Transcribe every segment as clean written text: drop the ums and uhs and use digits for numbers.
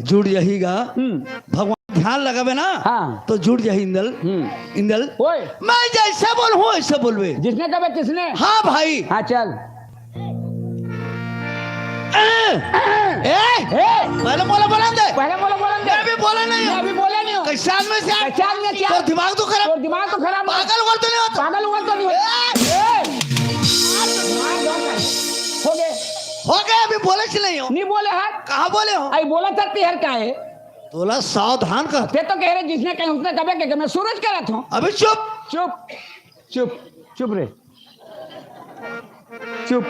जुड़ जहीगा भगवान ध्यान लगावे ना हाँ। तो जुड़ जही इंदल इंदल ओए मैं जैसे बोलूं ऐसे बोलवे जिसने कहा किसने? हाँ भाई हाँ चल। पहले बोला दे पहले बोला मैं भी बोला नहीं मैं अभी बोले नहीं हूँ। कैसे आदमी से कैसे आदमी से? तो दिमाग तो खराब तो दिमाग तो खराब है। पागल बोल तो नहीं होता पागल हुआ तो नहीं हो गए हो गया अभी बोले से नहीं हो नहीं बोले है कहाँ बोले हो आई बोला था तेहर का है तोला सावधान कर ते तो कह रहे जिसने कहीं उसने कभी कि मैं सूरज कह रहा था। अभी चुप चुप चुप चुप रे चुप।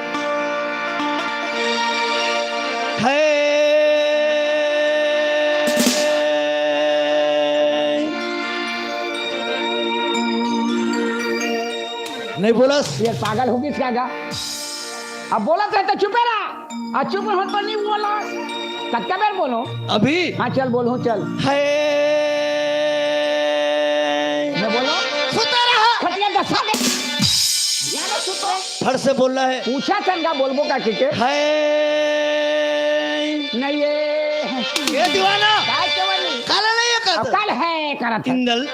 है नहीं बोला ये पागल होगी क्या गा? अब बोला था तो चुप रहा चुप हो तो नहीं बोला कत्ता बेर बोलो अभी हाँ चल बोलो चल है मैं बोलो सुता रहा खटिया दसा दे यार चुप रहे फट से बोल रहा है पूछा चंगा बोलबो का के है नहीं ये दीवाना काय के वाली काला नहीं है अब कहता कल है करा था इंदल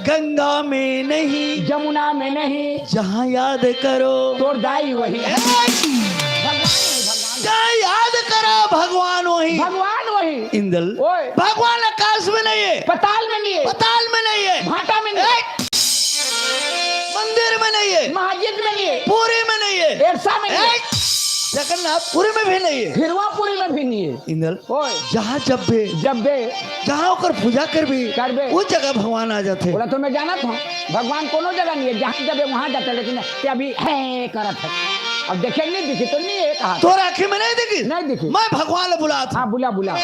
गंगा में नहीं जमुना में नहीं जहाँ याद करो तोर दाई वही है। जहाँ याद करो भगवान वही भगवान वही इंदल ओए भगवान आकाश में नहीं है पताल में नहीं है पताल में नहीं है भाटा में नहीं है मंदिर में नहीं है मस्जिद में नहीं है पूरी में नहीं है एरसा में नहीं है जगन्नाथपुरी में भी नहीं है हिरवापुरी में भी नहीं है इंदल ओए जहाँ जब बे जहाँ होकर पूजा कर भी करबे उस जगह भगवान आ जाते बोला तो मैं जाना था भगवान कोनो जगह नहीं है जहाँ जब वहाँ जाता है लेकिन ते अभी है करत है अब देखे नहीं दिखी तो नहीं है कहा तो आँखें में नहीं दिखी नहीं दिखी मैं भगवान ने बुला था हाँ बुला बुला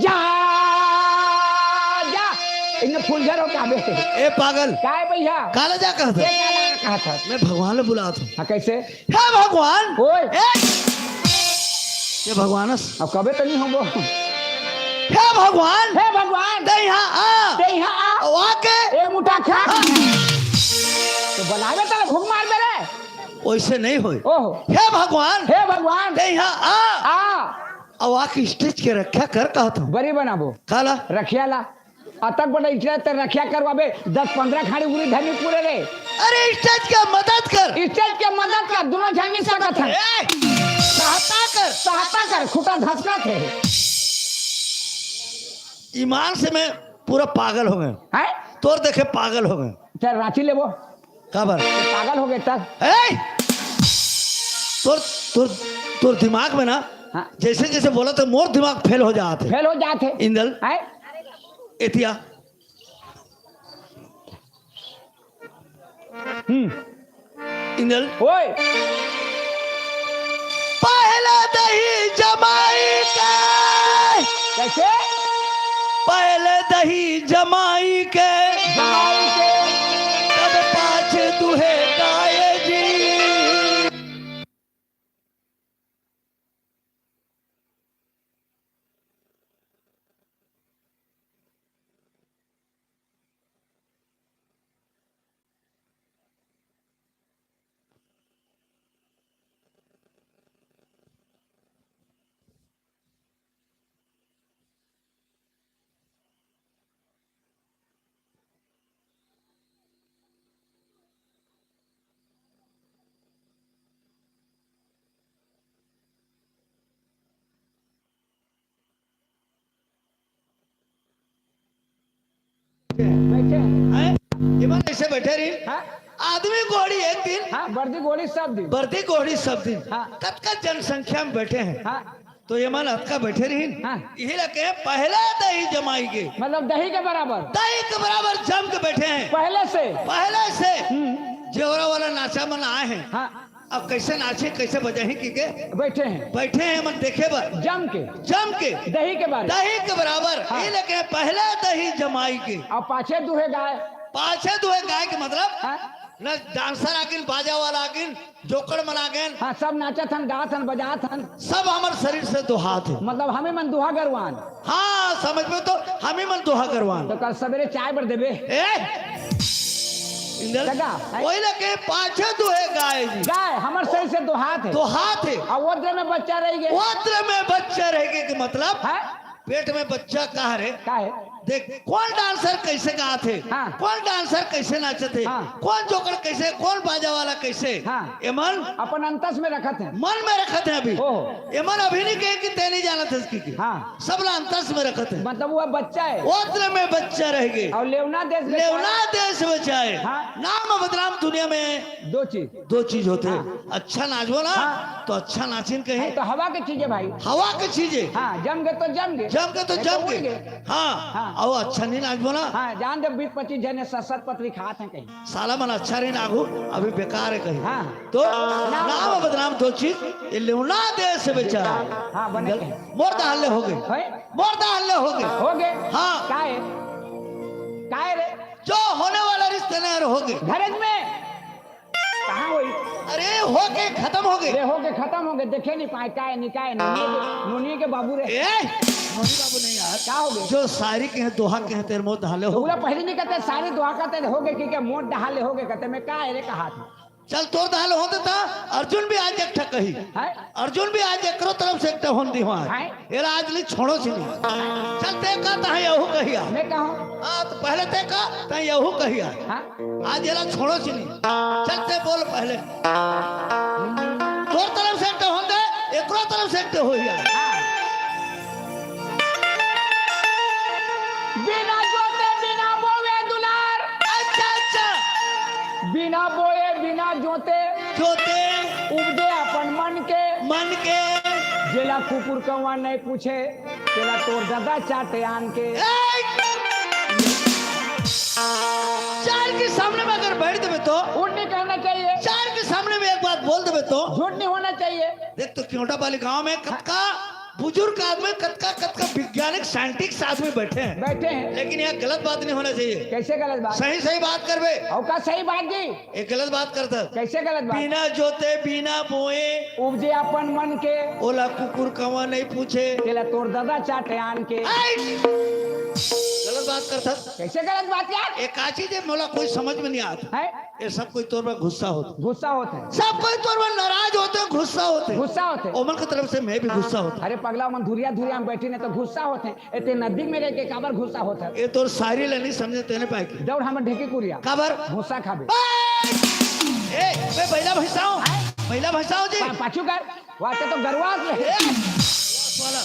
जा जा इन्हें फूल घर हो क्या बे ए पागल क्या है भैया काला जा कहता ये काला कहा था मैं भगवान ने बुला था हाँ कैसे हे भगवान ओए ये भगवान अब कबे तो नहीं होगो हे भगवान हे भगवान दे यहाँ आ ते यहाँ आ वाके ए मुठा खा तो बनावे तो घूम मार मेरे वैसे नहीं होए ओहो हे भगवान हे भगवान दे यहाँ आ आ वाके स्टेज के रखा कर कहता हूँ बड़ी बनाबो काला रखिया ला अतक बड़ा इचरा तर रखिया करवाबे 10-15 खाड़ी उरी धनी पूरे रे अरे स्टेज का मदद कर स्टेज के मदद कर दोनों झांगी सकत है सहायता कर खुटा धसका थे ईमान से मैं पूरा पागल हो गए हैं तोर देखे पागल हो गए चल रांची लेबो खबर पागल हो गए तब तोर तोर तोर दिमाग में ना हाँ। जैसे जैसे बोला तो मोर दिमाग फेल हो जाते फेल हो जाते इंदल हैं एतिया इंदल ओए पहला दही जमाई के कैसे पहले दही जमाई के जमाई के तब पाछे दुहे गाये जी बैठे ईमान ऐसे बैठे रही हाँ आदमी घोड़ी एक दिन हाँ वर्दी गोली सब दी बढ़ती घोड़ी सब दिन हाँ। कत जनसंख्या में बैठे हैं हाँ तो ये मन हत्का बैठे रही हाँ। यही लगे पहले दही जमाई के मतलब दही के बराबर दही के बराबर जम के बैठे हैं पहले से पहले से जोरा वाला नाचा मन आए हैं हाँ अब कैसे नाचे कैसे बजाही की के बैठे हैं बैठे हैं मन देखे बर जम के दही के बारे दही के बराबर हाँ। ये लगे पहले दही जमाई के और पाछे दुहे गाय पाछे दुहे गाय के मतलब हाँ न डांसर आगिन बाजा वाला आगिन जोकड़ मन आगिन हाँ सब नाचत हन गात हन बजात हन सब हमारे शरीर से दुहात है मतलब हमें मन दुहा गरवान हाँ समझ में तो हम ही मन दुहा करवान तो कल सवेरे चाय बर देबे इंदल जगह है। वही लगे पाछे दुहे गाय जी गाय हमर सही से दो हाथ है तो हाथ है और ओद्र में बच्चा रह गए ओद्र में बच्चा रहेगा कि मतलब है पेट में बच्चा कहाँ रे का है देख कौन डांसर कैसे गा थे हाँ। कौन डांसर कैसे नाचे थे हाँ। कौन जोकर कैसे कौन बाजा वाला कैसे हाँ। ये मन अपन अंतस में रखत है मन में रखते हैं अभी ओहो। ये मन अभी नहीं कहे कि ते नहीं जाना था इसकी हाँ। सब ना अंतस में रखते हैं मतलब वो बच्चा है ओद्र में बच्चा रहेंगे और लेवना देश में लेवना देश बचाए हाँ। नाम बदनाम दुनिया में दो चीज दो चीज होते हैं हाँ। अच्छा नाचो ना हाँ। तो अच्छा नाचिन कहीं तो हवा की चीजें भाई हवा की चीजें हाँ जम गए तो जम गए जम के तो नहीं जम उड़ के हाँ हाँ। और अच्छा नहीं नाचबो ना हाँ जान दे 20-25 जने 7 पत्री खाते हैं कहीं साला मन अच्छा नहीं नागो अभी बेकार है कहीं हाँ। तो नाम बदनाम दो चीज ये लेवना देश बेचारा हाँ बने के मोर दाहले हो गए है मोर दाहले हो गए हो गए हाँ। काहे रे जो होने वाला रिश्ते नहीं हो गए घरज में कहाँ हुई अरे हो गए खत्म हो गए रे हो गए खत्म हो गए देखे नहीं पाए काहे निकाय नोनिए के बाबू रे ए मोदी बाबू नहीं यार क्या हो गए जो शायरी के हैं दोहा के हैं तेरे मोर दाहले हो पूरा पहले नहीं कहते सारे दुआ कहते हो गए कि मोट डहाले हो गए कहते मैं का रे कहा था चल तोर दाहले होते था अर्जुन भी आज एक ठक कही है अर्जुन भी आज एकरो तरफ से एक होन दी हुआ है एरा आज ली छोड़ो छिनी चल ते का ता यहू कहिया मैं कहूँ हां तो पहले ते का ता यहू कहिया हाँ आज एरा छोड़ो छिनी चल ते बोल पहले तोर तरफ से एक होन दे एकरो तरफ से एक होइया बिना जोते बिना बोवे दुलार अच्छा अच्छा बिना बोए बिना जोते जोते उपजे अपन मन के जेला कुकुर कौवा नहीं पूछे जेला तोर दादा चाटे आन के चार के सामने में अगर बैठ देवे तो उठ नहीं कहना चाहिए चार के सामने में एक बात बोल देवे तो झूठ नहीं होना चाहिए देख तो क्योंटा वाली गांव में कतका बुजुर्ग आदमी कतका कतका वैज्ञानिक साइंटिस्ट आदमी बैठे हैं लेकिन यहाँ गलत बात नहीं होना चाहिए कैसे गलत बात सही सही बात करबे और का सही बात जी एक गलत बात करता कैसे गलत बात बिना जोते बिना बोए उपजे अपन मन के ओला कुकुर कौवा नहीं पूछे जेला तोर दादा चाटे आन के गलत बात करता कैसे गलत बात यार एक आची जे मोला कोई समझ में नहीं आता है ये सब कोई तौर पर गुस्सा होता गुस्सा होते हैं सब कोई तौर पर नाराज होते हैं गुस्सा होते गुस्सा होते हैं। ओमन की तरफ से मैं भी गुस्सा होता अरे पगला मन धुरिया धुरिया में बैठी ने तो गुस्सा होते हैं इतने नजदीक में रह के काबर गुस्सा होता है ये तो सारी लेनी समझे तेने पाए की दौड़ हमें ढेकी कुरिया काबर गुस्सा खाबे ए मैं महिला भैंसाऊं महिला भैंसाऊं जी पाछू कर वाते तो गरवास ले वाला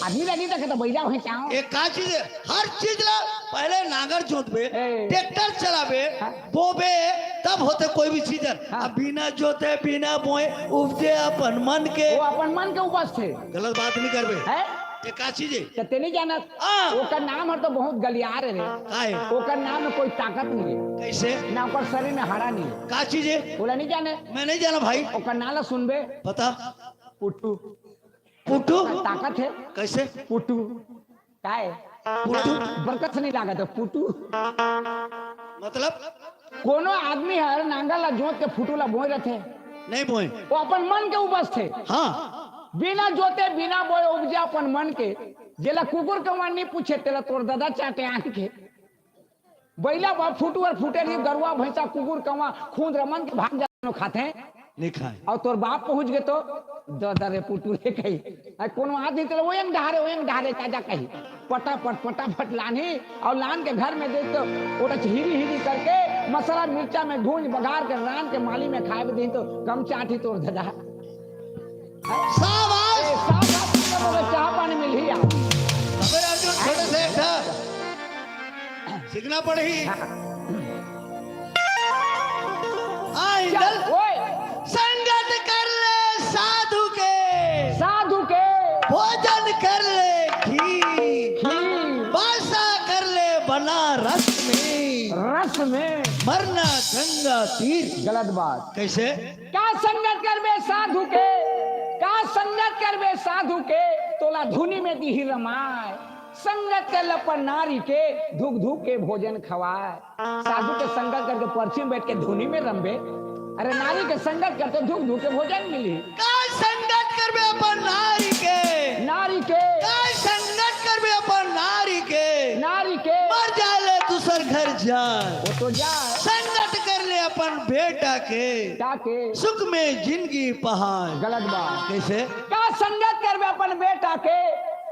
आदमी लगी तक तो बैजा वहीं चाहो एक का चीज है, हर चीज ला पहले नांगर जोतबे ए। ट्रैक्टर चलाबे हाँ। बोबे तब होते कोई भी चीज हाँ। अब बिना जोते बिना बोए उपजे अपन मन के वो अपन मन के उपज थे गलत बात नहीं करबे है ये का चीज है तो ते नहीं जाना हाँ। ओकर नाम है तो बहुत गलियार है रे काहे ओकर नाम में कोई ताकत नहीं है कैसे ना ओकर शरीर में हरा नहीं है का चीज है बोला नहीं जाने मैं नहीं जाना भाई ओकर नाला सुनबे पता पुट्टू पुट्टू ताकत है कैसे पुट्टू काय पुट्टू बरकत से नहीं लागत है पुट्टू मतलब कोनो आदमी है नांगल ला जोत के फुटू ला बोए रहे नहीं बोए वो अपन मन के उपज थे हाँ बिना जोते बिना बोए उपजे अपन मन के जेला कुकुर के मन नहीं पूछे तेरा तोर दादा चाटे आन के बैला बा फुटू और फूटे नहीं गरुआ भैंसा कुकुर कवा खून रमन के भाग जानो खाते हैं नहीं खाए और तोर बाप पहुंच गए तो दादा रे पुटू रे कही कोनो आदमी तो वो ढारे चाचा कही पटापट लानी और लान के घर में देख तो ओटा हिरी करके मसाला मिर्चा में भूंज बघार के रान के माली में खाए दी तो कम चाटी तोर दादा चाह पानी मिल ही अबे अर्जुन छोटे से एक था सीखना पड़ी संगत कर ले साधु के भोजन कर ले घी बासा कर ले बना रस में मरना गंगा तीर गलत बात कैसे क्या संगत करबे साधु के का संगत करबे साधु के तोला धुनी में दी रमाए संगत कर लपन नारी के धुक धुक के भोजन खवाए साधु के संगत करके पर्ची में बैठ के धुनी में रंबे अरे नारी के संगत करते धुक धुक के भोजन मिली का संगत करबे अपन नारी के का संगत करबे अपन नारी के नारी के मर जाले दूसर घर जाए वो तो जाए संगत कर बेटा के ताके सुख में जिंदगी पहाड़। गलत बात। कैसे? का संगत करबे अपन बेटा के,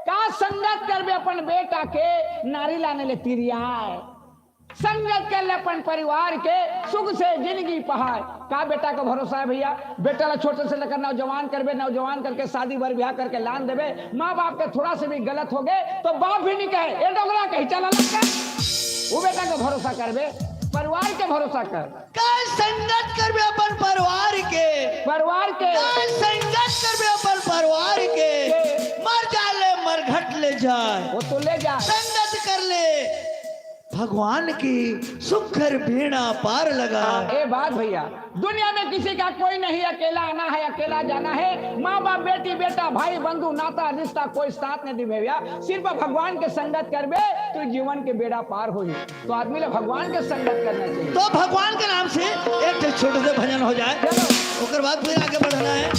का संगत करबे अपन बेटा के, नारी लाने ले तिरियाए। संगत कर ले अपन परिवार के, सुख से जिंदगी पहाड़। का बेटा का भरोसा है भैया? बेटा ला छोटे से लेकर नौजवान करबे, नौजवान करके शादी बर ब्याह करके लान देबे। माँ बाप के थोड़ा से भी गलत हो गए तो बाप भी नहीं कहे ए डोगरा कहीं चला लगता। वो बेटा का भरोसा करबे, परिवार के भरोसा कर। का संगत करबे अपन परिवार के, परिवार के का संगत करबे अपन परिवार के, मर जाले मरघट ले जाए। वो तो ले जा। संगत कर ले भगवान की, सुखर बेड़ा पार लगा। ए बात भैया, दुनिया में किसी का कोई नहीं, अकेला आना है अकेला जाना है। माँ बाप बेटी बेटा भाई बंधु नाता रिश्ता कोई साथ नहीं दी भैया। सिर्फ भगवान के संगत करबे तो जीवन के बेड़ा पार हो। तो आदमी ने भगवान के संगत करना चाहिए। तो भगवान के नाम से एक छोटे से भजन हो जाए, उसके बाद फिर आगे बढ़ना है।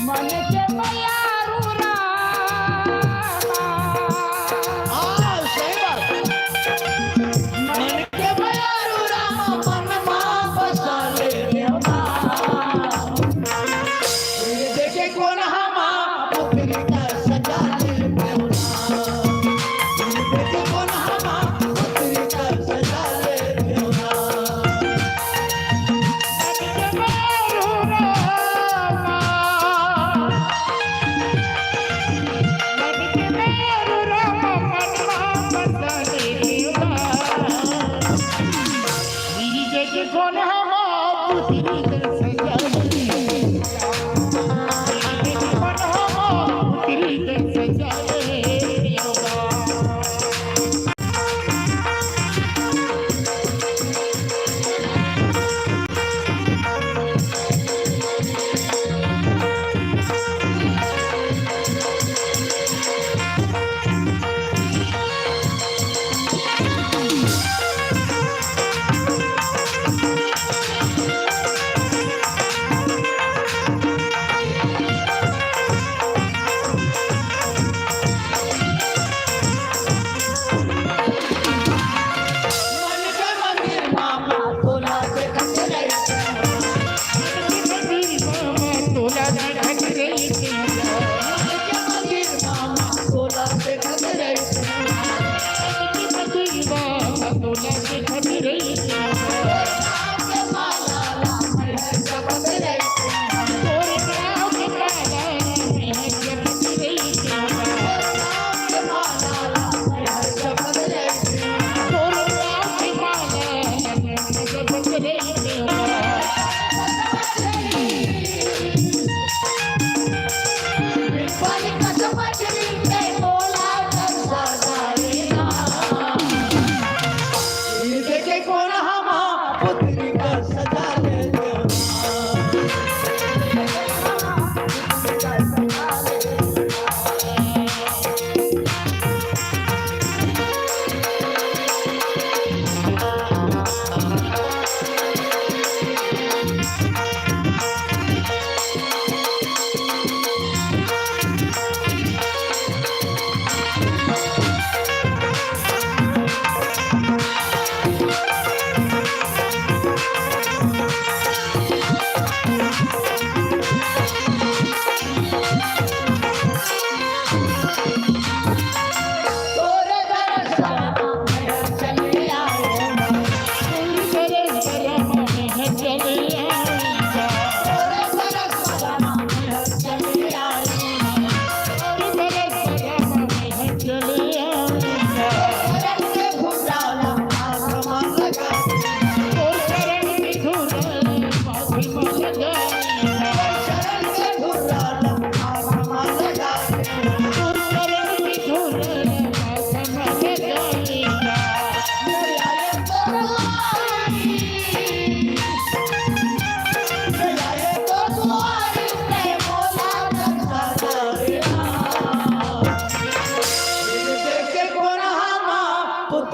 मन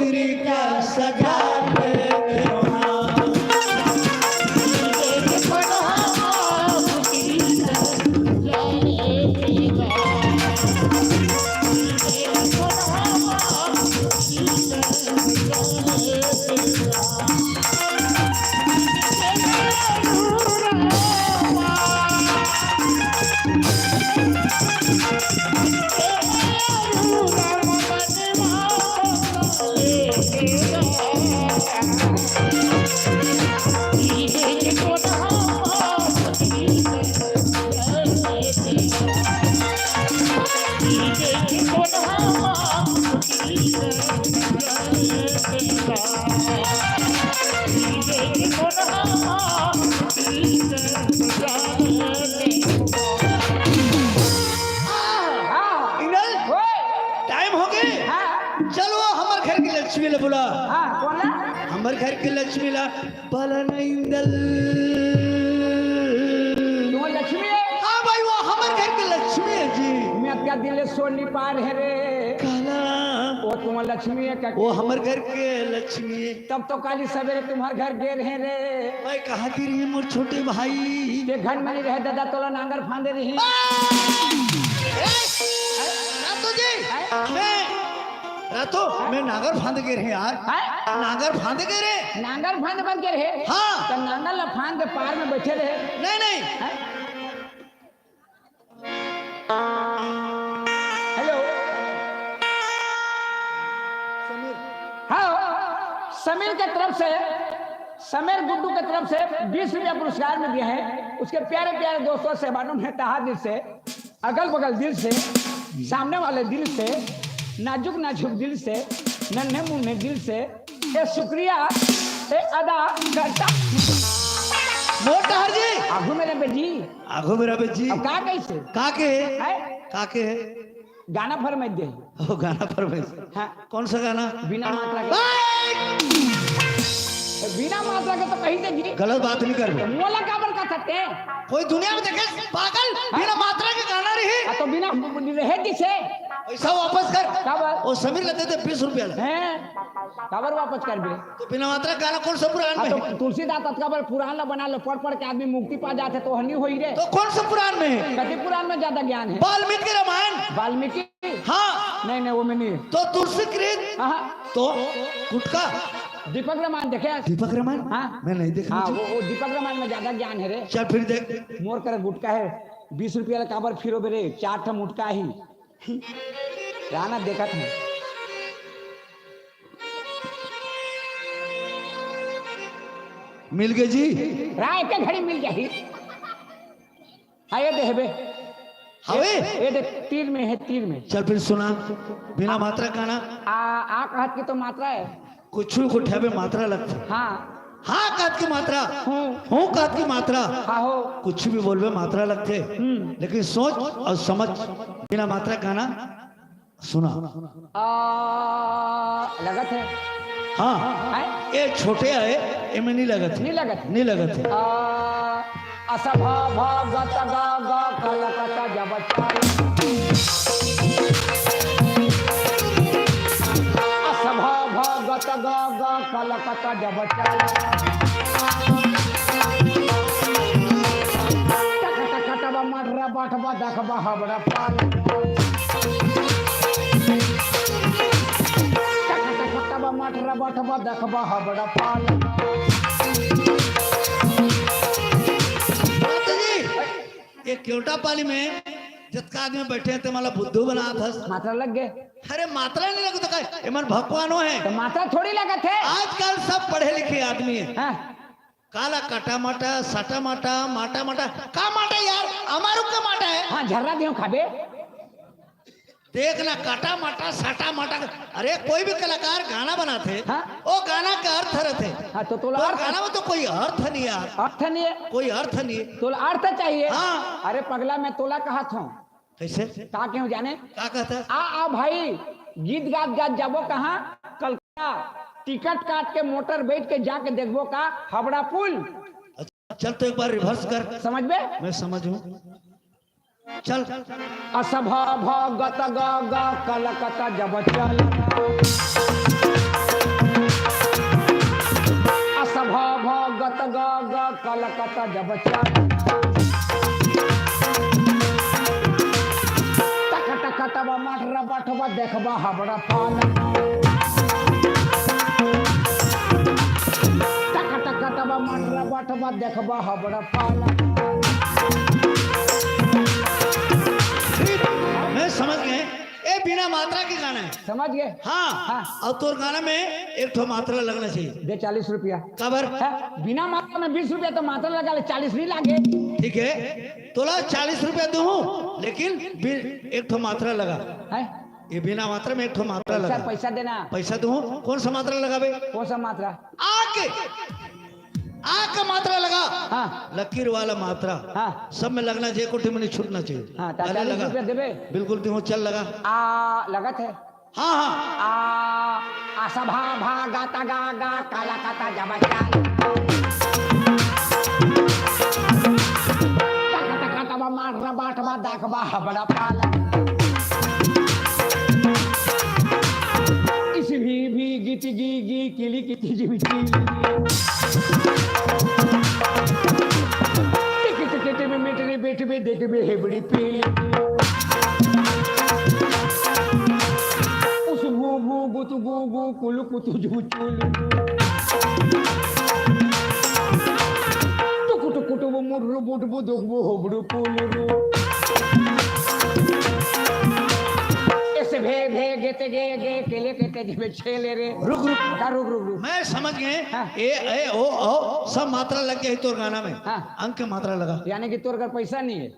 तेरी क्या सजा है बुला हमारे घर के लक्ष्मी ला पलन इंदल लक्ष्मी है? हाँ भाई वो हमारे घर के लक्ष्मी है जी। मैं क्या दिल सोनी पार है रे काला वो तुम लक्ष्मी है क्या? वो हमारे घर के लक्ष्मी है। तब तो काली सवेरे तुम्हारे घर गेर है रे। मैं कहा कि रही मोर छोटे भाई के घर में नहीं रहे दादा तोला नांगर फांदे रही। रातो मैं नागर फांद के रहे यार नागर फांद के रहे नांगर फांद बन के रहे। हाँ तो नांगर ला फांद पार में बैठे रहे। नहीं नहीं हेलो समीर हाँ समीर के तरफ से समीर गुड्डू के तरफ से 20 रुपया पुरस्कार में दिए हैं। उसके प्यारे प्यारे दोस्तों से मालूम है तहा दिल से अगल बगल दिल से सामने वाले दिल से नाजुक नाजुक दिल से नन्हे मुन्ने दिल से ये शुक्रिया ये अदा करता मोटा हर जी आगू मेरे बेटी आगो मेरा बेजी अब का कैसे काके है काके है गाना फरमाई दे। वो गाना फरमाइश हाँ कौन सा गाना बिना मात्रा के बिना मात्रा के तो कहीं दे जी गलत बात नहीं कर मोला काबर का सकते हैं कोई दुनिया में देखे पागल बिना मात्रा के गाना रही तो बिना रहे किसे पैसा वापस कर काबर वो समीर लेते थे 20 रुपया हैं काबर वापस कर बे तो बिना मात्रा गाना कौन सा पुराण में तो है? तुलसीदास काबर पुराण ला बना लो पढ़ पढ़ के आदमी मुक्ति पा जाते तो हनी होई रे। तो कौन सा पुराण में है कति पुराण में ज्यादा ज्ञान है वाल्मीकि रामायण वाल्मीकि हाँ नहीं नहीं वो में नहीं तो तुलसी कृत तो गुटका दीपक रामायण देखे दीपक रामायण हाँ मैं नहीं देखा हाँ वो दीपक रामायण में ज्यादा ज्ञान है रे। चल फिर देख मोर कर गुटका है 20 रुपया काबर फिरो बेरे 4 ठा मुटका ही गाना देखा था मिल गए जी राय के घड़ी मिल जाही आये देहबे हवे ये देख तीर में है तीर में चल फिर सुना बिना मात्रा गाना आ कहत की तो मात्रा है कुछ भी उठावे मात्रा लगता हाँ हाँ कहत की मात्रा हूँ हूँ कहत की मात्रा हाँ हो कुछ भी बोलवे मात्रा लगते लेकिन सोच और समझ बिना मात्रा गाना सुना लगत है हाँ है? ये छोटे है इनमें नहीं लगत है नहीं लगत नहीं लगत है असभा भगत गा गा कलकत्ता जब चाल असभा भगत गा गा कलकत्ता जब चाल टकटकटबा मटरा बाटबा देखबा हबड़ा पाल टकटकटबा मटरा बाटबा देखबा हबड़ा पाल ये क्योटा पाली में जितना आदमी बैठे थे मला बुद्धू बना था मात्रा लग गए। अरे मात्रा नहीं लगता का मन भगवानो है तो मात्रा थोड़ी लगत है। आजकल सब पढ़े लिखे आदमी है हाँ? काला काटा माटा साटा माटा माटा माटा का माटा यार हमारू का माटा है हाँ झर्रा दियो खाबे देखना काटा माटा साटा माटा अरे कोई भी कलाकार गाना बनाते हाँ? वो गाना का अर्थ रहते हाँ तो तो गाना में तो कोई अर्थ नहीं यार अर्थ नहीं है कोई अर्थ नहीं है तोला अर्थ चाहिए। हाँ। अरे पगला मैं तोला कहा था कैसे का क्यों जाने क्या कहता है आ भाई गीत गात गात जाबो कहाँ कलकत्ता टिकट काट के मोटर बैठ के जाके देखबो का हावड़ा पुल चल तो एक बार रिवर्स कर समझ में मैं समझूं चल असभा भगत ग ग कलकत्ता जब चल कता जब चाल टक टक तब मटरा बटवा देखबा हबड़ा पाल टक टक तब मटरा बटवा देखबा हबड़ा पाल मैं समझ गए ये बिना मात्रा के गाना है। समझ गए हाँ, और तोर गाना में एक ठो मात्रा लगना चाहिए। दे 40 रुपया कबर बिना मात्रा में 20 रुपया तो मात्रा लगा ले 40 नहीं लागे ठीक है तोला 40 रुपया दूँ लेकिन एक ठो मात्रा लगा है ये बिना मात्रा में एक ठो मात्रा लगा पैसा देना पैसा दूँ कौन सा मात्रा लगावे कौन सा मात्रा आके आग का मात्रा लगा हाँ लकीर वाला मात्रा हाँ सब में लगना चाहिए कोठी में नहीं छूटना चाहिए हाँ पहले 40 लगा रुपया देवे बिल्कुल दूँ चल लगा आ लगत है हाँ हाँ आशा भा भा गाता गा गा काला काता जबा चाल टक टक तब माटरा बाटवा देखबा हबड़ा पाल इस भी गीत गी गी किली किती जी टिक टिक में मिटरे बेट में देख में है बड़ी पीली उस गु गु गुतु गु गु कुलु कुतु जु चुल टुकु टुकु टुकु मुर्रु बुट बु दुख बु होबड़ू पुलु ऐसे भे भे गेते गे गे केले केते जिबे छेले रे रुक रुक का रुक रुक रुक मैं समझ गए हाँ। ए ओ सब मात्रा लग गई तोर गाना में हाँ। अंक की मात्रा लगा यानी कि तोर का पैसा नहीं है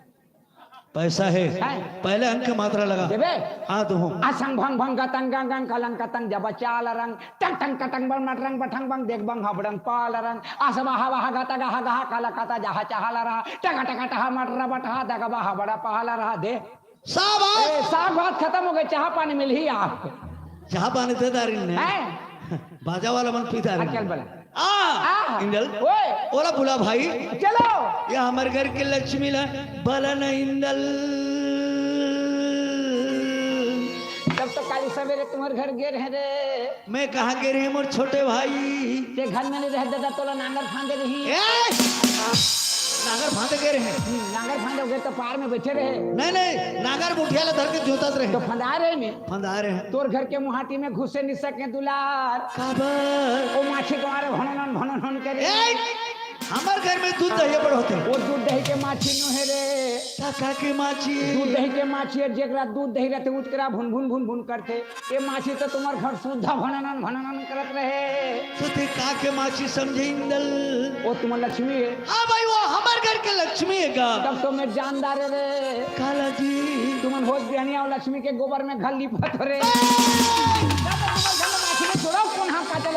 पैसा है हाँ। पहले अंक की मात्रा लगा देबे हाँ तो हूँ असंग भंग भंग गतंग गंग गंग कलंग कतंग जब चाल रंग टंग टंग कटंग बंग मटरंग बठंग बंग देख बंग हबड़ंग पाल रंग असबा हवा हा गता गहा गहा काला कता जहा चहाला रहा टका टका टहा मटरा बटहा दगबा हबड़ा पहाला रहा दे साफ बात खत्म हो गई चाह पानी मिल ही आपको चाह पानी दे दारी ने बाजा वाला मन पीता रही अकेल बला इंदल ओए ओला बुला भाई चलो ये हमारे घर के लक्ष्मी ला बला न इंदल तब तो काली सवेरे तुम्हारे घर गे रहे रे मैं कहाँ गे रही मोर छोटे भाई ते घर में नहीं रह देता तोला नांगर फांदे रही नागर फांदे गे रहे नांगर फांदे हो गए तो पार में बैठे रहे नहीं नागर मुठिया ला धर के जोतत रहे तो फंदा रहे में फंदा रहे हैं तोर घर के मुहाटी में घुसे नहीं सके दुलार खबर ओ माछी को मारे भनन करे हमार घर में दूध दही बड़ होते वो दूध दही के माछी नो है रे काका के माछी दूध दही के माछी है जेकरा दूध दही रहते उतकरा भुन भुन भुन भुन करते ये माछी तो तुम्हार घर शुद्धा भनन करत रहे तो ते का के माछी समझे इंदल वो तुम्हार लक्ष्मी है हाँ भाई वो हमार घर के लक्ष्मी है का तब तो मैं जानदार रे काला जी तुमन होश बिहानी और लक्ष्मी के गोबर में घर लिपत रे थोड़ा कौन हाँ काटल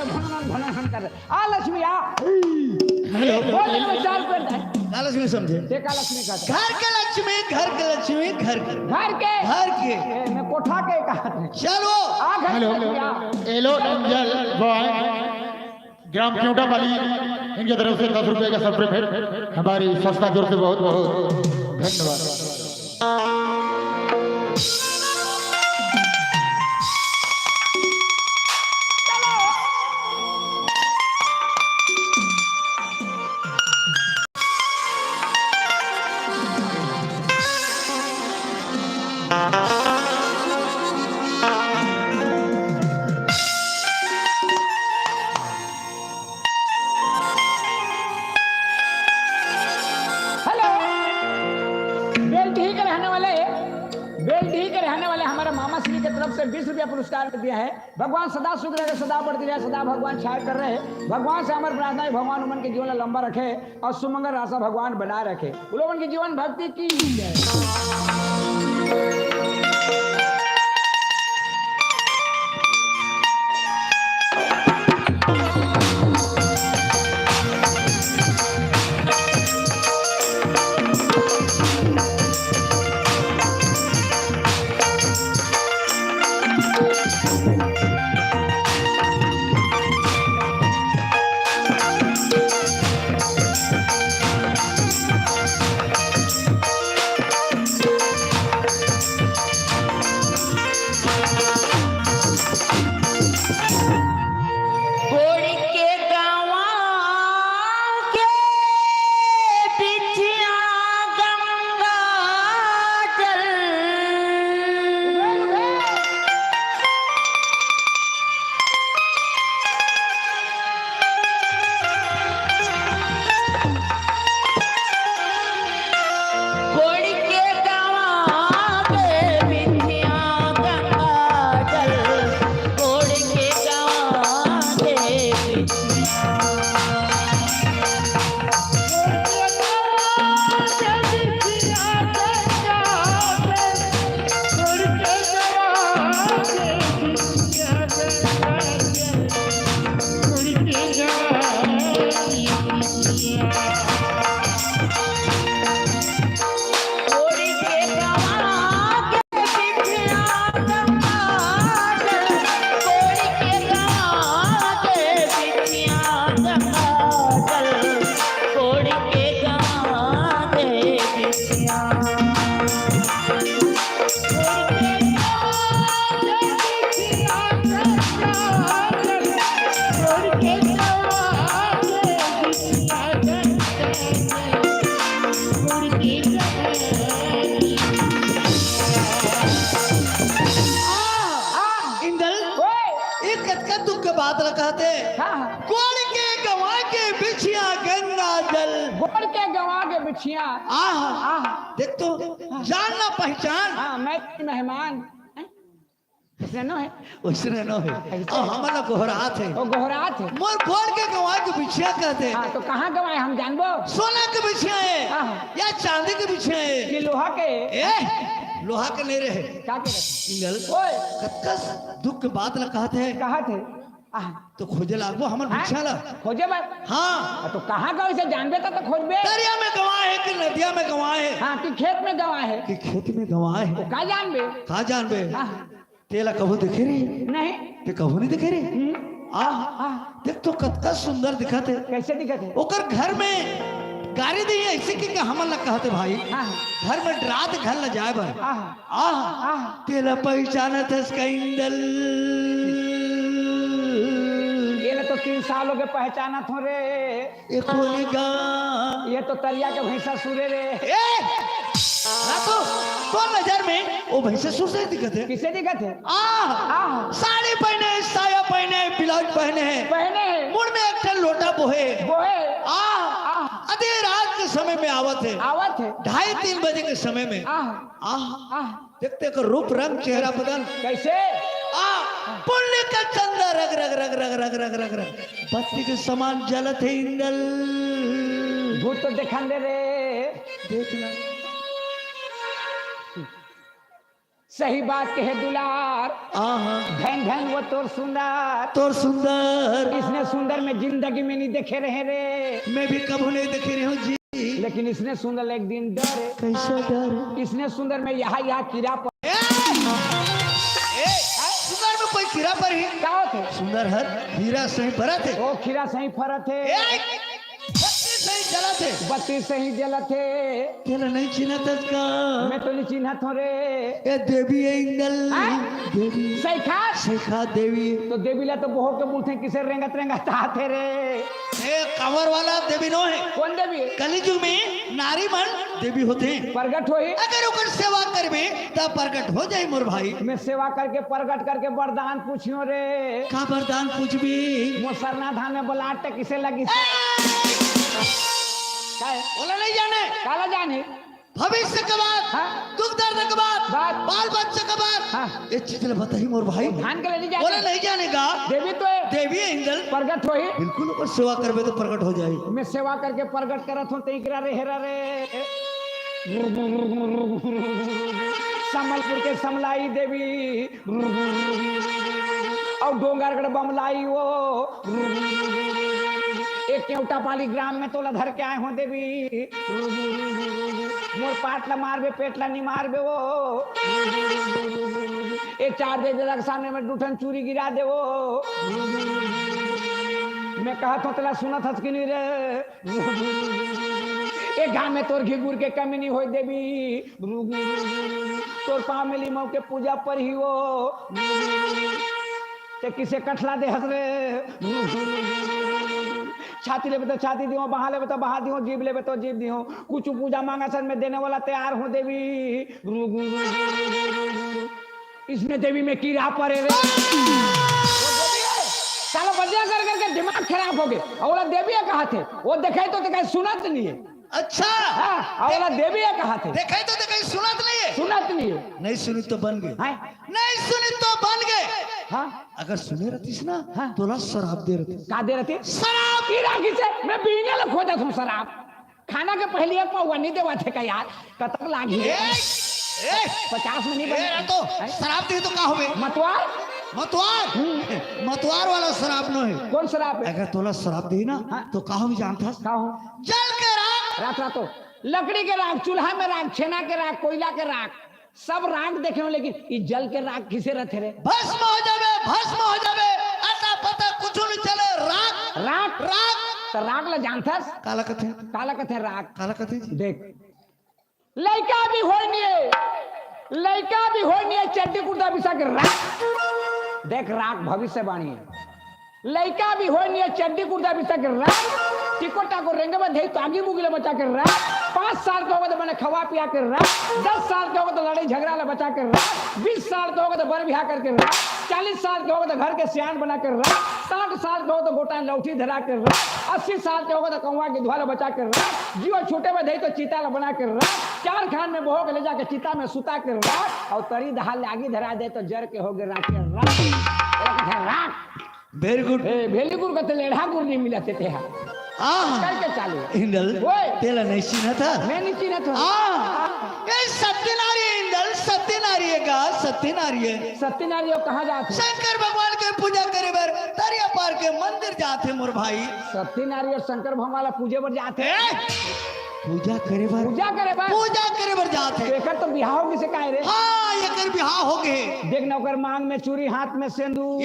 भनन कर आ लक्ष्मी आ हेलो बोल चार पेड़ है का लक्ष्मी समझे ते का लक्ष्मी का घर के लक्ष्मी घर के लक्ष्मी घर के मैं कोठा के कहा चलो आ घर हेलो हेलो एंजल बॉय ग्राम क्यूटा वाली इनकी तरफ से 10 रुपए का सब्सक्राइब हमारी संस्था की ओर से बहुत बहुत धन्यवाद। से 20 रुपया पुरस्कार दिया है। भगवान सदा सुख रहे, सदा बढ़ती रहे, सदा भगवान छाया कर रहे हैं। भगवान से हमारी प्रार्थना है भगवान उमन के जीवन लंबा रखे और सुमंगल रास्ता भगवान बनाए रखे। बोलो उनके जीवन भक्ति की बात ल कहते हाँ गोड़ के गवा के बिछिया गंगा जल गोड़ के गवा के बिछिया आह आह देख तो जानना पहचान हाँ मैं मेहमान न है उसने न है और हमारा गोहरात है वो गोहरात है मोर गोड़ के गवा के बिछिया कहते हाँ तो कहाँ गवाए हम जानबो सोना के बिछिया है हाँ। या चांदी के बिछिया है कि लोहा के ए लोहा के नहीं रहे क्या के इंगल ओए कतकस दुख के बात ल कहते हैं कहा थे आह, तो खोजे लागो हमर हाँ? बिछिया ला खोजे बात हाँ तो कहाँ गए से जानबे तो खोजबे दरिया में गवा है कि नदिया में गवा है हाँ कि खेत में गवा है कि खेत में गवा है का जानबे कहा जानबे हाँ तेला कबू दिखे रे नहीं ते कबू नहीं दिखे रे हाँ देख तो कतका सुंदर दिखत है कैसे दिखत है ओकर घर में गाड़ी दी है ऐसे कि हमन ला कहते भाई हाँ घर में रात घर ल जाए बर आह आह आह तेला पहचानत है इसका इंदल ये तो 3 साल हो गए पहचाना थो रे ये कोई ये तो तरिया के भैंसा सुरे रे रातो तो नजर में वो भैंसे सुर से दिखत है किसे दिखत है आह साड़ी पहने साया पहने ब्लाउज पहने हैं पहने हैं मुड़ में एक ठन लोटा बोहे वो है आह आधी रात के समय में आवत है आवत है 2:30-3 बजे के समय में आह आह आह देखते कर रूप रंग चेहरा बदल कैसे पुण्य का चंदा रग रग रग रग रग रग रग रग बत्ती के समान जलत है इंदल भूत तो देखा दे रे देखना सही बात कहे दुलार आहा धन धन वो तोर सुंदर तो सुंदर इसने सुंदर में जिंदगी में नहीं देखे रहे रे मैं भी कभी नहीं देख रही हूँ जी लेकिन इसने सुंदर एक दिन डरे कैसा डर इसने सुंदर में यहाँ कीड़ा पर सुंदर में कोई कीड़ा पर ही क्या होते सुंदर हर हीरा सही भरा थे वो खीरा सही फरत है सही जला थे बत्ती सही जलत है तेरा नहीं चिन्ह तजका मैं तो नहीं चिन्हत हो रे ए देवी है इंदल हाँ? देवी सही खा शेखा देवी तो देवी ला तो बहु के बूथे किसे रेंगत रेंगत आते रे ए कमर वाला देवी नो है कौन देवी कलिजुग में नारी मन देवी होते हैं प्रगट होई अगर ओकर सेवा करबे तब प्रकट हो जाए मोर भाई मैं सेवा करके प्रगट करके वरदान पूछियो रे का वरदान पूछबी मो सरना धाम में बलाट किसे लगी काय बोला नहीं जाने काला जाने भविष्य के बाद हाँ? दुख दर्द के बाद बात बाल बच्चे के बाद हाँ? ये चीज बताई मोर भाई धान के लिए बोला जाने नहीं जानेगा देवी तो है देवी है इंदल प्रगट होई बिल्कुल ओकर सेवा करबे तो प्रकट हो जाए मैं सेवा करके प्रगट करत हूं तेकरा रे हेरा रे समलपुर के समलाई देवी और डोंगरगढ़ बमलाई वो एक केवटा पाली ग्राम में तोला धर के आए हो देवी मोर पाटला मारबे पेटला नहीं मारबे वो एक 4 दे जरा सामने में दूठन चूरी गिरा दे वो मैं कहा तो तेला सुना था कि नहीं रे एक गांव में तोर घी गुड़ के कमी नहीं हो देवी तोर पाँव में लीमो के पूजा पर ही वो ते किसे कठला दे हस रे छाती लेबे तो छाती दियो बहा लेबे तो बहा दियो जीभ लेबे तो जीभ दियो कुछ पूजा मांगा सन में देने वाला तैयार हो देवी इसमें देवी में कीड़ा पड़े रे साला बजा कर करके दिमाग खराब हो गए और देवी कहा थे वो देखे तो देखे सुनत नहीं है अच्छा हाँ और देवी कहा थे देखे तो देखे सुनत नहीं है सुनत नहीं है नहीं सुनी तो बन गए हाँ? नहीं सुनी तो बन गए हाँ अगर सुने रहतीस ना हाँ? तोला शराब दे रहती का दे रहे थे शराब की राखी से मैं पीने लग खोजा हूँ शराब खाना के पहले एक पौवा नहीं देवा थे का यार कतक लागी ए, 50 में नहीं बने तो शराब दी तो का होवे मतवार मतवार मतवार वाला शराब न है कौन शराब है अगर तोला शराब दी ना हाँ? तो का हो जानता का हो जल के राख रात रात लकड़ी के राख चूल्हा में राख छेना के राख कोयला के राख सब राख देखे हो लेकिन ये जल के राख किसे रहते रे भस्म हो जावे अता पता कुछ नहीं चले राख राख राख तो राख ला जानता काला कथे काला कथे देख लड़का भी हो नहीं है चड्डी कुर्ता बिसा के राख देख राख भविष्यवाणी है लड़का भी हो नहीं है चड्डी कुर्ता बिसा के राख टिकोटा को रेंगे में धई तागी मुगले बचा के राख 5 साल के होगा तो मैंने खवा पिया के राख 10 साल के होगा तो लड़ाई झगड़ा ला बचा के राख 20 साल के होगा तो बर बिहा करके राख 40 साल के हो तो घर के सियान बना कर रख, 60 साल के हो तो गोटा लौठी धरा कर रख, 80 साल के होगा तो कौवा के धुआला बचा कर रख, जीव छोटे में दही तो चीता ला बना कर रख, 4 खान में बहो के ले जाकर चिता में सुता कर रख, और तरी दहाल आगे धरा दे तो जर के हो गए राख के रख। Very good. वेरी गुड का तो लेढ़ा गुड़ नहीं मिला थे करके चालू इंदल तेला नहीं सीना था, मैं नहीं चीना था। ये सत्यनारी है इंदल, सत्यनारी है का सत्यनारी है। सत्यनारायण कहाँ जाते? शंकर भगवान के पूजा करे बर दरिया पार के मंदिर जाते मोर भाई। सत्यनारायण शंकर भगवान वाला पूजे पर जाते पूजा करे बर, पूजा करे बर, पूजा करे बर जाते। एकर तो बिहाव होगी से काहे रे? हाँ एकर बिहाव हो गए। देख ना ओकर मांग में चूड़ी, हाथ में सिंदूर।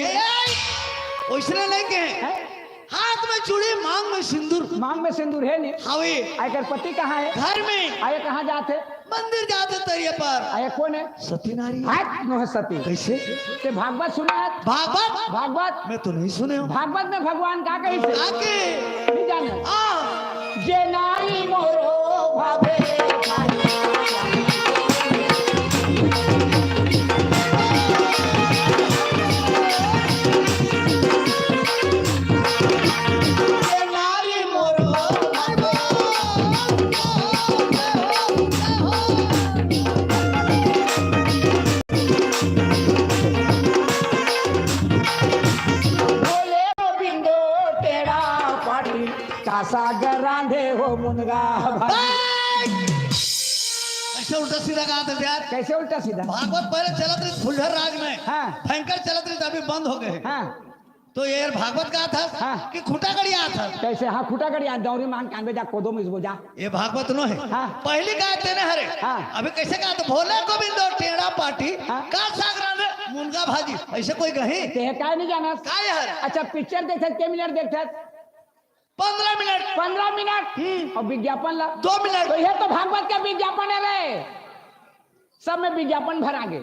ओइसने नहीं के हाथ में चूड़ी, मांग में सिंदूर। मांग में सिंदूर है नहीं? हवे। आकर पति कहाँ है? घर में। आये कहाँ जाते? मंदिर जाते तरिया पर। आये कौन है? सत्यनारी। नो है सती। कैसे? ते भागवत सुना है? भागवत? भागवत मैं तो नहीं सुने हूँ। भागवत में भगवान का कही से आके नहीं जाने। जे नारी मोरो भावे सागर रांधे हो मुनगा ऐसे उल्टा सीधा कहा था यार। कैसे उल्टा सीधा? भागवत पहले चलत रही फुलहर राग में, हाँ। भयंकर चलत रही, अभी बंद हो गए। हाँ। तो ये भागवत का था हाँ। कि खूटा गड़िया था। कैसे? हाँ खूटा गड़िया दौरी मांग कानबे जा कोदो में जा। ये भागवत नो है। हाँ। पहली कहा तेने हरे। हाँ। अभी कैसे कहा था? भोले गोविंदो टेढ़ा पाटी हाँ। का सागरान मुनगा भाजी, ऐसे कोई कहे ते काय नहीं जाना? काय हर? अच्छा पिक्चर देखते के मिनट देखते? 15 मिनट। 15 मिनट। और विज्ञापन ला 2 मिनट। तो ये तो भागवत का विज्ञापन है रे, सब में विज्ञापन भरा गे।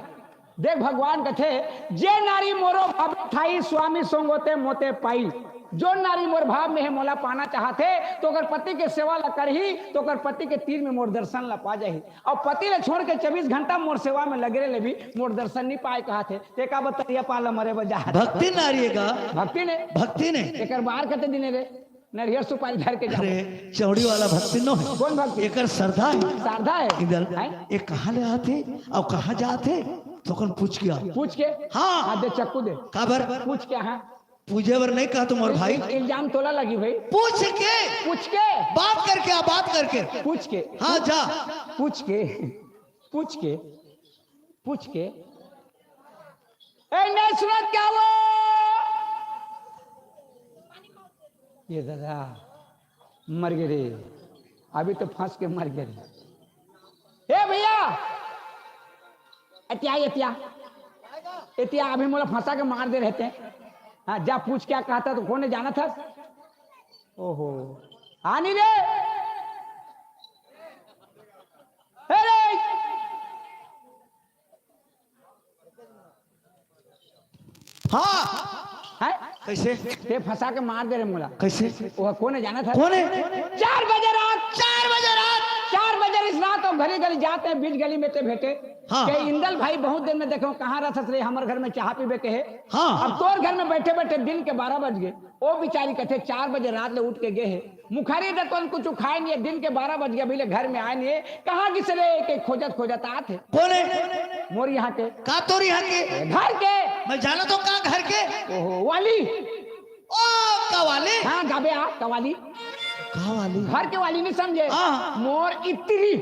देख भगवान कथे जे नारी मोरो भाव ठाई स्वामी सोंगोते मोते पाई। जो नारी मोर भाव में है मोला पाना चाहते तो अगर पति के सेवा ला करही तो अगर पति के तीर में मोर दर्शन ला पा जाही। और पति ले छोड़ के 24 घंटा मोर सेवा में लगे रहे भी मोर दर्शन नहीं पाए कहा थे। ते का बतरिया पाला मरे बजा भक्ति नारी का भक्ति ने, भक्ति ने एक बार कहते दिने रे नरियर सुपारी धर के जाओ। अरे चौड़ी वाला भक्ति नो है। कौन भक्ति? एकर श्रद्धा है। श्रद्धा है। इधर ये कहाँ ले आते और कहाँ जाते तो कौन पूछ गया? पूछ के? हाँ। दे चक्कू दे। काबर? पूछ के? हाँ पूजे बर नहीं कहा तुम और भाई। इल्जाम तोला लगी भाई। पूछ के, पूछ के बात करके, बात करके पूछ के। हाँ जा पूछ के, पूछ के, पूछ के। ए नहीं सुनत क्या वो? ये दादा मर गए रे, अभी तो फंस के मर गए रे। ए भैया एतिया एतिया एतिया अभी मोला फंसा के मार दे रहते हैं। हाँ जा पूछ क्या कहता तो कौन ने जाना था? ओहो आनी रे, अरे हाँ है कैसे? ते फंसा के मार दे रहे मोला। कैसे? वो कौन ने जाना था? कौन है? 4 बजे रात, 4 बजे रात, 4 बजे इस रात और घड़ी घड़ी जाते हैं बीच गली में ते भेटे। हाँ। के इंदल भाई बहुत दिन में देखो कहाँ रहत रहे, हमारे घर में चाह पीबे के है। हाँ। अब तोर घर में बैठे बैठे दिन के 12 बज गए। वो बेचारी कथे 4 बजे रात ले उठ के गए है। मुखारी दे तो कुछ खाए नहीं है, दिन के 12 बज गए, अभी घर में आए नहीं है। कहाँ किस रे के खोजत खोजत आते। कौन है? मोर यहाँ के। का तोर यहाँ के? घर के। मैं जाना तो का घर के? ओहो वाली। ओ कवाली। हाँ गाबे आ कवाली। कवाली घर के वाली नहीं समझे? हाँ। मोर इतरी।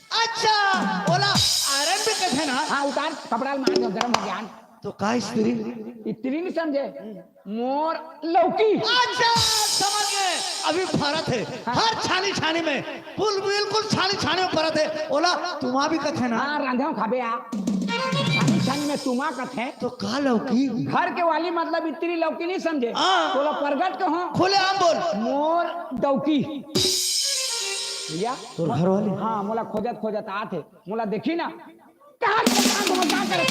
अच्छा बोला आयरन भी कथे ना। हाँ उतार कपड़ा मार दो गर्म हो गया। तो का स्त्री? इतनी नहीं समझे? मोर लौकी। अच्छा समझ गए। अभी फरक है। हर छानी छानी में पुल बिल्कुल छानी छानी में फरक है। बोला तुमा भी कथे ना। हाँ रांधे खाबे आ छानी छानी में तुमा कथे। तो का लौकी? घर के वाली मतलब इतनी लौकी नहीं समझे? हाँ। बोला प्रगट कहो। खुले आम बोल। मोर दौकी भैया। तो घर वाली? हाँ मोला खोजत खोजत आते। मोला देखी ना कहाँ करे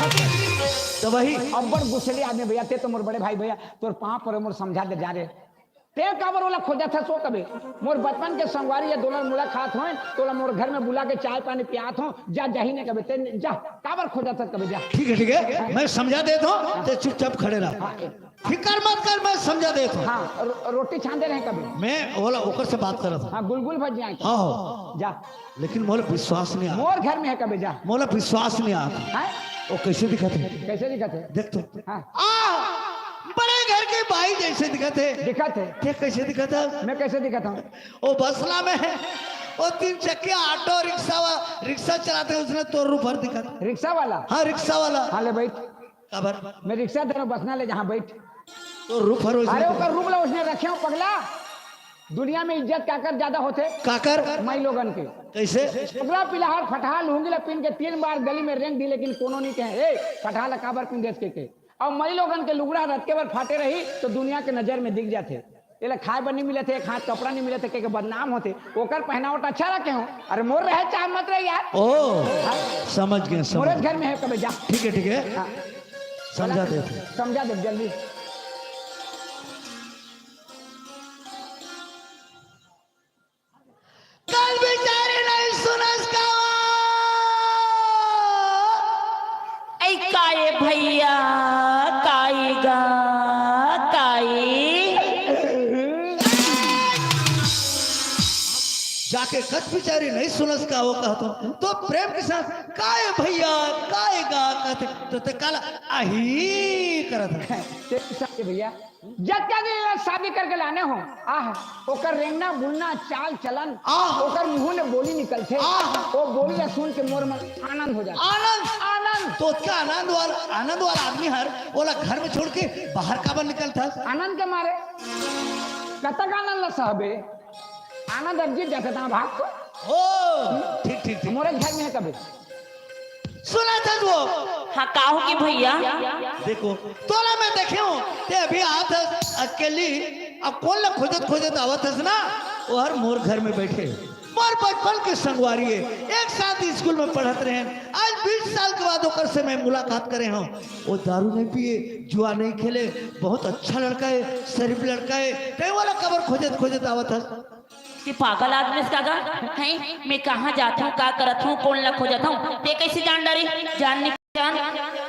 तो वही अब बड़ गुस्से आदमी भैया ते तो मोर बड़े भाई भैया तोर पाँव पर मोर समझा दे जा रहे ते काबर वाला खोजा था सो कबे मोर बचपन के संगवारी या दोनों मुलाकात होए तोला मोर घर में बुला के चाय पानी पियात हो जा जाही ने कबे ते जा काबर खोजा था कबे जा ठीक है मैं समझा देता हूँ ते चुपचाप खड़े रह फिकर मत कर मैं समझा देता हूँ हाँ रोटी छांदे रहे कबे मैं बोला ओकर से बात कर रहा था हाँ गुलगुल भज जाए हाँ हाँ जा लेकिन मोला विश्वास नहीं आ मोर घर में है कबे जा मोला विश्वास नहीं आता हैं वो कैसे दिखते कैसे दिखत है देख तो हाँ बड़े घर के भाई जैसे दिखते दिखत है ते कैसे दिखता मैं कैसे दिखता हूँ वो बसला में है वो 3 चक्किया ऑटो रिक्शा चलाते हैं उसने तो रूपर दिखता रिक्शा वाला हाँ रिक्शा वाला हाँ ले बैठ खबर मैं रिक्शा दे रहा हूँ बसना ले जहाँ बैठ तो रूपर अरे ओकर रूपला उसने रखे हो पगला दुनिया में इज्जत काकर ज्यादा होते काकर माई लोगन के कैसे पगला पिलाहार फटहाल होंगे पिन के 3 बार गली में रेंग दी लेकिन कोनो नहीं कहे ए फटहाल काबर पिन देश के और मई लोगन के लुगड़ा रत के बार फाटे रही तो दुनिया के नजर में दिख जाते ये खाए पर नहीं मिले थे एक हाथ कपड़ा नहीं मिले थे के बदनाम होते ओकर पहनावट अच्छा रखे हो अरे मोर रहे चाहे मत रहे यार ओ समझ गए मोरे घर में है कभी जा ठीक है हाँ। समझा देते समझा दे जल्दी कल बेचारे नहीं सुनस का काये भैया काईगा काई जाके कच बिचारी नहीं सुनस का वो कहता तो प्रेम के साथ काय भैया काएगा कहते तो ते काला आही करत भैया जब तक शादी करके लाने हो आह ओकर रेंगना बुलना चाल चलन आह ओकर मुंह ने बोली निकलते वो बोली या सुन के मोर मन आनंद हो जाता आनंद तो क्या आनंद वाला आदमी हर बोला घर में छोड़ के बाहर काबर निकलता आनंद के मारे कतक आनंद सहबे आनंद अब जीत जाता था भाग को ओ ठीक मोरे घर में है कभी सुना था वो हाँ काहो की भैया देखो तोला मैं देखे हूँ ते अभी आत अकेली अब कौन ला खोजत आवत हस ना वो हर मोर घर में बैठे मोर बचपन के संगवारी है एक साथ स्कूल में पढ़त रहे आज 20 साल के बाद होकर से मैं मुलाकात करे हूँ वो दारू नहीं पिए जुआ नहीं खेले बहुत अच्छा लड़का है शरीफ लड़का है ते वाला कबर खोजत आवत हस ये पागल आदमी इसका है मैं कहाँ जाता हूँ क्या करता हूँ कौन ला खोजता हूँ ते कैसे जान डारी जान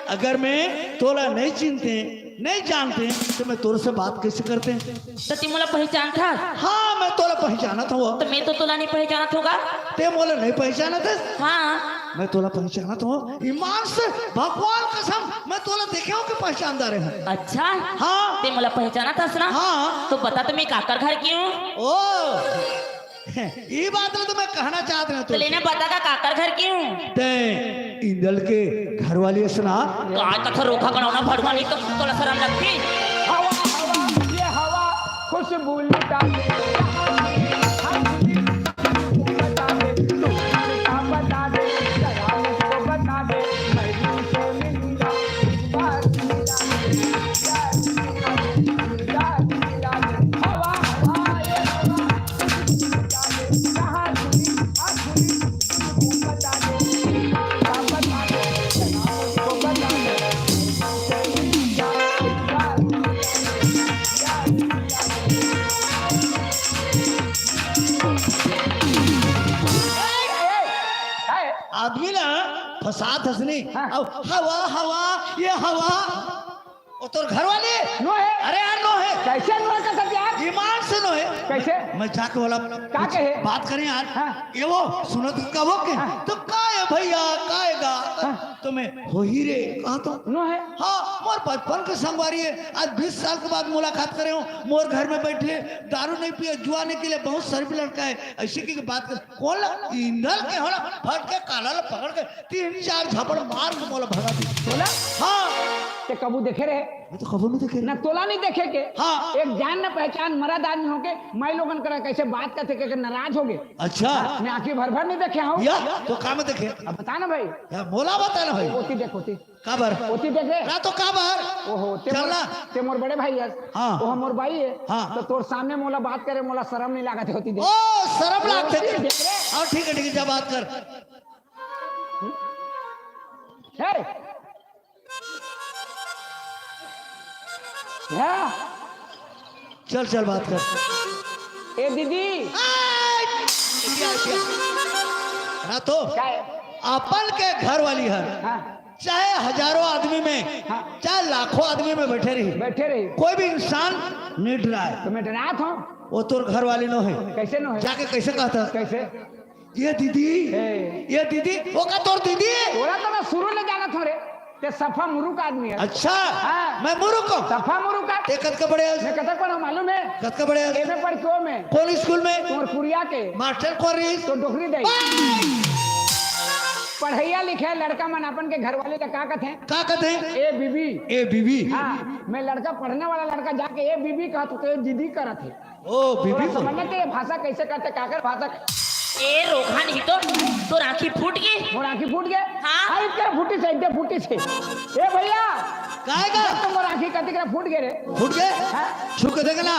अगर मैं तोला नहीं जानते तो मैं तोरे से बात कैसे करते तो तुम मोला पहचान था हाँ मैं तोला पहचाना था वो तो मैं तो तोला नहीं पहचाना होगा ते मोला नहीं पहचाना थे हाँ मैं तोला पहचाना था ईमान से भगवान कसम मैं तोला देखे हूँ कि पहचानदार है अच्छा हाँ ते मोला पहचाना था सुना हाँ तो बता तो मैं काकर घर की हूँ ओ ये बात तो मैं कहना चाहते हैं तो लेना बता का काकर घर की हूँ ते इंदल के घर वाली सुना काय कथा रोखा बनाना भड़वा नहीं तो तोला शर्म लगती हवा ये हवा खुशबू लुटा बता दे बता दे मैं तुमसे मिलूंगा हवा ये आदमी ना फसाद हंसनी अब हवा ये हवा और तोर घर वाले नो है अरे यार नो है कैसे नो कर सकते यार ईमान से नो है कैसे मैं जाके बोला का कहे बात करें यार हाँ। ये वो सुनो तो का वो के तो काय भैया काएगा तो मैं हो ही रे कहा तो नो है हाँ मोर बचपन के संगवारी है आज 20 साल के बाद मुलाकात करे हो मोर घर में बैठे दारू नहीं पिए जुआने के लिए बहुत शरीफ लड़का है ऐसी की बात कर कौन ला इंदल के होला फट के काला ला पकड़ के 3-4 झपड़ मार के मोला भगा दी तोला हाँ ते कबू देखे रहे मैं तो खबर नहीं देखे ना तोला नहीं देखे के हाँ। एक जान न पहचान मर्द आदमी होके मैं लोगन करा कैसे बात करते के नाराज हो गए अच्छा मैं आंखें भर भर नहीं देखे हूँ या तो काम देखे अब बता ना भाई या मोला बता ना भाई ओती देख ओती काबर ओती देखे ना तो काबर ओहो चलना ते मोर बड़े भाई है हाँ। ओह मोर भाई है हाँ। तो तोर सामने मोला बात करे मोला शर्म नहीं लागत होती देख ओ शर्म लागते ओती देख रे और ठीक है जा बात कर हे चल चल बात कर। ए दीदी ना तो क्या है? अपन के घर वाली है, हाँ, चाहे हजारों आदमी में, हाँ। चाहे लाखों आदमी में बैठे रही, बैठे रही कोई भी इंसान नहीं डरा है। तो मैं डरात हूँ। वो तोर घर वाली नो है। कैसे न है? जाके कैसे कहता कैसे? ये दीदी, ए। ये दीदी, वो का तोर दीदी है। तोरा तो मैं शुरू ले जाना था रे, ते सफा मुरुक आदमी है। अच्छा हाँ। मैं मुरुक हूँ। सफा मुरुक का ते कद का बड़े मैं कतक पर मालूम है? कद का बड़े एमे पर क्यों में कौन स्कूल में तोर पुरिया के मास्टर कौन रही? तो डोकरी दे पढ़ैया लिखे लड़का मन अपन के घर वाले का का कहते हैं? का कहते हैं? ए बीबी। ए बीबी। हाँ, मैं लड़का पढ़ने वाला लड़का जाके ए बीबी कहत तो ये दीदी करत है। ओ बीबी को समझने के ये भाषा कैसे करते काकर भाषा ए रोका नहीं तो आंखी फूट गई। मोर आंखी फूट गए। हाँ। हाँ इतने फूटी से इतने फूटी से ए भैया काहे का तो मोर आंखी कति के फूट गए रे। फूट गए? हाँ? छू के देखे ना।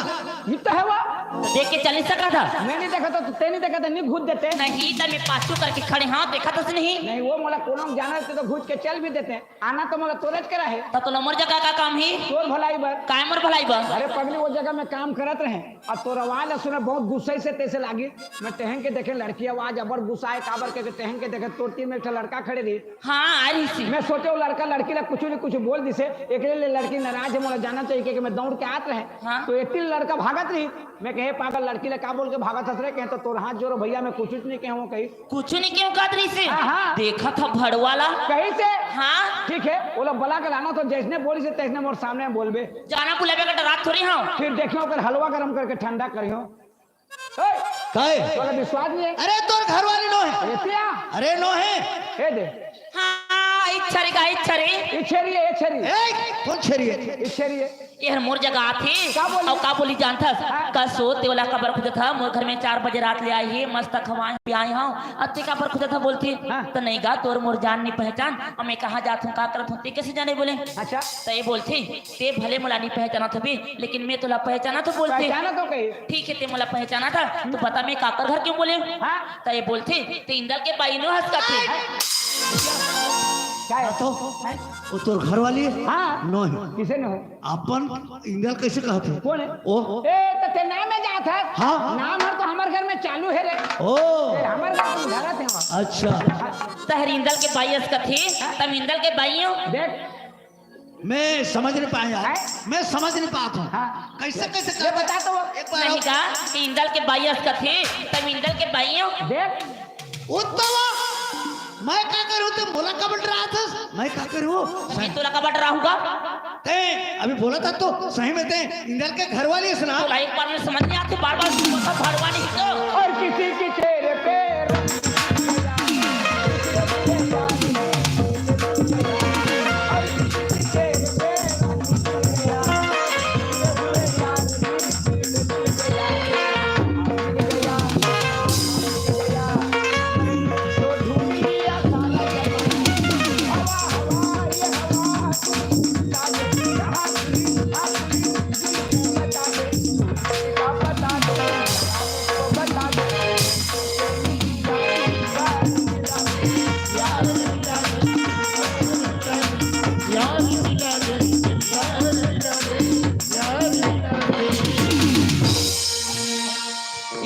इतना है वो तो देख के चल नहीं सका था। मैं नहीं देखा तो ते नहीं देखा तो नहीं घूस देते नहीं तो मैं पाछू करके खड़े हाँ देखा तो नहीं। नहीं वो मोला कोनो जाना तो घूस के चल भी देते हैं आना तो मोला तोरत करा है तो लमर जगह का काम ही तोर भलाई बर काय मोर भलाई बा। अरे पगली वो जगह में काम करत रहे और तोर आवाज सुने बहुत गुस्से से तैसे लागी मैं टहन के देखे लड़की आवाज अबर गुस्साए काबर के टहन के देखे तोर तीन में एक लड़का खड़े रही हाँ आ रही सी। मैं सोचे वो लड़का लड़की ला कुछ न कुछ बोल दिसे एक लिए लड़की नाराज है मोला जाना चाहिए कि मैं दौड़ के आत रहे हाँ। तो एक लड़का भागत रही मैं कहे पागल लड़की ले का बोल के भागत हंस रहे कहे तो तोर हाथ जोड़ो भैया मैं कुछ नहीं कहूँ कही कुछ नहीं क्यों कादरी से हाँ। देखा था भड़वाला। कहीं से हाँ ठीक है वो लोग बला के लाना तो जैसने बोली से तैसने मोर सामने बोलबे जाना बुलावे का डरात थोड़ी हाँ। फिर देखियो कर हलवा गरम करके ठंडा करियो काहे? तोरा विश्वास नहीं है अरे तोर घर वाली नो है। एतिया अरे नो है। हे दे हाँ इच्छा रे का इच्छा रे। इछेरी है इछेरी ए कौन छेरी है? इछेरी है यार मोर जगह आथे का बोली? और का बोली जानता हाँ। का सो तेवला का बर खुदा था मोर घर में 4 बजे रात ले आई है मस्त खवाए पे आई हूं अत्ते का बर खुदा था बोलती हाँ। तो नहीं गा तोर मोर जान नहीं पहचान और मैं कहां जात हूं का करत हूं ते कैसे जाने बोले अच्छा तो ये बोलती ते भले मोला नहीं पहचाना था भी लेकिन मैं तोला पहचाना तो बोलती पहचाना तो कही ठीक है ते मोला पहचाना था तो बता मैं काकर घर क्यों बोले हाँ। तो ये बोलती ते इंदल के बाई नो हंस का थे क्या है तो वो तोर घर वाली है? हाँ नो है। किसे न हो अपन इंगल कैसे कहते हैं? कौन है ओ ए तो ते नाम में जात है हाँ। नाम है तो हमारे घर में चालू है रे ओ ए, हमारे घर में घरत है वहाँ। अच्छा तहर इंदल के बाई हंस का थे तब इंदल के बाइयों देख मैं समझ नहीं पाया है? मैं समझ नहीं पाता हूँ हाँ। कैसे कैसे ये बता तो वो। एक बार नहीं कहा कि इंदल के बाई हंस का थे तब इंदल के बाइयों देख उत्तम मैं क्या करूँ तुम बोला कब रहा था मैं क्या करूँ मैं तोला का बट रहूंगा ते अभी बोला था तो सही में ते इंदल के घर वाली है सुना तोला एक बार में समझ नहीं आती बार बार भड़वा नहीं तो और किसी की चेहरे पे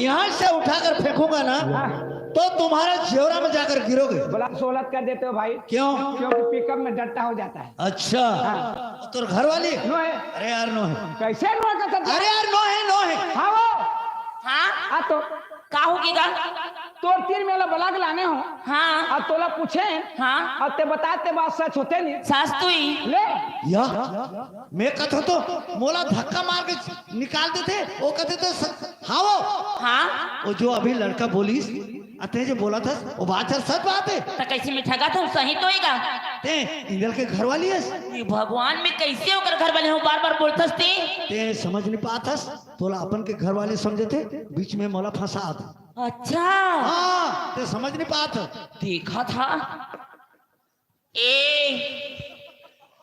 यहाँ से उठाकर फेंकूंगा ना तो तुम्हारे जेवरा में जाकर गिरोगे बोला सोलत कर देते हो भाई क्यों? क्योंकि पिकअप में डट्टा हो जाता है अच्छा तो घर वाली नो है अरे यार नो है कैसे नो का सकता अरे यार नो है हाँ वो हाँ आ तो का होगीगा तोर तीन मेला बला के लाने हो हाँ और तोला पूछे हाँ और ते बताते बात सच होते नहीं सास तू ही ले या मैं कहता तो मोला धक्का मार के निकाल देते वो कहते थे हाँ हाँ वो जो अभी लड़का बोली अते जो बोला था वो बात है सच बात है तो कैसे में ठगा था सही तो होगा ते इंदल के घर वाली है ये भगवान में कैसे होकर घर वाले हो बार बार बोलतस थे ते समझ नहीं पाता तोला अपन के घर वाले समझे थे बीच में मोला फंसा था अच्छा हाँ ते समझ नहीं पाता देखा था ए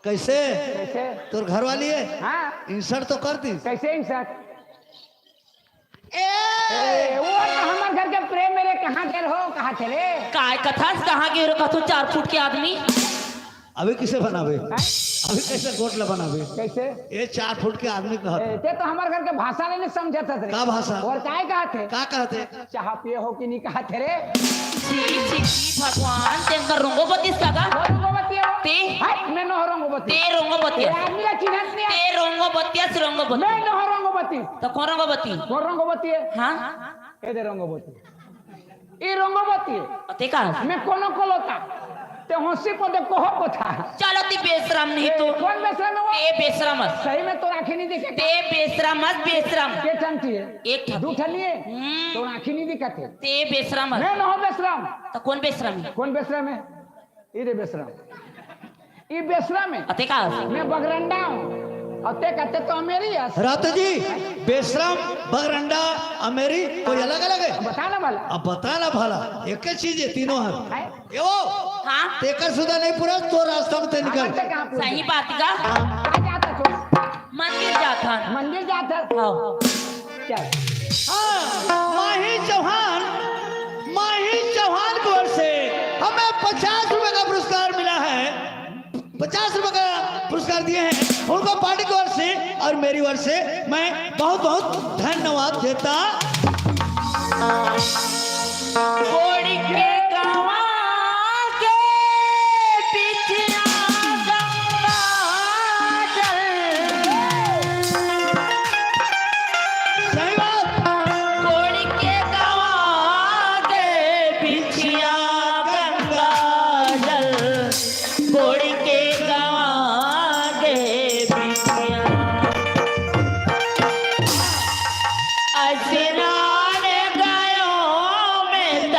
कैसे कैसे तोर घर वाली है हाँ इंसर्ट तो करती कैसे इंसान ए वो तो हमारे घर के प्रेम मेरे कहाँ चल हो कहाँ चले काय कथा कहाँ के रखा तू 4 फुट के आदमी अभी किसे बनावे, हैं? अभी कैसे गोटला बनावे? कैसे ये 4 फुट के आदमी कहत ते तो हमारे घर के भाषा नहीं समझे थे का भाषा? और काय कहा थे का कहते? चाह पिए हो कि नहीं कहा थे रे छी छी छी भगवान तेंका रोंगो बत्तीस काका रंगोबती है ते हाय मैं नो रंगोबती ते रोंगो ये बत्तीस आदमी का चिन्हत नहीं ते है रोंगो बत्तीस रोंगो मैं बत्तीस नो रंगोबती तो कौन रोंगो बत्ती कौन रंगोबती है हाँ ये दे रंगोबती ये रंगोबती है ते का मैं कोनो को लोता ते हंसी को दे कोहो को था चलो ती बेशरम नहीं तो कौन बेसरा में वो ते बेशरम सही में तो आंखें नहीं दिखे ते बेशरम बेशरम के चमची है एक था दू ठलिए हम्म। तो आंखें नहीं दिखते ते बेशरम मैं न हो बेसराम तो कौन बेशरम है कौन बेसराम है ये बेसराम ये बेसराम है ते का मैं बगरंडा हूँ और ते कहते तो मेरी है रात जी बेशरम बगरंडा अमेरी कोई अलग अलग है? बताना वाला अब बता ना भला, एक ही चीज है तीनों है। है ये वो हाँ तेकर सुधा नहीं पूरा तो रास्ता में ते निकल। से कहाँ पूछ सही बात का कहाँ जाता तू मंदिर जाता मंदिर जाता हाँ चल हाँ, माही चौहान की ओर से हमें 50 रुपए का पुरस्कार मिला है। 50 रुपए का पुरस्कार दिए हैं उनको पार्टी की ओर से और मेरी ओर से मैं बहुत बहुत धन्यवाद देता। कोड़ी के गावा के पिछया गंगा जल सही बात। कोड़ी के गावा के पिछया गंगा जल कोड़ी के गावा के पिछया स्नान गयो में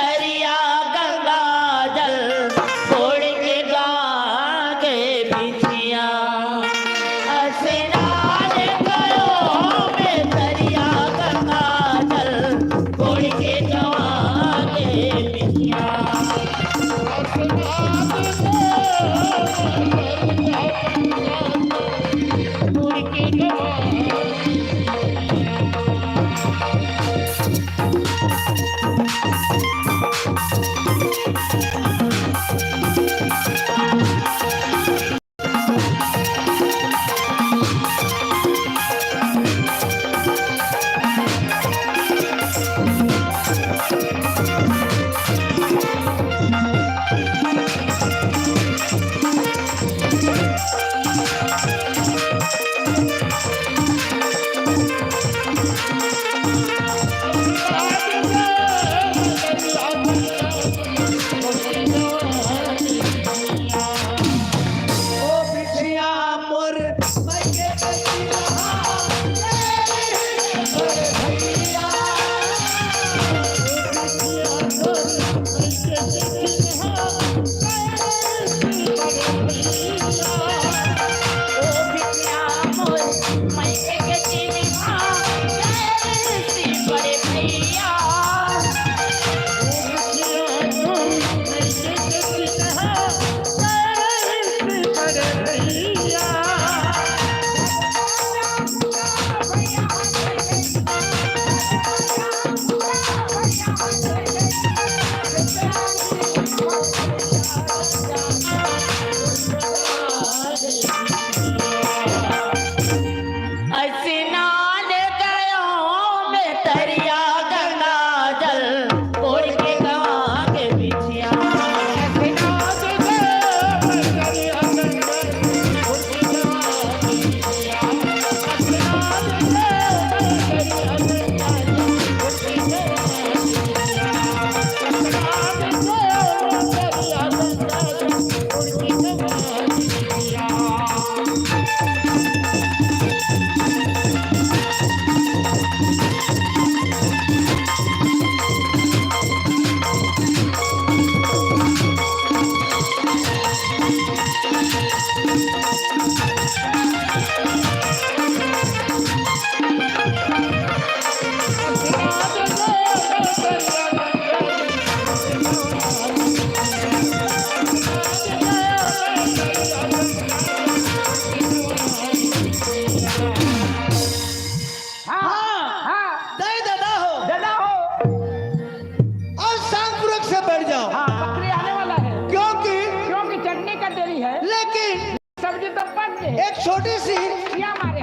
सी ये हमारे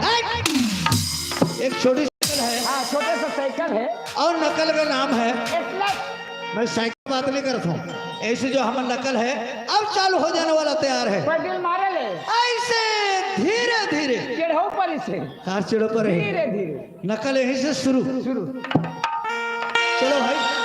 एक छोटी साइकिल है हाँ छोटे सा साइकिल है और नकल का नाम है एटलस मैं साइकिल बात नहीं करता हूँ ऐसे जो हमारा नकल है अब चालू हो जाने वाला तैयार है पैडल मारे ले ऐसे धीरे धीरे चिढ़ो पर इसे कार चिड़ो पर है धीरे धीरे नकल यहीं से शुरू शुरू चलो भाई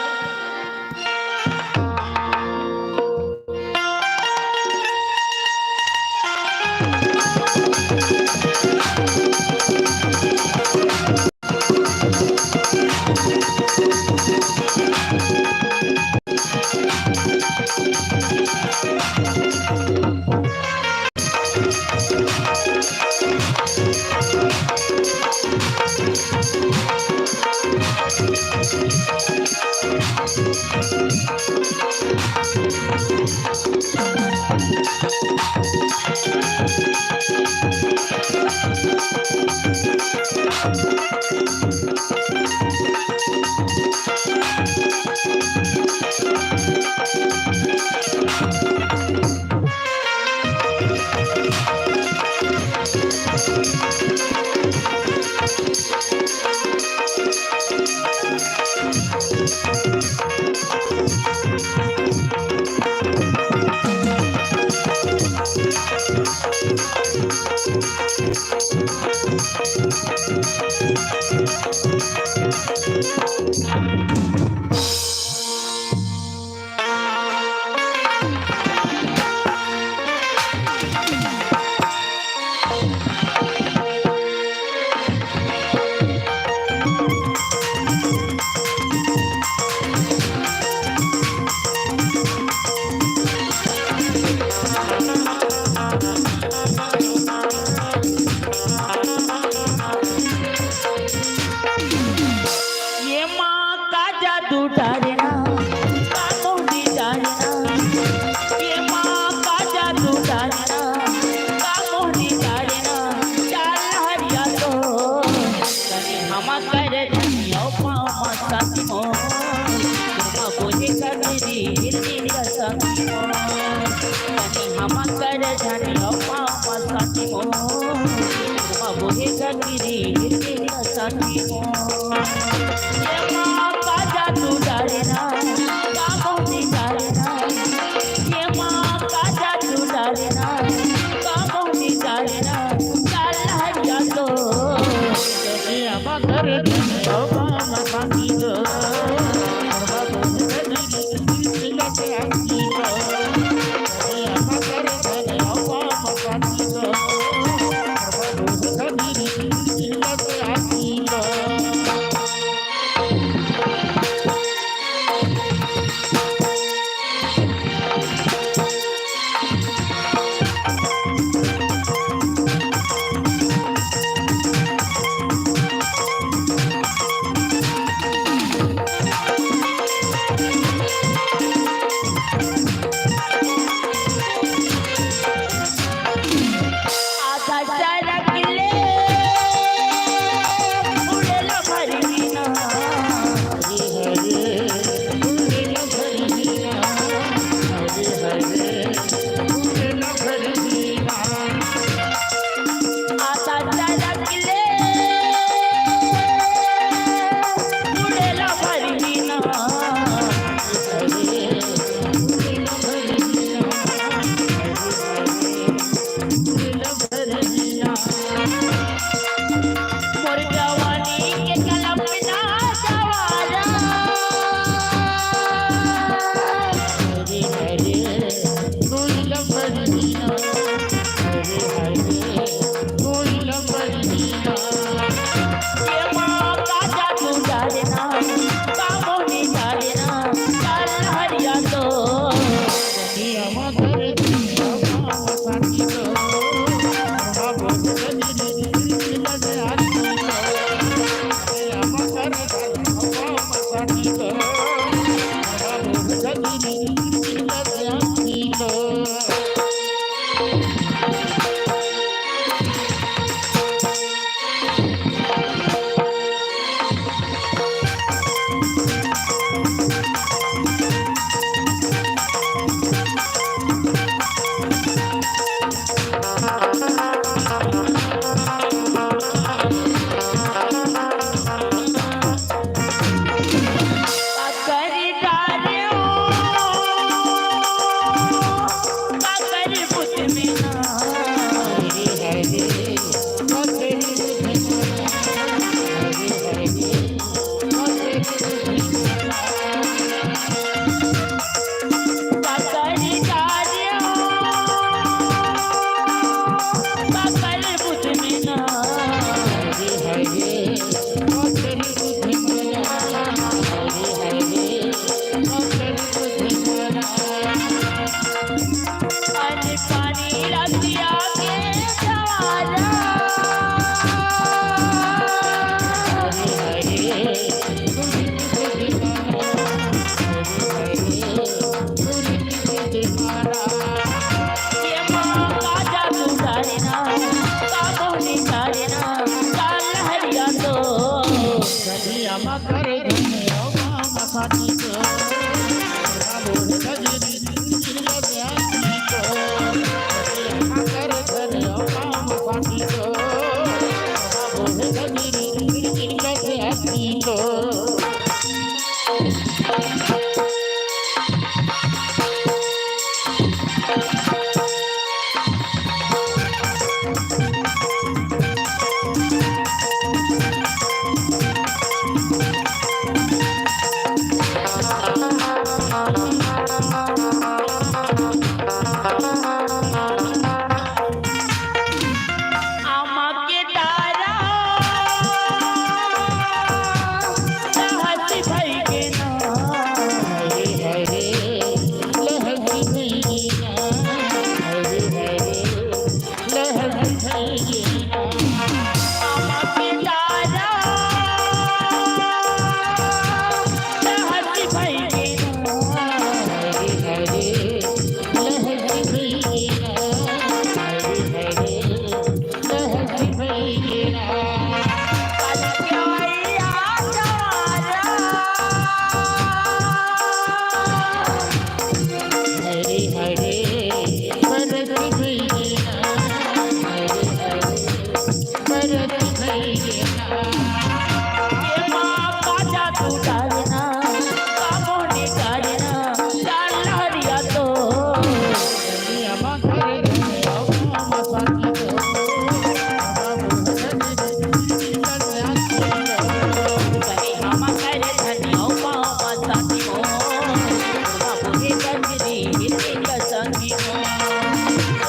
ये माँ का जादू डालना कानों दी डालना ये माँ का जादू डालना कानों दी डालना चाल हरिया तो कने हम कर धनिया पामा साथी मो तुम बोले कर दी हिरनी साथी मो कने हम कर धनिया पामा साथी मो तुम बोले कर दी हिरनी साथी मो ये माँ का जादू डालना कामों में डालना ये माँ का जादू डालना कामों में डालना चाल हरिया तो आधा चरक ले मोहे गजरी इनका से हसी तो আমাকে তারা হাসি ভাইকে না हरे हरे लहरी भैया हरे हरे लहरी भैया আমাকে তারা হাসি ভাইকে না हरे हरे लहरी भैया हरे हरे लहरी भैया আজকে আইয়া তারা हरे हरे भरत भैया हरे हरे भरत भैया ये माँ का जादू डालना कामोने डालना डाल हरिया तो अम्मा करे अम्मा साथी तो करे हम करे धनिया मामा साथी हो बाबूहे गंजरी हिरनी का संगी हो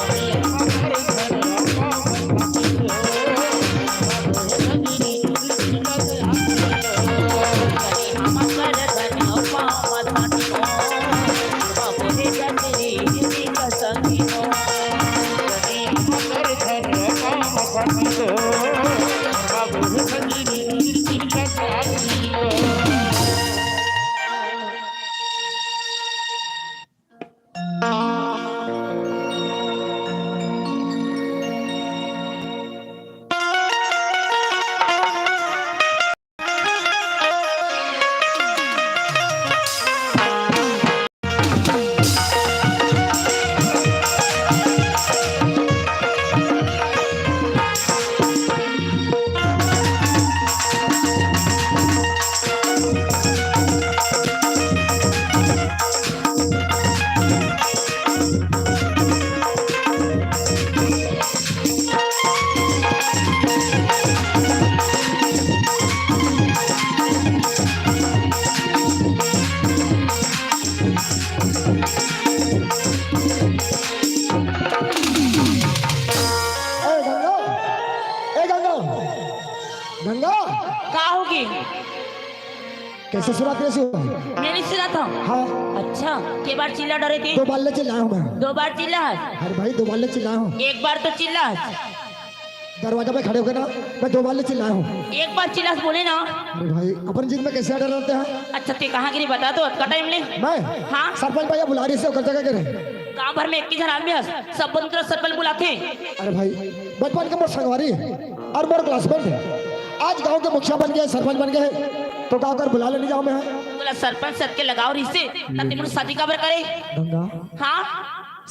करे हम करे धनिया मामा साथी हो बाबूहे गंजरी हिरनी का संगी हो गंगा क्या होगी कैसे सुना कैसे हो? मैंने सुना था हाँ अच्छा के बार चिल्ला डरे थे 2 बार चिल्लाया हूँ मैं। 2 बार चिल्ला अरे भाई 2 बार चिल्लाया हूँ। एक बार तो चिल्ला दरवाजा पे खड़े हो गए ना, मैं 2 बार चिल्लाया हूँ। एक बार चिल्ला बोले ना अरे भाई अपन जिद में कैसे डर रहते हैं? अच्छा ते कहाँ गिरी बता दो का टाइम ले मैं हाँ सरपंच भैया बुला रही से कर जगह करे। गाँव भर में एक ही जन आदमी है सब बंद सरपंच बुलाते अरे भाई बचपन के मोर संगवारी और मोर क्लासमेट है, आज गांव के मुखिया बन गए, सरपंच बन गए, तो गाँव कर बुला लेने जाओ मैं। बोला सरपंच सद के लगाओ रिश्ते ना तिमन शादी काबर करे गंगा हाँ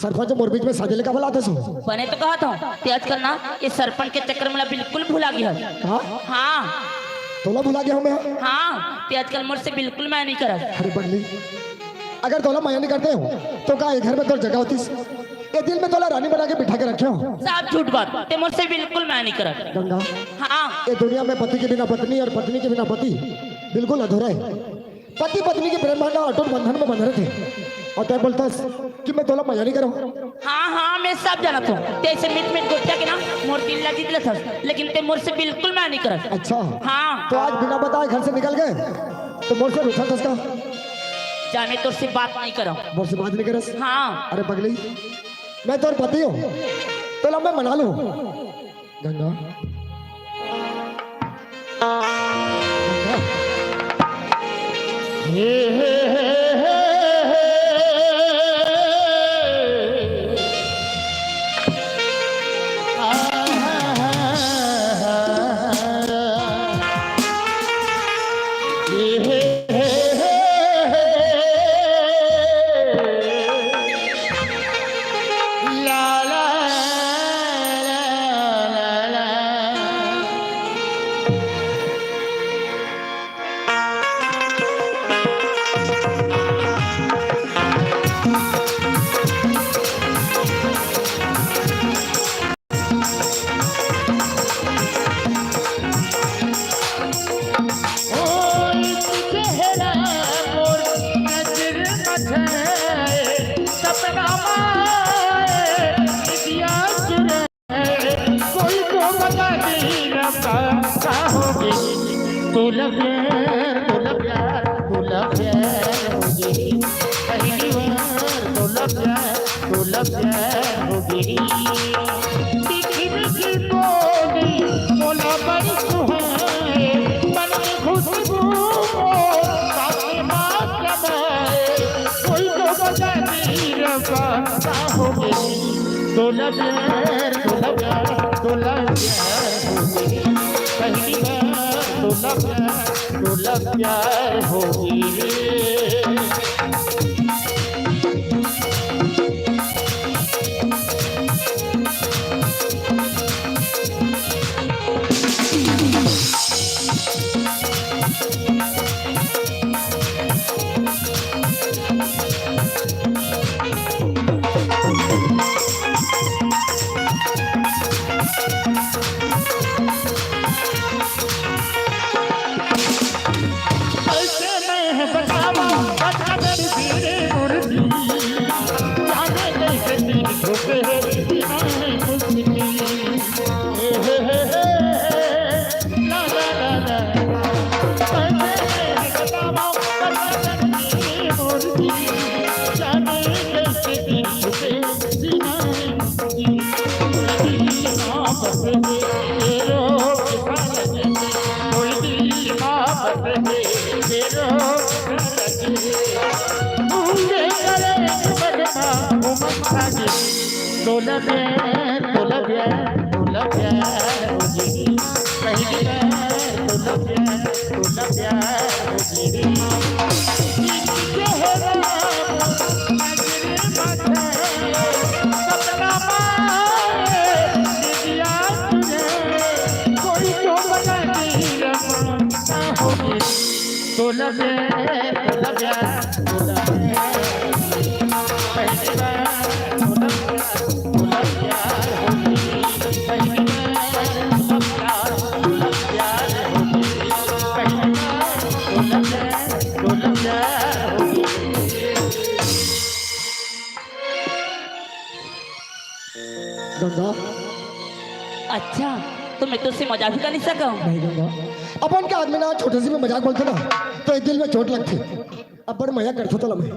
सरपंच मोर बीच में शादी लेकर बुलाते सो। बने तो कहा था ते आजकल ना ये सरपंच के चक्कर में बिल्कुल भुला गया हाँ हाँ तोला भुला गया हूँ मैं। हाँ ते आजकल मुझसे बिल्कुल मैं नहीं करा अरे बगली अगर तोला माया नहीं करते हो तो क्या घर में तो जगह होती, ये दिल में तोला रानी बना के बिठा के रखे हो। साफ झूठ बात ते मुझसे बिल्कुल मैं नहीं करा गंगा हाँ ये दुनिया में पति के बिना पत्नी और पत्नी के बिना पति बिल्कुल अधूरा है। पति पत्नी के प्रेम भावना अटूट बंधन में बंध रहे थे और तय बोलता कि मैं तोला मजा नहीं करूँ। हाँ हाँ मैं सब जाना था तेरे मिट मिट गुट्टा के ना मोर दिल लगी दिल था लेकिन ते मुझसे बिल्कुल मैं नहीं करा अच्छा हाँ तो आज बिना बताए घर से निकल गए तो मोर से रुसा था जाने तो से बात नहीं करो मोर से बात नहीं करे। हाँ अरे पगली मैं तो पति हूँ तो ला मैं मना लूँ। गंगा रफा होगी तोला प्यार तोला प्यार तोला प्यार होगी पहली बार तोला प्यार होगी दिखी दिखी बोली तोला बड़ी सुहाए मन में खुशबू साथे बात लगाए कोई तो बता दी रफा होगी तोला प्यार तोला प्यार तोला प्यार होगी पहली बार तोला प्यार होगी तोला प्यार तोला प्यार तोला प्यार होगी पहली बार तोला प्यार होगी तोला प्यार तोला प्यार तोला प्यार पहली बार तोला प्यार होगी पहली बार तोला प्यार होगी पहली बार तोला प्यार होगी गंगा अच्छा तो मैं तुझसे मजाक भी कर नहीं सका हूँ। नहीं गंगा अपन के आदमी ना छोटे से में मजाक बोलते ना तो एक दिल में चोट लगती अब बड़े मजा करता था मैं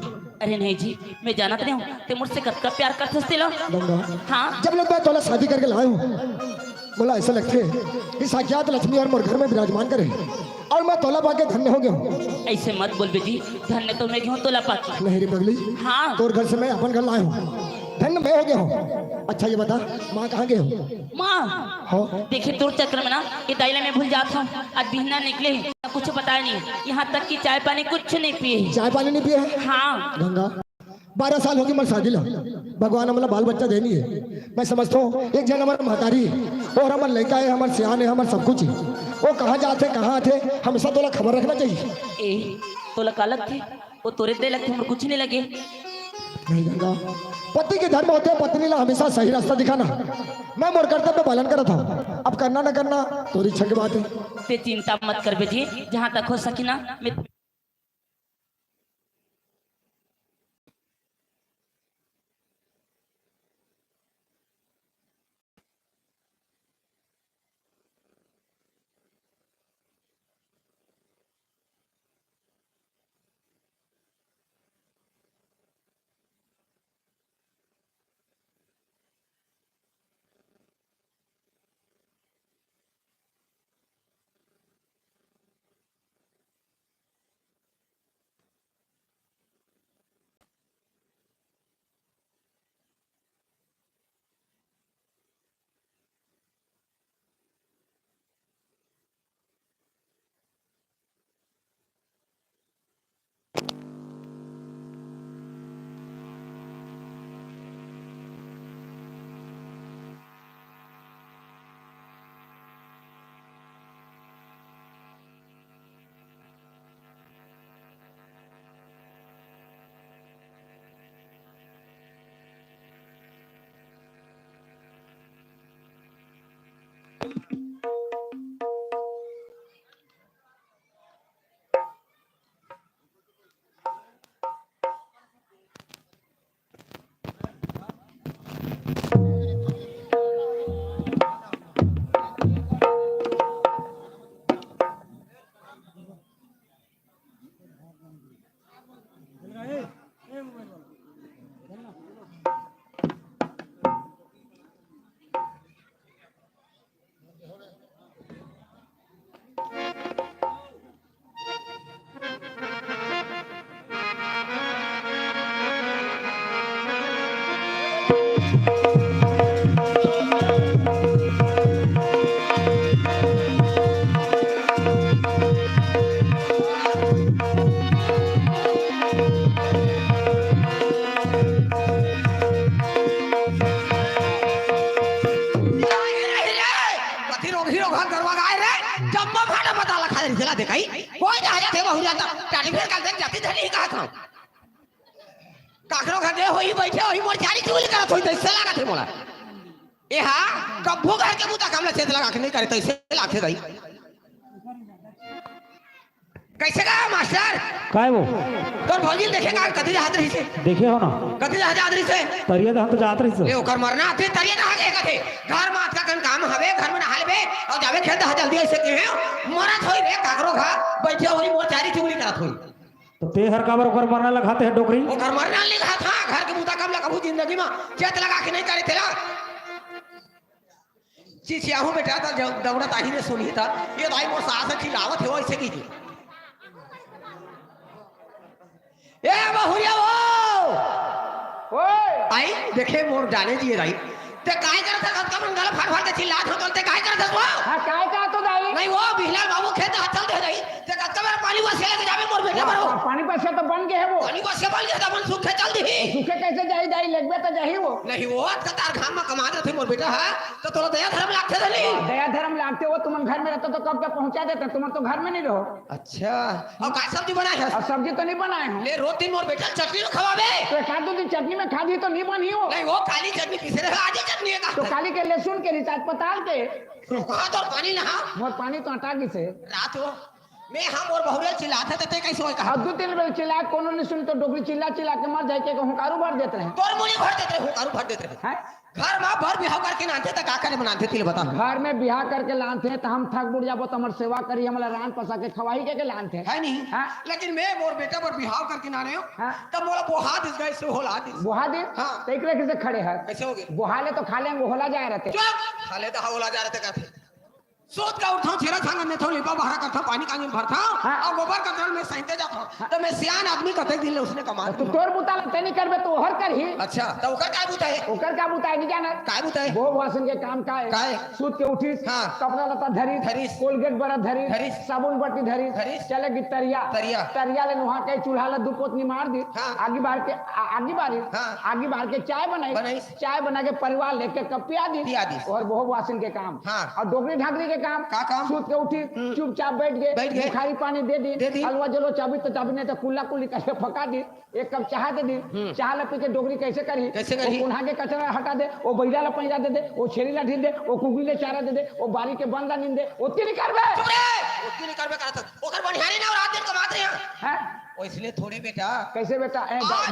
अरे नहीं जी मैं जानत नहीं हूँ ते मुझसे कब का प्यार कर सकते लो। गंगा हाँ जब लोग मैं तोला शादी करके लाया हूँ बोला ऐसा लगते कि साक्षात लक्ष्मी और मोर घर में विराजमान करे और मैं तोला पाके धन्य हो गया हूँ। ऐसे मत बोल बेटी धन्य तो मैं हूँ तोला पाकी। नहीं रे पगली हाँ तोर घर से मैं अपन घर लाया हूँ धन्य मैं हो गया हूँ। अच्छा ये बता माँ कहाँ गए हो? माँ हो देखिए तोर चक्र में ना ये दाइला में भूल जाता हूँ आज बिहना निकले कुछ पता नहीं यहाँ तक कि चाय पानी कुछ नहीं पिए। चाय पानी नहीं पिए है? हाँ गंगा 12 साल होगी मैं शादी ला भगवान हमारा बाल बच्चा देनी है मैं समझता हूँ एक जन हमारा महतारी है और हमारा लड़का है हमारे सियान है हमारा सब कुछ है वो कहाँ जाते कहाँ आते हमेशा तोला खबर रखना चाहिए। ए तोला का लग थे वो तोरे दे लगते हमें कुछ नहीं लगे। नहीं गंगा पति के धर्म होते हैं पत्नी ला हमेशा सही रास्ता दिखाना मैं मोर कर्तव्य पालन करा था अब करना ना करना तोरी इच्छा की बात है। ते चिंता मत कर बेटी जहाँ तक हो सकी ना मैं है रे जम्मा भाड़ा बता ला खाली चला देखाई कोई ना आया थे बहु जाता टाटी फेर कर देख जाती धनी का था काकरो घरे होई बैठे होई मोर चारी चुगली करत होई तैसे लगा थे मोला ए हा कब्बो घर के मुता कामला चेत लगा के नहीं करे तैसे लाखे गई कैसे का मास्टर काय वो तोर भौजी देखेगा कथि हाथ रही से देखे हो ना कथि हाथ रही से तरिया तो हम तो जात रही ले ओकर मरना आथे तरिया नहा के कथे घर में का कन काम हवे घर में नहा लेबे और जावे खेत हा जल्दी ऐसे के मरत होई रे काकरो घा बैठे होई मोर चारी चुगली करत होई तो ते हर काबर ओकर मरना लगाते है डोकरी ओकर मरना लिखा था घर के मुता कम कबू जिंदगी में चेत लगा के नहीं करे थे चिचियाहू बेटा था दौड़त आही ने सुनी था ये दाई मोर सास खिलावत है ऐसे की ए बहुरिया वो ओए आई देखे मोर जाने दिए राई ते काय करत है कब गल फाड़ फाड़ के चिल्लात हो ते काय करत है वो हां काय का तो दाई नहीं वो बिहलाल बाबू खेत हथल दे रही ते कब पानी वसे लेके जावे मोर बेटा भरो पानी पैसे तो बन गए है वो पानी वसे बन गया अपन सूखे चल दी सूखे कैसे जाई दाई लगबे तो जाही वो नहीं वो कतार घाम में कमा दे थे मोर बेटा है तो तोरा दया धर्म लागते धली दया धर्म लागते हो तुम घर में रहते तो कब के पहुंचा देते तुम तो घर में नहीं रहो अच्छा और काय सब्जी बनाए है और सब्जी तो नहीं बनाए हो ले रोटी मोर बेटा चटनी तो खवावे तो एक आध दो दिन चटनी में खा दी तो नहीं बनी हो नहीं वो काली चटनी किसे रहा आज चटनी है तो का काली के लहसुन के रिचार्ज पताल के कहां तो पानी नहा मोर पानी तो हटा गी से रात हो मैं हम और बहुरे चिल्लाते थे कैसे होय कहा और दो तीन बेर चिल्ला कोनो नहीं सुन तो डोगरी चिल्ला चिल्ला के मर जाए के हुंकारू भर देते रहे तोर मुड़ी भर देते हो कारू भर देते हैं घर में भर बिहाव करके नाते तक का करे बनाते तिल बता घर में बियाह करके लानते हैं तो हम थक बुड़ जाबो तो हमर सेवा करी हमला रान पसा के खवाई के लानते हैं है नहीं हाँ? लेकिन मैं मोर बेटा पर बिहाव करके ना रहे हो हाँ? तब मोला बोहा दिस गए से होला दिस बुहा दे हाँ। तो एक रेखे से खड़े हैं कैसे हो गए बुहाले तो खा लेंगे होला जाए रहते चुप खाले तो होला जा रहे थे कहते सोच का उठाऊं छेरा छांगा ने थो लिपा बाहर करता पानी कांगे भरता हाँ। और गोबर का जल में सहिते जाता तो मैं सियान आदमी कते दिन ले उसने कमा तो तोर बुता लगते नहीं करबे तो हर कर ही अच्छा तो ओकर काय बुता है ओकर का बुता नहीं जाना काय बुता है वो वासन के काम का का है है? सूत के उठीस हाँ। कपड़ा लता धरी धरीस। कोलगेट बरा धरी धरीस। साबुन बट्टी धरी धरीस। चलेगी तरिया तरिया। ले नुहा के चूल्हा ला दू पोतनी मार दी हाँ। आगी बार के आगी बारी हाँ। आगी बार के चाय बनाई बनाईस। चाय बना के परिवार लेके कप पिया दी पिया दी। और वो वासन के काम हाँ। और डोगरी ढाकरी के काम का काम? सूत के उठी चुपचाप बैठ बैठ गए गए। बुखारी पानी दे दे दी दी। हलवा जलो चाबी तो चाबी नहीं तो कुल्ला कुल्ली करके फका दी एक कप चाह दे दी चाह ला पी के डोगरी कैसे करी कैसे करी? वो कुन्हा के कचरा हटा दे वो बैला ला पंजा दे दे वो छेरी ला ढील दे वो कुगली ले चारा दे दे वो बारी के बंदा नींद दे उतनी नहीं करबे चुप रे उसकी नहीं करबे करत ओकर बनिहारी ना और रात दिन कमाते हैं हैं ओ इसलिए थोड़ी बेटा कैसे बेटा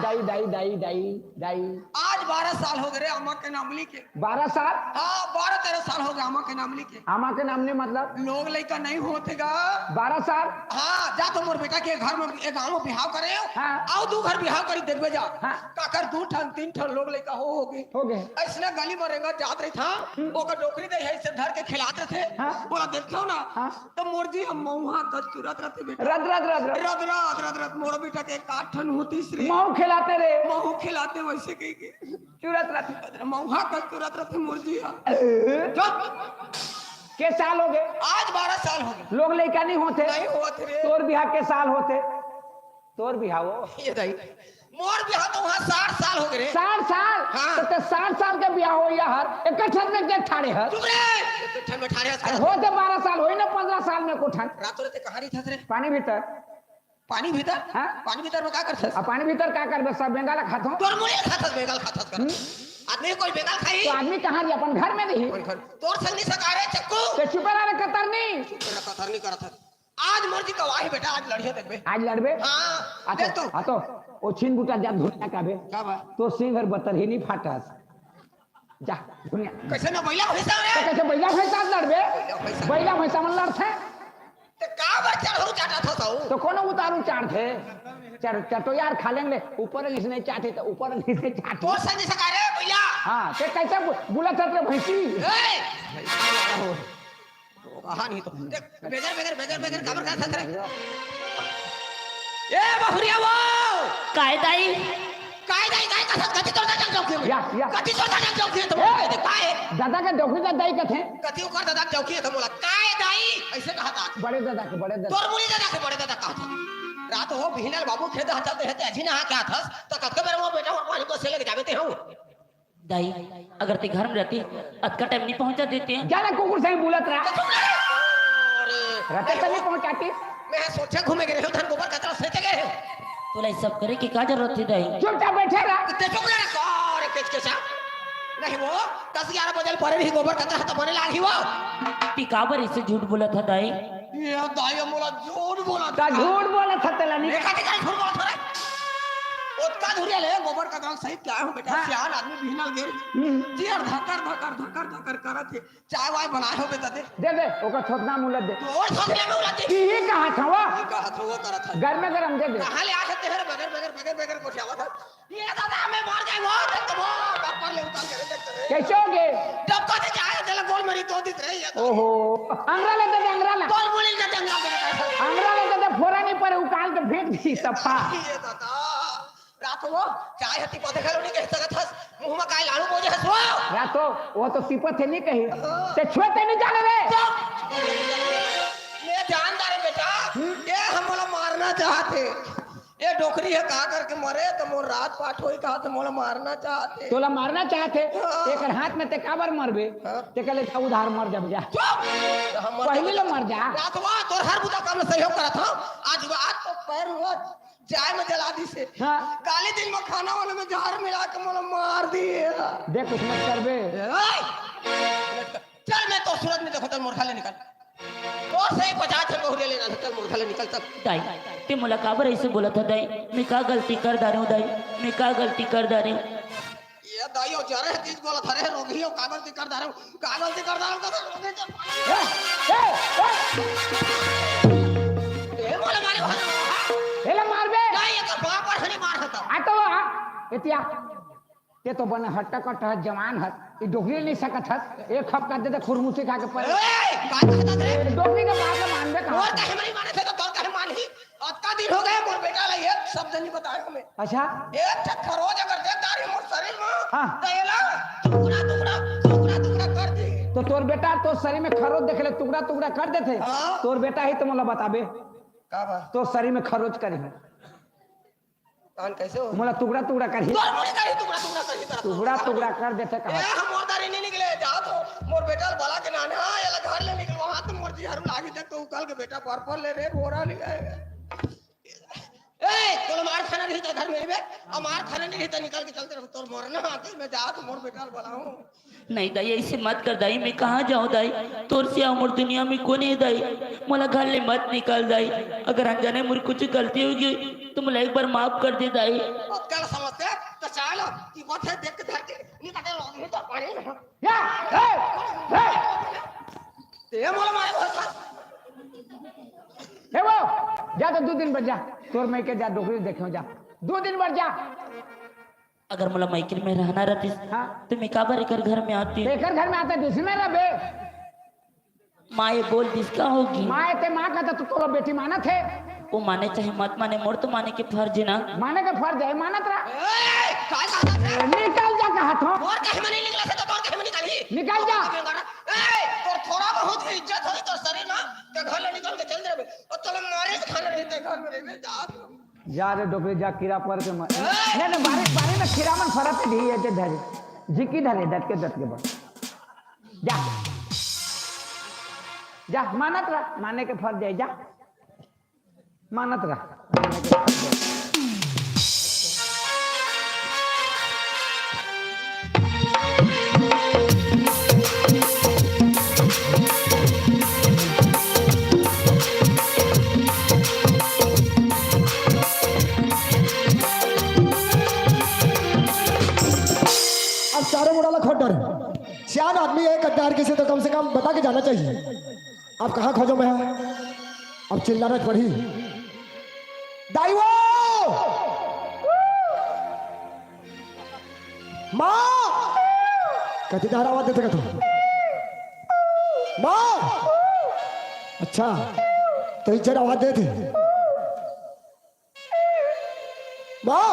दाई दाई दाई दाई दाई आज 12 साल हो गए अम्मा के नामली के 12 साल हाँ 12-13 साल हो गए अम्मा के नामली के आमा के नाम ने मतलब लोग लड़का नहीं होतेगा 12 साल हाँ जा तो मोर बेटा के घर में एक गांव में बिहाव करे हाँ। आओ दू घर बिहाव करी देखबे जा हाँ। काकर 2 ठन 3 ठन लोग लड़का हो गए हो गए ऐसने गली में रेंगा जात रही था ओकर डोकरी दे है से धर के खिलाते थे हाँ। बोला देखो ना हाँ। तो मोरजी हम मौहा कच तुरत रहते बेटा रद रद रद रद रद रात रद रात मोर बेटा के 8 ठन होती श्री माऊ खिलाते रे महू खिलाते वैसे कही के तुरंत रद मौहा कच तुरत रहते मोरजी के साल हो गए आज 12 साल हो गए लोग लड़का नहीं होते नहीं होते रे तोर बिहार के साल होते तोर बिहार हो ये दाई मोर बिहाव तो वहां 60 साल हो गए रे 60 साल हाँ। तो 60 साल के बियाह हो यार एक छत में के ठाड़े है चुप रे ठन में ठाड़े अरे होते 12 साल होई ना 15 साल में कोठन रातों रात कहानी था रे पानी भीतर पानी भीतर हाँ? पानी भीतर में क्या करछस अब पानी भीतर क्या करबे सब बेंगाला खाता हूं तोर मुड़ी खातस बेगाल खातस कर आदमी कोई बेगाल खाई तो आदमी कहां जी अपन घर में नहीं कोई घर तोर संग नहीं सकारे चक्कू ते छुपे रहे कतर नहीं तेरा कथर नहीं करत आज मर्जी गवाही बेटा आज लड़िए देखबे आज लड़बे हां देख तो तो ओ छीन बूटा जा धुनिया काबे क्या बात तो सिंह हर बतर ही नहीं फाटस जा धुनिया कैसे ना बैला भैसा तो रे कैसे बैला भैंसा लड़बे बैला भैंसा मन लड़थे ते का बच्चा हो चाटा था तो कोनो उतारू चाट थे चटो यार खा लेंगे ऊपर इसने चाटे तो ऊपर इसने चाटे तोर संग नहीं सकारे बैला हां ते कैसे बुला चट भैंसी ए कहा नहीं तो देख बेगर खबर का था रे ए बहुरिया वो काय दाई काय का कथि तोर दादा चौकी में या कथि तोर दादा चौकी है तो बोल दे काय दादा के डोकरी का दाई कथे कथि ओकर दादा चौकी है तो बोला काय दाई ऐसे कहा था बड़े दादा के बड़े दादा तोर मुड़ी दादा के बड़े दादा कहा था रात हो बिहनल बाबू खेत हटाते हैं अजी ना क्या था तो कतके बेर वो बेटा और पानी को से लेके जावे ते हूं दाई अगर ते घर में रहती अतका टाइम नहीं पहुंचा देते हैं जाना कुकुर से बुलत रहा रखे तक नहीं पहुंचाती मैं सोचे घूमे गए हो धन गोबर कचरा से गए हो तोला ये सब करे की का जरूरत थी दाई चुपचाप बैठे रहा कितने चुप रहे और किच किचा नहीं वो 10-11 बजे पर ही गोबर कचरा तो बने लागी वो टिकाबर इसे झूठ बोला था दाई ये दाई मोला झूठ बोला का झूठ बोला था तेला नहीं देखा कि झूठ बोला था रे ओतका धुरिया ले गोबर का गांव सही क्या हो बेटा सियान आदमी बिहनल गेर जीर धकर करत है चाय वाय बनाए हो बेटा दे ओका छोटना मुलत दे और छोकले में उलती की ही कहा था वो कहा था वो करत है घर में गरम दे कहां ले आ सकते हैं बगैर को आवा था ये दादा मैं मार जाए वो देख वो पर ले उतार के देखते रहे कैसे होगे जब का जाए तेला गोल मेरी तो दिख रही है ओहो अंगरा ले दे अंगरा ला गोल बोली का जंगल दे अंगरा ले दे फोरा नहीं पर उकाल के फेंक दी सफा ये दादा रात वो चाय हती पौधे खेलो नहीं कहता था मुंह में काय लाड़ू बोझे हसवा या तो वो तो सिपत है नहीं कही ते छुएते नहीं जाने रे मैं जानदार है बेटा ये हम मोला मारना चाहते ये डोकरी है कहा करके मरे तो मोर रात पाठ होई कहा तो मोला मारना चाहते तोला मारना चाहते एक हाथ में ते काबर मरबे ते कले था उधार मर जब जा पहले लो मर जा रात वो तोर हर बुदा काम में सहयोग करा था आज तो पैर हुआ चाय में जला दी से हाँ। काले दिन में खाना वाले में जहर मिला के मोला मार दिए देख कुछ मत करबे चल मैं तो सूरत में देखो चल मोर खाले निकल तो सही 50 रुपए हुए लेना चल मोर खाले निकल तक दाई ते मोला काबर ऐसे बोला था दाई मैं का गलती कर डारी हूँ दाई मैं का गलती कर डारी ये दाइयो जरे चीज बोला था रे रोगी हो का गलती कर डारे का गलती कर डारे ए मोला मारे हेला मारबे नहीं ये तो बाप पर नहीं मार हता आतो आ एतिया ते तो बने हट्टा कट है जवान है ये डोगरी नहीं सकत है एक खप कर दे खुरमुसी खा के पर ए का कहता रे डोगरी के बात मानबे और कहां कहे मरी माने थे तो तोर कहे मान ही अतका दिन हो गए मोर बेटा ले एक शब्द नहीं बताया हमें अच्छा एक चक्कर रोज अगर देख दारी मोर शरीर में हाँ। तो ये ला टुकड़ा कर दे तो तोर बेटा तो शरीर में खरोच देख ले टुकड़ा कर देते हाँ। तोर बेटा ही तो मोला बताबे का बा तो शरीर में खरोच करे कान कैसे हो मोला टुकड़ा करी तोर मुड़ी करी टुकड़ा टुकड़ा कर देते ए कहा हम मोर दारी नहीं निकले जा तो मोर बेटा बाला के नाने हां ये घर ले निकल वहां तो मोर जी हर लागी तक तो कल के बेटा पर ले रे बोरा ले गए ए तोर मार खाना नहीं तो घर में बे हमार खाना नहीं तो निकल के चलते रहो तोर मरना आते मैं जा तो मोर बेटा बुलाऊं नहीं दाई ऐसे मत कर दाई मैं कहाँ जाऊँ दाई तोर से अमर दुनिया में कौन है दाई मोला घर ले मत निकल दाई अगर अनजाने मुझे कुछ गलती होगी तो मोला एक बार माफ कर दे दाई अब क्या समझते तो चलो ये बात है देख के धरती निकलते लोग तो पानी में या ते मोला मारे बहुत हे वो जा तो 2 दिन बाद जा तोर मैं के जा डोकरी देखो जा 2 दिन बाद जा अगर मोला माइकिल में रहना रहती हाँ। तो मैं काबर एकर घर में आती एकर घर में आता दूसरी में रबे माँ ये बोल दिसका होगी माँ ते माँ का तो तोरा बेटी माना थे वो माने चाहे मत माने मोर तो माने के फर्ज है ना माने का फर्ज है मानत रहा ए काय कहता है निकल जा कहा तो और कहे में नहीं निकला से तो और कहे में निकली निकल जा ए और थोड़ा बहुत भी इज्जत होई तो शरीर ना ते घर ले निकल के चल रे और चलो मारे से खाना रहते घर में रहे जा जा रे डोकरी जा कीड़ा पर के मर नहीं बारी में कीड़ा मन फरत दी है के धरे जिकी धरे डट के बस जा मानत रहा माने के फर्ज है जा मानत रहा अब चारों मुड़ाला खोट डर सियान आदमी है गद्दार किसी तो कम से कम बता के जाना चाहिए अब कहाँ खोजो मैं अब चिल्लाना पड़ी दाइवो माँ कहती दार आवाज देते का तू माँ अच्छा तो इज्जत आवाज देते माँ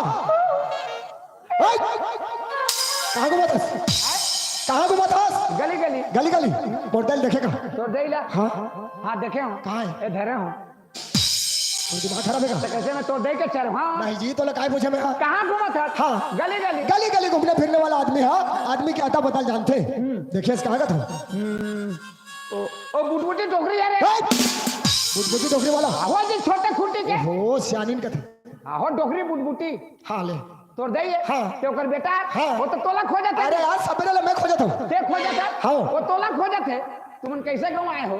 कहाँ घुमाता गली गली गली मोटल देखेगा तो देला हाँ देखे हूँ कहाँ है? ए धरे हूँ तो दिमाग खराब है तो कैसे मैं तो दे के चल हाँ नहीं जी तो लगाए पूछे मैं कहाँ घूमा था हाँ। गली गली गली घूमने फिरने वाला आदमी है आदमी के आता बता जानते देखिए कहाँ का था ओ बुटबुटी टोकरी यार बुटबुटी डोकरी वाला आहो जी छोटे खुट्टी के हो सियानीन का था आहो डोकरी बुटबुटी हाँ ले तोड़ दे हाँ। ते ओकर बेटा हाँ। वो तो तोला खोजत है अरे यार सवेरे ले मैं खोजा था ते खोजत है हाँ। वो तोला खोजत है तुम कैसे गवाए हो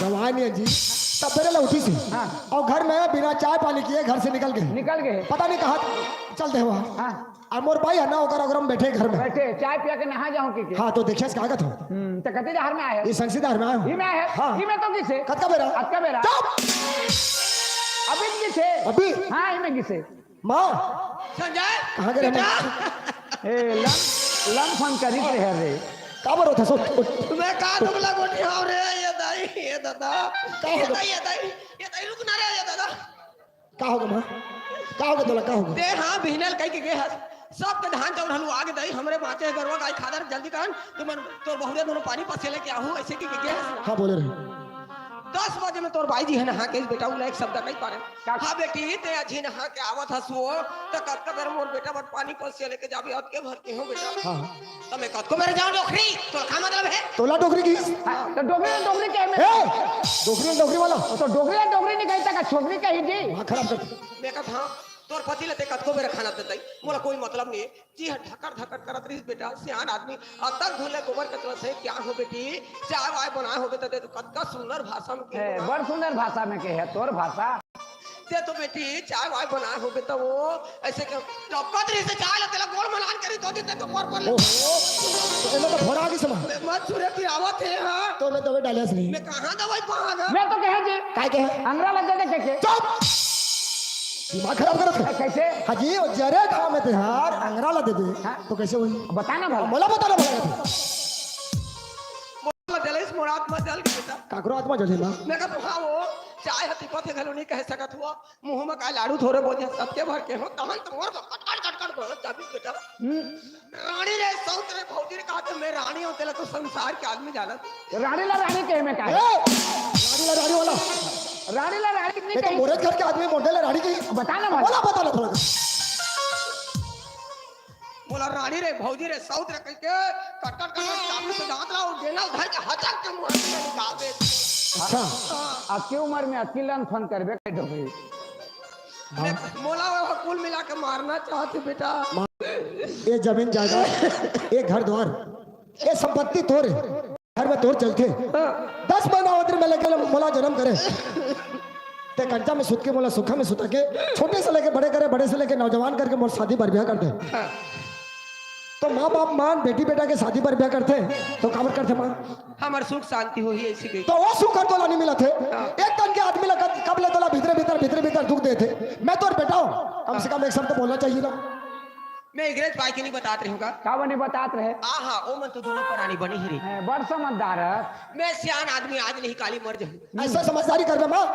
गवाए नहीं है जी सवेरे ले उठी थी हाँ। और घर में बिना चाय पानी किए घर से निकल गए निकल गए पता नहीं कहाँ चलते हुआ हाँ और मोर भाई है ना ओकर अगर हम बैठे घर में बैठे चाय पिया के नहा जाऊं की हाँ तो देखिए इसका आगत हो तो कते जहर में आए ये संसीदार में आया ही हूँ में है हाँ। ही में तो किसे कत का बेरा आज का बेरा चुप अभी किसे अभी हाँ ही में किसे माँ संजय कहाँ गए बेटा, ए लम फन करी रहे रे कहाँ पर होता सो मैं कहा तुम लगोटी हो रे ये दाई ये दादा क्या ये होगा? दाई ये दाई ये दाई रुक ना रे ये दादा कहाँ होगा माँ कहाँ होगा तोला कहाँ होगा दे हाँ बिहनल कह के गे हस सब के धान चावल हलवा आगे दई हमरे बाते गरवा गाय खादर जल्दी कर तुम तोर बहुरे दोनों पानी पास लेके आहू ऐसे की गे हस हाँ बोले रहे 10 बजे में तोर भाई जी है नहा के बेटा उला एक शब्द नहीं पारे का- हाँ बेटी ते अजी नहा के आवत हसो तो कब का बेर मोर बेटा बट पानी पास से लेके जाबे अत के भर के हो बेटा हाँ तो मैं कत को बेर जाऊं डोखरी तो का मतलब है तोला डोकरी की हाँ, तो डोगरी के में ए डोकरी वाला तो डोगरी निकलता का छोकरी कही जी हाँ खराब कर मैं कहा हाँ तोर पति लेते कत को बेर खाना देते मोला कोई मतलब नहीं जी हाँ ढकर करत रही बेटा सियान आदमी अब तक धुले गोबर कचरा से क्या हो बेटी चाय वाय बनाए हो बेटा तो कत का सुंदर भाषा में ए, बड़ सुंदर भाषा में के है तोर भाषा ते तो बेटी चाय वाय बनाए हो बेटा वो ऐसे के टपकत रही से चाय लेते गोल मलान करी दो देते तो मोर पर ले तो इन्हें तो भोरा आगे समा मत छुरे की आवत है हां तो मैं दवाई डाले नहीं मैं कहां दवाई पा गया मैं तो कहे जी काय के है अंगरा लग जाए के चुप दिमाग खराब करत है कैसे हाजी और जरे गांव में तिहार अंगरा ला दे दे तो कैसे हुई बताना भला मोला बताना पड़ेगा मोला जलेस मोरात मत जल के बेटा काकरो आत्मा जले ना मैं कहा हाँ वो चाय हती पथे घलो नहीं कह सकत हुआ मुंह में का लाडू थोड़े बोझे सबके भर के हो तहन तो मोर कट बोलत जाबी बेटा रानी रे सौत रे भौजी ने कहा कि मैं रानी हूं तेला तो संसार के आदमी जानत रानी के में का है रानी वाला रानी नहीं ये तो कही मोरे घर के आदमी मोटे ले रानी की बताना भला बोला बताना थोड़ा बोला रानी रे भौजी रे सौत रे कह के कट चाबी से जात रहा और देना उधर के हचक के मुंह से निकाल दे अच्छा आज की उम्र में अकेलन फन करबे के डोगरी मैं मोला वो कुल मिला के मारना चाहते बेटा ये जमीन जायदाद ये घर द्वार ये संपत्ति तोर है घर में तोर चलते 10 महीना उधर में लेके मोला जन्म करे ते कंचा में सुत के मोला सुखा में सुता के छोटे से लेके बड़े करे बड़े से लेके नौजवान करके मोर शादी पर ब्याह करते तो माँ बाप मान बेटी बेटा के शादी पर ब्याह करते तो काबर करते माँ हमार सुख शांति होई ऐसी गई तो वो सुख कर तोला नहीं मिला थे एक तन के आदमी लगा कब ले तोला भीतर दुख दे थे मैं तो बेटा हूँ कम से कम एक शब्द बोलना चाहिए ना मैं अंग्रेज भाई की नहीं बताते रहूंगा का बनी बात रहे आहा ओ मन तो दोनों प्राणी बनी ही रही बड़ समझदार है मैं सियान आदमी आज नहीं काली मर जाऊं ऐसा समझदारी कर माँ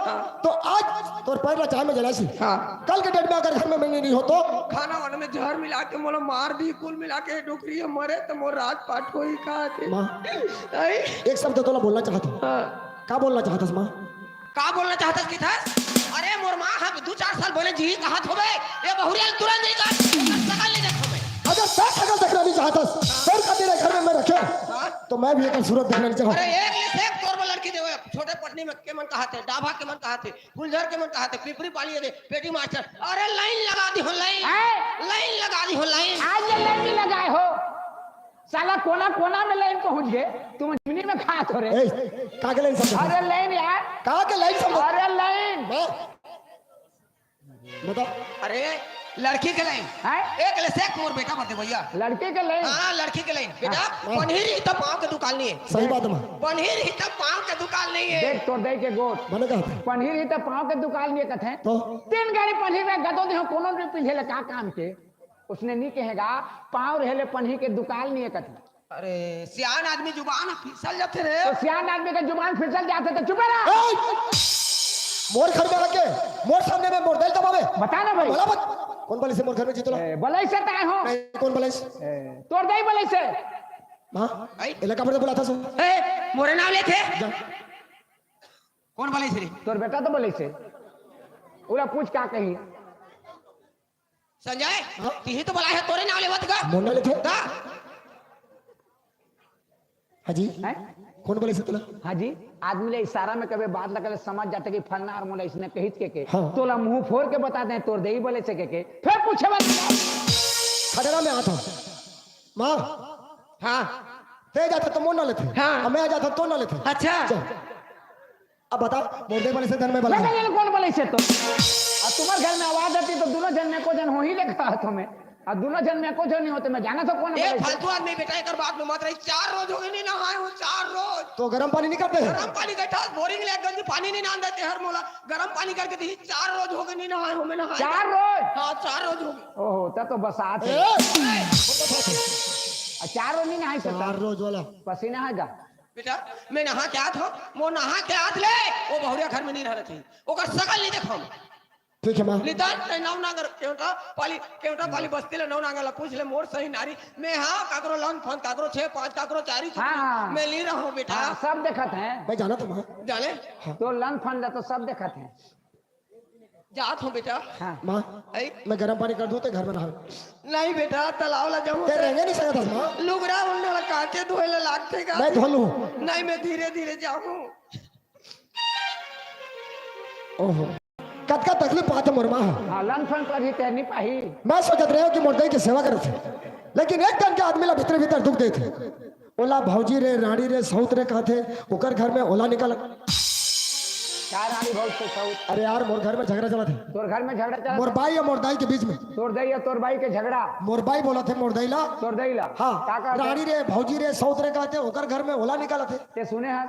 तो आज तोर पैर चाय में जलासी कल के डेट में अगर घर में मैं नहीं हो तो खाना वाना में जहर मिला के मोला मार दी कुल मिला के डोकरी मरे तो मोर रात पाट होई का थे माँ आई एक शब्द तोला बोलना चाहता क्या बोलना चाहता माँ का बोलना चाहता की था अरे मोर मां हम 2-4 साल बोले जी कहा थोबे ये बहुरिया तुरंत नहीं का सकल नहीं देखो मैं अगर मैं शकल देखना नहीं चाहता सर का तेरे घर में मैं रखे तो मैं भी एक सूरत देखना नहीं अरे चाहता एक ले एक तोर लड़की दे छोटे पटनी में के मन कहा थे डाभा के मन कहा थे फुलझर के मन कहा थे पिपरी पालिए दे पेटी मास्टर अरे लाइन लगा दी हो लाइन लगा दी हो लाइन आज ये लाइन नहीं लगाए हो साला कोना में लाइन पहुंच गए तुम जमीनी में खा तो रे कहाँ के लाइन समझ अरे लाइन यार कहाँ के लाइन समझ अरे लाइन बता अरे लड़की के लाइन है एक ले सेक मोर बेटा मत भैया लड़के के लाइन हाँ लड़की के लाइन बेटा पनीर ही तो पाँव के दुकान नहीं है सही बात है माँ पनीर ही तो पाँव के दुकान नहीं है देख तो दे के गोट मैंने कहा पनीर ही तो पाँव के दुकान लिए कथे तो 3 गाड़ी पनीर में गदो दे कोनो ने पिछले का काम के उसने नहीं कहेगा पाँव रहले पनीर के दुकान नहीं कथे अरे सियान आदमी जुबान फिसल जाते रे तो सियान आदमी का जुबान फिसल जाते तो चुप रहा मोर घर में आके मोर सामने में मोर दिल दबावे बता ना भाई बोला मत कौन बले से मोर घर में जीतला बलई से ताए हो नहीं कौन बले तोड़ दई बलई से मां इलाका पर बुलाता सो ए मोरे नाम ले थे कौन बोले थे तोर बेटा तो बलई से उला पूछ का कही संजय तीही तो बोला है तोरे नाम लेवत का मोर ले थे का हाजी हैं कौन बोले से तुला हाँ जी आदमी ले इशारा में कभी बात लगल समझ जाते कि फलना और मोला इसने कहित के हाँ। तोला मुंह फोड़ के बता दे तोर देही बोले से के फिर पूछे बात खतरा में आता माँ हाँ ते जाता तो मोन ना लेते हाँ। अब मैं आ जाता तो ना लेते अच्छा चल। अब बता मोटे वाले से धन में बला मैं कौन बोले से तो और तुम्हारे घर में आवाज आती तो दोनों जन में को जन हो ही लेखा तुम्हें और दोनों जन में को जन नहीं होते मैं जाना तो कौन एक बोले से? फालतू आदमी बेटा एक बात में मत रही 4 रोज हो गए नहीं नहाए हो 4 रोज तो गर्म पानी नहीं करते हैं गरम पानी का बोरिंग ले गंज पानी नहीं नान देते हर मोला गरम पानी करके दी 4 रोज हो गए नहीं नहाए हो मैं नहाए 4 रोज हाँ 4 रोज हो गए ओहो तब तो बसात है ए, 4 रोज नहीं नहाई सकता 4 रोज वाला पसीना है जा बेटा मैं नहा के आत हो वो नहा के आत ले वो बहुरिया घर में नहीं रह रही ओकर सकल नहीं देखो ठीक है माँ लिदान ने नौ नागर केवटा पाली बस्ती ले नौ नागर पूछ ले मोर सही नारी मैं हाँ काकरो लन फोन काकरो 6 5 काकरो 4 हाँ। मैं ली रहा हूँ बेटा हाँ, सब देखत हैं मैं जाना तो माँ जाने तो लन फन तो सब देखत हैं जात हूँ बेटा हाँ माँ ऐ, मैं गर्म पानी कर दूं तो घर में नहा नहीं बेटा तालाब ला जाऊँ ते रहेंगे नहीं सकता माँ लुगरा उन्हें वाला कांचे धोए ले लागते का मैं धो लूं नहीं मैं धीरे धीरे जाऊँ ओहो कद का तकलीफ पाते मोर माँ हाँ लन फन पर ही तैरनी पाही मैं सोचत रहे हो कि मोरदई की सेवा करत थे लेकिन एक दिन के आदमी ला भीतर भीतर दुख दे थे ओला भौजी रे रानी रे सौत रे कहा थे ओकर घर में ओला निकल चार रानी बहुत से सऊत अरे यार मोर घर में झगड़ा चला थे तोर घर में झगड़ा चला मोर बाई और मोर दाई के बीच में तोर दई और तोर बाई के झगड़ा मोर बाई बोला थे मोर दाई ला तोर दई ला हाँ का कहते? रानी रे भौजी रे सौत रे कहा थे ओकर घर में ओला निकल थे ते सुने हैं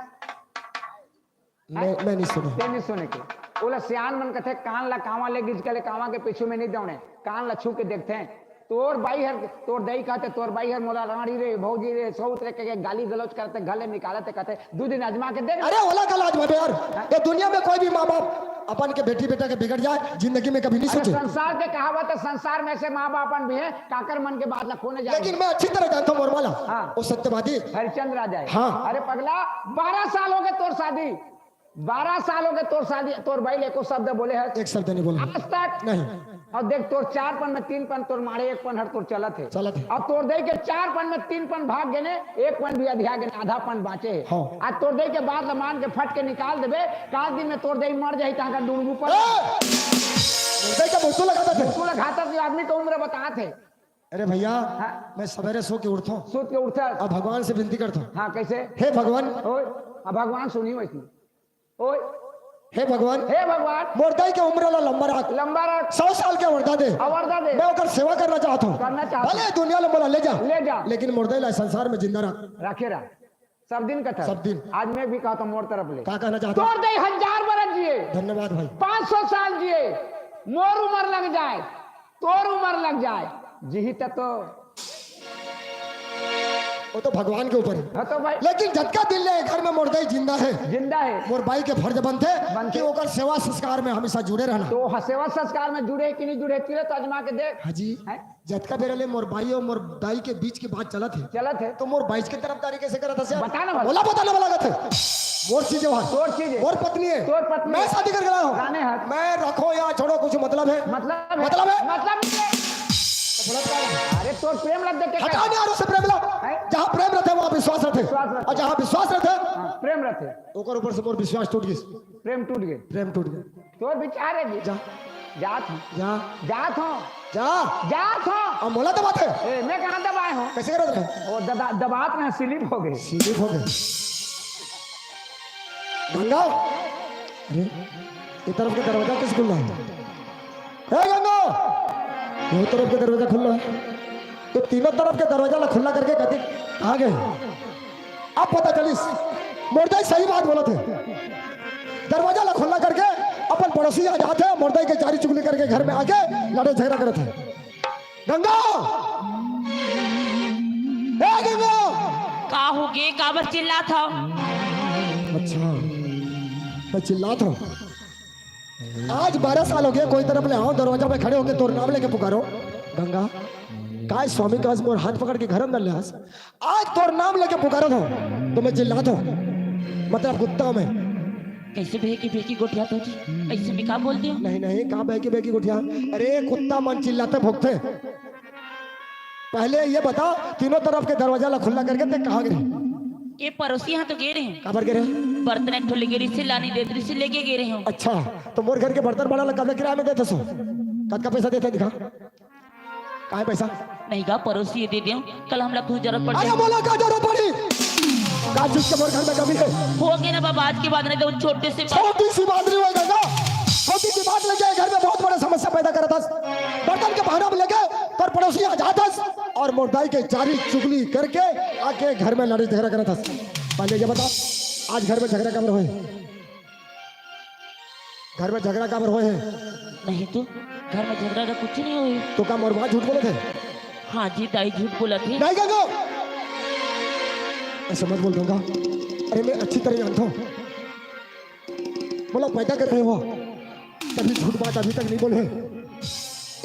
मैं नहीं सुना ते नहीं सुने के ओला सियान मन कथे कान ला कावा ले गिज के कावा के पीछे में नहीं दौड़े कान ला छू के देखते हैं तोर बाई हर तोर दई कहते तोर बाई हर मोला रानी रे भौजी रे सौत रे के गाली गलौज करते गले निकालते कहते 2 दिन अजमा के देख अरे ओला का लाज में यार ये दुनिया में कोई भी माँ बाप अपन के बेटी बेटा के बिगड़ जाए जिंदगी में कभी नहीं अरे सोचे संसार के कहावत है संसार में से माँ बापन भी है काकर मन के बाद खोने जाए लेकिन मैं अच्छी तरह जानता हूँ मोरमाला हाँ। वो सत्यवादी हरिचंद्र राजा है हाँ। अरे पगला 12 साल हो गए तोर शादी 12 साल हो गए तोर शादी तोर भाई ले को शब्द बोले है एक शब्द नहीं बोला आज तक नहीं और देख तोर 4 पन में 3 पन तोर मारे 1 पन हर तोर चलत है चलत है। और तोर दे के 4 पन में 3 पन भाग गए 1 पन भी अधिया गए आधा पन बाँचे है हाँ। आज तोर दे के बाद मान के फट के निकाल देबे काल दिन में तोर दे मर जाही तहां का डूबू पर मुर्दई का मुझको लगाता थे तू घाता से आदमी को उम्र बता थे अरे भैया हाँ। मैं सवेरे सो के उठता हूँ सूत के उठा अब भगवान से विनती करता हूँ हाँ कैसे हे भगवान ओए अब भगवान सुनी वैसी ओए हे भगवान हे भगवान मुर्दई के उम्र ला लंबा रख लंबा रख 100 साल के वरदा दे अवरदा दे मैं ओकर सेवा करना चाहता हूँ करना चाहता भले दुनिया ला बोला ले जा ले जा लेकिन मुर्दई ला संसार में जिंदा रख रखे रहा सब दिन का था सब दिन। आज मैं भी कहता हूँ मोर तरफ ले क्या कहना चाहता हूँ तोड़ दे 1000 बरस जिए धन्यवाद भाई 500 साल जिए मोर उम्र लग जाए तोर उम्र लग जाए जी तो वो तो भगवान के ऊपर है हाँ तो भाई लेकिन झटका दिल ले घर में मुर्दई जिंदा है जिंदा है मोर भाई के फर्ज बनते बनते। कि ओकर सेवा संस्कार में हमेशा जुड़े रहना तो सेवा संस्कार में जुड़े कि नहीं जुड़े तिले तो अजमा के देख हाजी हैं? झटका बेरे ले मोर भाई और मोर दाई के बीच की बात चला थे चलत है तो मोर भाई की तरफदारी कैसे करा था बता ना भाई। बोला बताने वाला थे मोर चीज है तोर चीज है। मोर पत्नी है तोर पत्नी मैं है। शादी करके लाया गाने हूँ हाथ। मैं रखो या छोड़ो कुछ मतलब है मतलब मतलब है मतलब तो बोला क्या है? अरे तोर प्रेम लग देख के हटा नहीं आ रहा से प्रेम ला है? जहाँ प्रेम रहते वहाँ विश्वास रहते विश्वास रहते। और जहाँ विश्वास रहते हाँ, प्रेम रखे ओकर ऊपर से मोर विश्वास टूट गई प्रेम टूट गए प्रेम टूट गया तोर विचार है जी जा जात हूँ जा जात हूँ जा जात हूँ अब मोला तो बात है ए, मैं कहाँ दबाए हूँ कैसे करत रहे वो दबात में स्लिप हो गई सीधी हो गए गंगा अरे ये तरफ का दरवाजा किस खुला है गंगा ये तरफ का दरवाजा खुला है तो तीनों तरफ के दरवाजा ला खुला करके कहते कहाँ गए अब पता चलिस मुर्दई सही बात बोला थे दरवाजा ला खुला करके अपन पड़ोसी आ जाते मुर्दई के चारी चुगली करके घर में आके लड़े झगड़ा करते गंगा गंगा का हो गे काबर चिल्ला था अच्छा मैं चिल्लाता हूँ आज 12 साल हो गए कोई तरफ ले आओ दरवाजा पे खड़े होके तोर नाम लेके पुकारो गंगा काय स्वामी का मोर हाथ पकड़ के घर अंदर ले आस आज तोर नाम लेके पुकारो था तो मैं चिल्लाता हूँ मतलब कुत्ता में कैसे भेकी गोटिया तो जी ऐसे भी का बोलते हो नहीं नहीं कहाँ बहकी बहकी गुठिया अरे कुत्ता मन चिल्लाते भोगते पहले ये बता तीनों तरफ के दरवाजा ला खुला करके ते कहाँ गए ये पड़ोसी यहाँ तो गे रहे हैं, काबर गिरे हैं? बर्तन एक ठो लेके रिश्ते लानी दे रिश्ते लेके गे रहे हो। अच्छा तो मोर घर के बर्तन बड़ा लगा किराए में देते सो कद का पैसा देते दिखा कहाँ है पैसा? नहीं का पड़ोसी ये दे दियो, कल हम लोग कुछ जरूरत पड़ अरे जाए। बोला क्या जरूरत पड़ी? का जिसके मोर घर में कमी है? हो गए ना बाबा, आज के बाद नहीं तो छोटे से छोटी सी बात नहीं होगा ना, छोटी सी बात लेके घर में बहुत बड़ा समस्या पैदा कर था। बर्तन के बहाना में लेके पर पड़ोसी आ जाता और मोरदाई के जारी चुगली करके आके घर में लड़ाई झगड़ा करा था। पहले ये बता आज घर में झगड़ा कब हुए? घर में झगड़ा कब हुए हैं? नहीं तो घर में झगड़ा का कुछ नहीं हुई। तो क्या मोरबा झूठ बोले थे? हाँ जी दाई झूठ बोला थी। नहीं गंगा ऐसा मत बोल दूंगा। अरे मैं अच्छी तरह जानता हूँ बोला पैदा कर रहे हो कभी झूठ बात अभी तक नहीं बोले।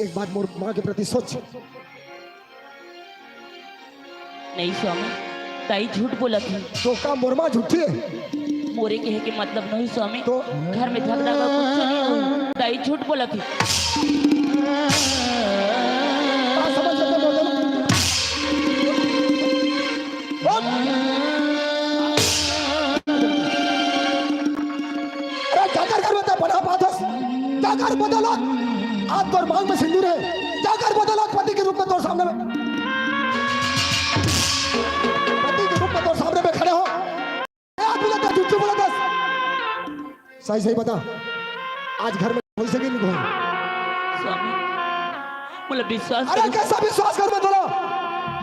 एक बात मोर माँ के प्रति सोच। नहीं स्वामी दाई झूठ बोला थी। तो का मोर माँ झूठी है? मोरे कहे के मतलब नहीं स्वामी, तो घर में झगड़ा का कुछ नहीं हुई। दाई झूठ बोला थी। समझ लेते बोल दो। अरे जाकर घर में बड़ा बात है, जाकर बदलो आज तोर मांग में सिंदूर है, जाकर बदलो पति के रूप में तोर सामने में, पति के रूप में तोर सामने में खड़े हो। झूठी बोला था। सही सही बता आज घर में हो सके नहीं हो? स्वामी मतलब विश्वास अरे करो। कैसा विश्वास कर मैं तोला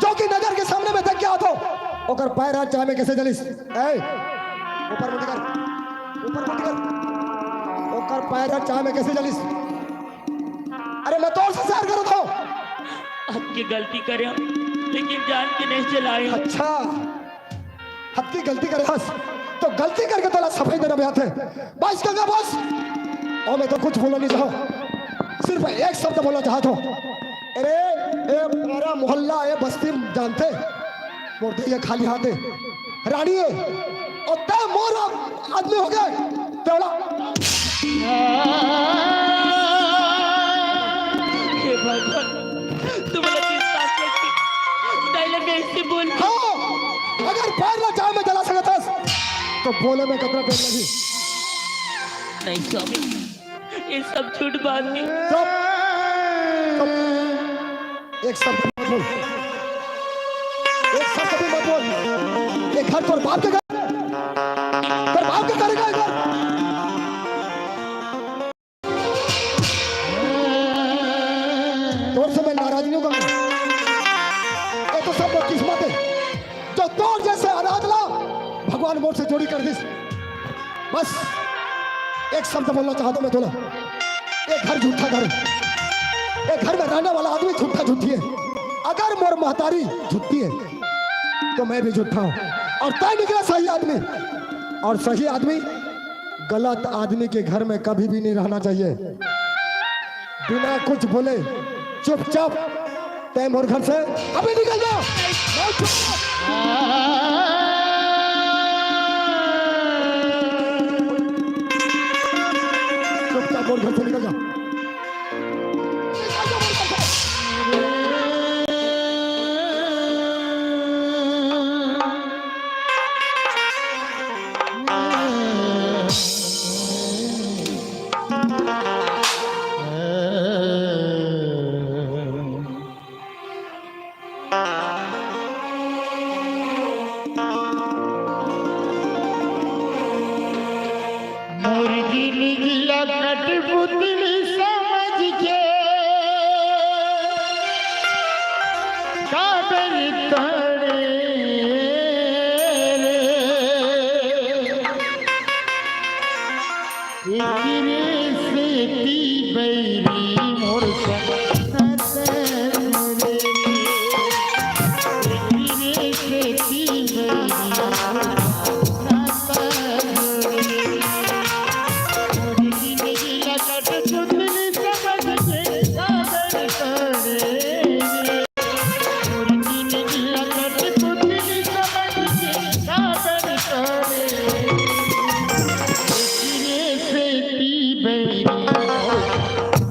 जो कि नजर के सामने में देख के आतो ओकर पैर हाथ चाहे में कैसे जलिस? ए ऊपर मुंडी कर, ऊपर मुंडी कर, ओकर पैर हाथ चाहे में कैसे जलिस? अरे मैं तोर से शेयर करो तो आपकी गलती करे लेकिन जान के नहीं चलाए। अच्छा हद की गलती करे हंस तो गलती करके तोला सफेद देना आते बस गंगा बस। और मैं तो कुछ बोलना नहीं चाहूँ, सिर्फ एक शब्द बोलना चाहता हूँ। अरे ए पूरा मोहल्ला ए बस्ती जानते मोर ये खाली हाथ है रानी है और तय मोर आदमी हो गए तेवड़ा। हे भगवान तुम्हारा विश्वास करके दाई लगे ऐसे बोल। हाँ अगर पैर ना चाहे में जला सकता तो बोले में कपड़ा पहन लगी। नहीं स्वामी ये सब झूठ बात नहीं। एक शब्द मत बोल, एक शब्द भी मत बोल। एक घर पर बाप के घर पर बाप के करेगा एक घर। तोर से मैं नाराज नहीं होगा। ये तो सब किस्मत है जो तोर जैसे अनाथ ला भगवान मोर से जोड़ी कर दी। बस एक शब्द बोलना चाहता हूं मैं तोला। एक घर झूठा घर, एक घर में रहने वाला आदमी झूठा झूठी है। अगर मोर महतारी झूठी है तो मैं भी झूठा हूं और तय निकला सही आदमी। और सही आदमी गलत आदमी के घर में कभी भी नहीं रहना चाहिए। बिना कुछ बोले चुपचाप तय मोर घर से अभी निकल जाओ। चुपचाप मोर घर से निकल जाओ। कठपुतली समझ के काबर तड़े रे से ती बैरी मोर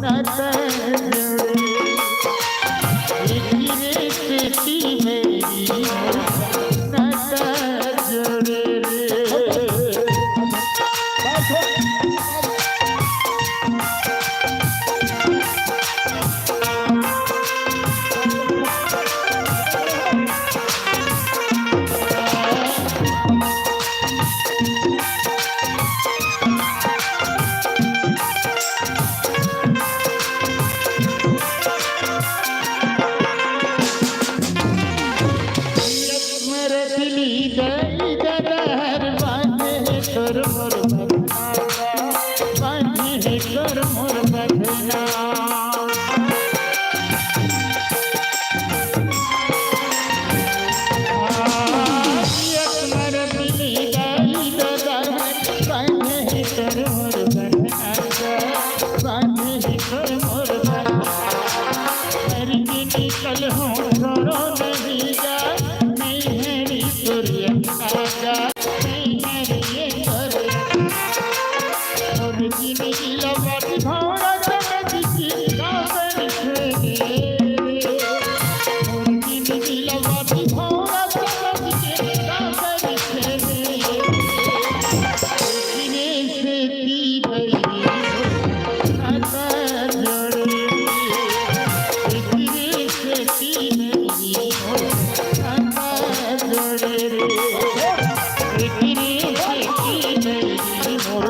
Not मुर्गी नीला बाटी भौरा चमकी गाँव से निकले मुर्गी नीला बाटी भौरा चमकी गाँव से निकले गिने से ती भई आता जोड़े गिने से ती भई आता जोड़े गिने से ती भई मोर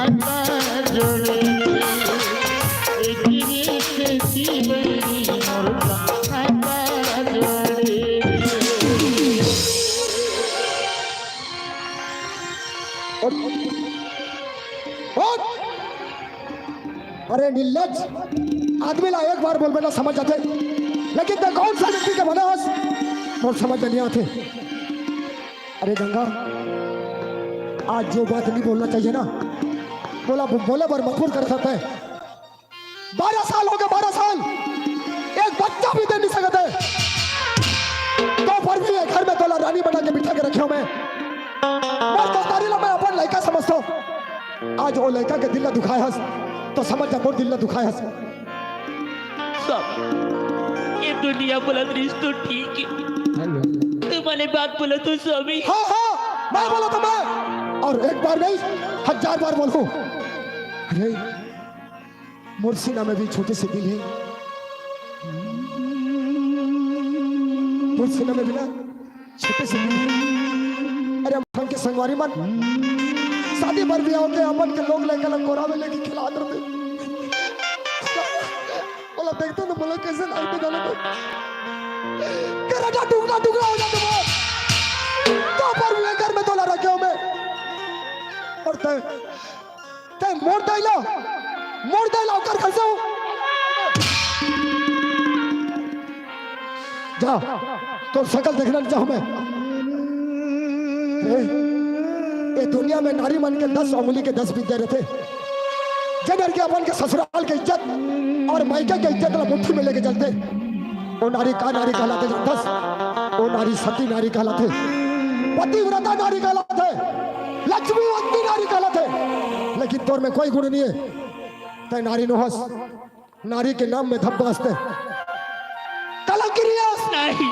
आता जोड़े गिने से ती भई मोर आता जोड़े उठ! अरे निर्लज आदमी ला एक बार बोल बेटा समझ जाते लेकिन ते कौन सा व्यक्ति के बनास और समझ नहीं आते। अरे गंगा आज जो बात नहीं बोलना चाहिए ना बोले पर मजबूर कर सकते हैं। 12 साल हो गए 12 साल एक बच्चा भी दे नहीं सकते तो पर भी ये घर में तोला रानी बना के बिठा के रखे हो मैं अपन लड़का समझता हूँ। आज वो लड़का के दिल दुखाया तो समझ जा मोर दिल दुखाया स्वामी ये दुनिया बोला तो ठीक है तुम्हारे बात बोला तो स्वामी हाँ हाँ मैं बोला तो मैं और एक बार नहीं 1000 बार बोलूं। अरे मुर्सिना में भी छोटे से दिल है मुर्सिना में भी ना छोटे से दिल है। अरे हम के संगवारी मन शादी पर भी होते अपन के लोग लेकर कोरा में लेके खिला देते बोला देखते ना बोला कैसे लाइट डालो तो कराटा टुकड़ा टुकड़ा हो जाते वो तो पर भी घर में तोला रखे हो मैं और ते मोड़ देला कर कैसे हो जा तो शकल देखना नहीं चाहूं मैं। ये दुनिया में नारी मन के 10 उंगली के 10 विद्या रहते जनर के अपन के ससुराल के इज्जत और मायके के इज्जत ला मुट्ठी में लेके चलते वो नारी कहलाते 10 वो नारी सती नारी कहलाते पतिव्रता नारी कहलाते लक्ष्मीवती नारी कहलाते लेकिन तोर में कोई गुण नहीं है ते नारी नो हंस नारी के नाम में धब्बा हंसते कलंकिनी नहीं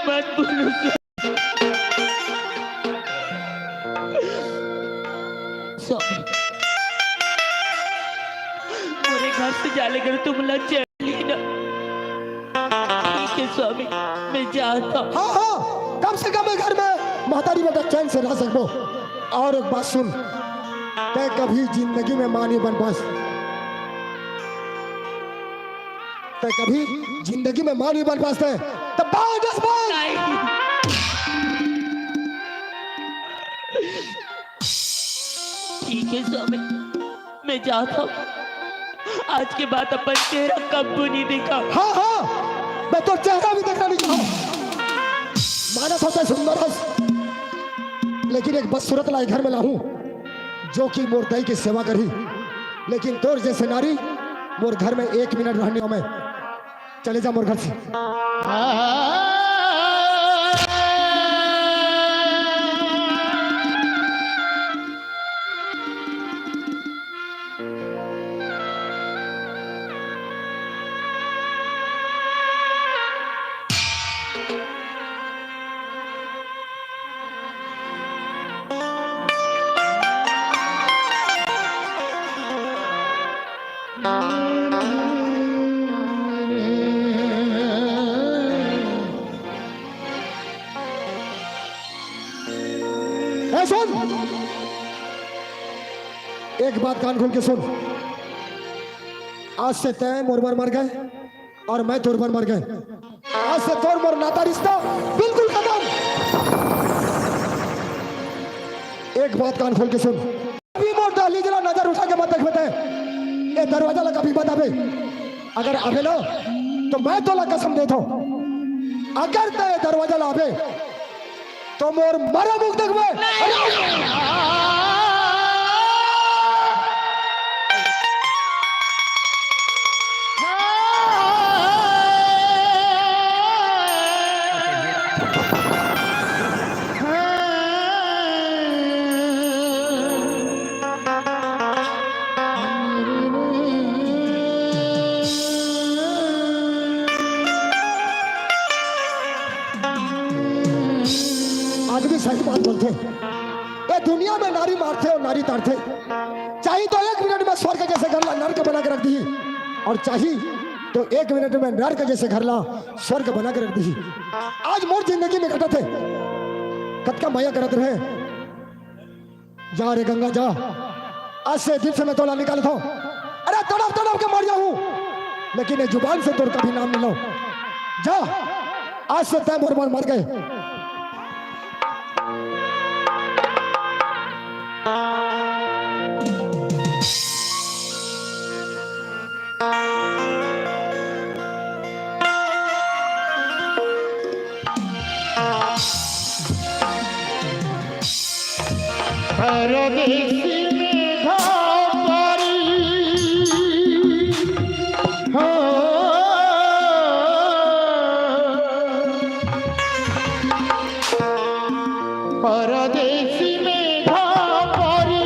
मत बोलो पूरे घर से जाले कर तुम लग चली ना ठीक है स्वामी मैं जाता हूँ। हाँ हाँ कम से कम घर में महतारी बेटा चैन से रह सको। और एक बात सुन ते कभी जिंदगी में मां नहीं बन पास ते कभी जिंदगी में मां नहीं बन पाते तो ठीक है स्वामी मैं जाता हूँ। आज के बाद अपन चेहरा कब नहीं देखा। हाँ हाँ मैं तो चेहरा भी देखना नहीं चाहूँ मानस होता है सुंदर लेकिन एक बदसूरत लाई घर में लाऊं जो कि मोर दई की सेवा करी लेकिन तोर जैसे नारी मोर घर में 1 मिनट रहने में चले जा मोर घर से। सुन एक बात कान खोल के सुन आज से तय मोर मर गए और मैं तोर मर गए आज से तोर मोर नाता रिश्ता बिल्कुल खत्म। एक बात कान खोल के सुन अभी मोर डाली जरा नजर उठा के मत देख ये दरवाजा लगा कभी मत आवे अगर आवे ना तो मैं तो कसम देता हूं अगर तय दरवाजा लावे तो मोर मरा मुख देखबे। सही बात बोलते। ये दुनिया में नारी मारते और नारी ताड़ते, चाहिए तो 1 मिनट में स्वर्ग जैसे घर ला नर्क बना के रख दी, और चाहिए तो 1 मिनट में नर्क जैसे घर ला स्वर्ग बना के रख दी। आज मोर जिंदगी में घटत है, कत का माया करत रहे। जा रे गंगा जा, आज से दिल से मैं तोला निकाल था। अरे तड़प तड़प के मर जाऊं, लेकिन ये जुबान से तोड़ कभी नाम मिलो। जा, आज से तय मोर मर गए। परदेसी में घारी हो, परदेसी में घारी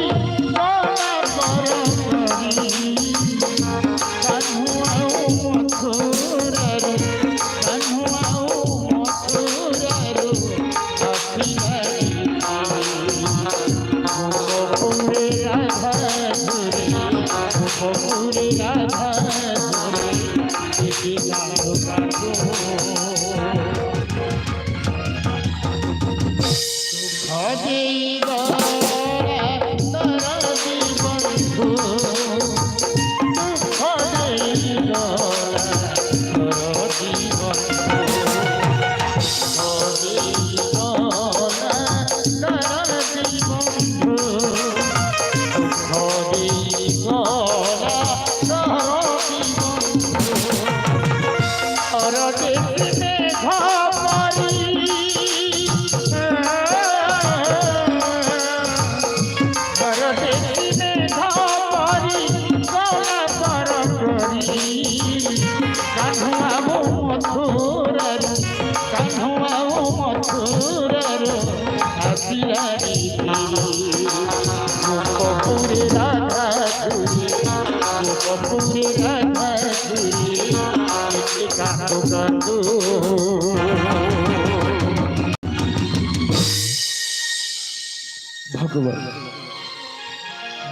भगवान,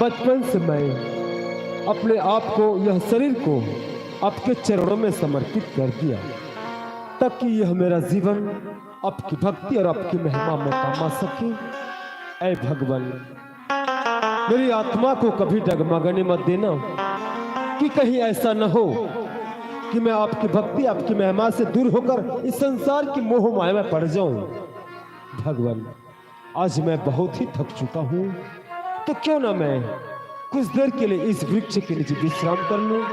बचपन से मैं अपने आप को, यह शरीर को आपके चरणों में समर्पित कर दिया, ताकि यह मेरा जीवन आपकी भक्ति और आपकी महिमा में कमा सके। ऐ भगवान, मेरी आत्मा को कभी डगमगाने मत देना, कि कहीं ऐसा न हो कि मैं आपकी भक्ति, आपकी महिमा से दूर होकर इस संसार की मोह माया में पड़ जाऊं। भगवान, आज मैं बहुत ही थक चुका हूँ, तो क्यों ना मैं कुछ देर के लिए इस वृक्ष के नीचे विश्राम कर लूं,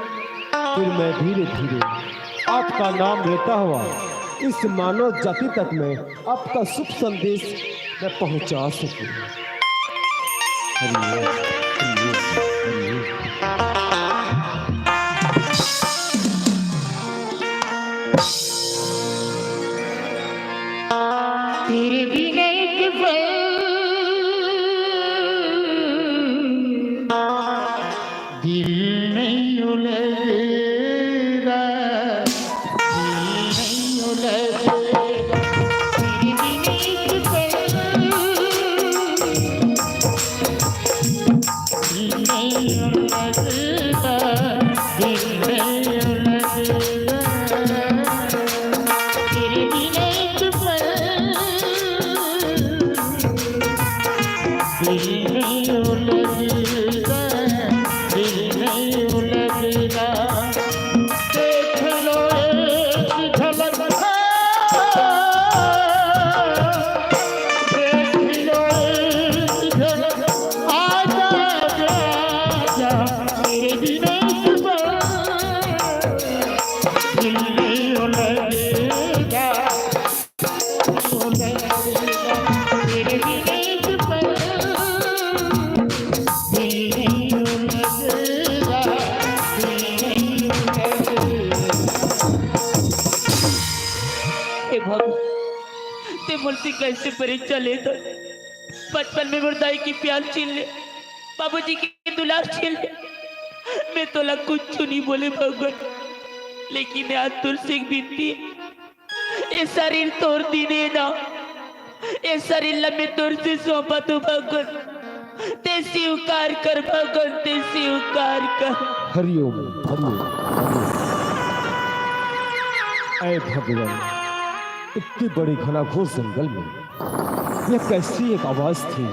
फिर मैं धीरे धीरे आपका नाम लेता हुआ इस मानव जाति तक में आपका शुभ संदेश मैं पहुंचा सकूं। हरिओम, हरिओम, हरिओम। तेरे बिना एक पल दिल नहीं उलझेगा, दिल नहीं उलझेगा। तेरे बिना एक पल दिल नहीं उलझेगा, दिल नहीं उलझेगा। तेरे बिना एक पल दिल नहीं उलझेगा, दिल नहीं उलझेगा। देख लो एक झलक, देख लो एक झलक, आजा आजा मेरे बिना एक पल दिल नहीं उलझेगा, उलझेगा। तेरे बिना एक पल दिल नहीं उलझेगा, दिल नहीं उलझेगा। हे भगवान, ते मुझसे कैसे परीक्षा ले दो। बचपन में मुर्दाई की प्याल छीन ले, बाबूजी की दुलार छीन ले, मैं तोला कुछ नहीं बोले भगवान, लेकिन आज तुलसी की बिनती, ये शरीर तोड़ दी ने ना, ये शरीर में तुर से सौंपा तू भगवान, ते स्वीकार कर भगवान, ते स्वीकार कर। हरिओम हरिओम हरिओम। ऐ भगवान, इतनी बड़ी घनाघोर जंगल में यह कैसी एक आवाज थी?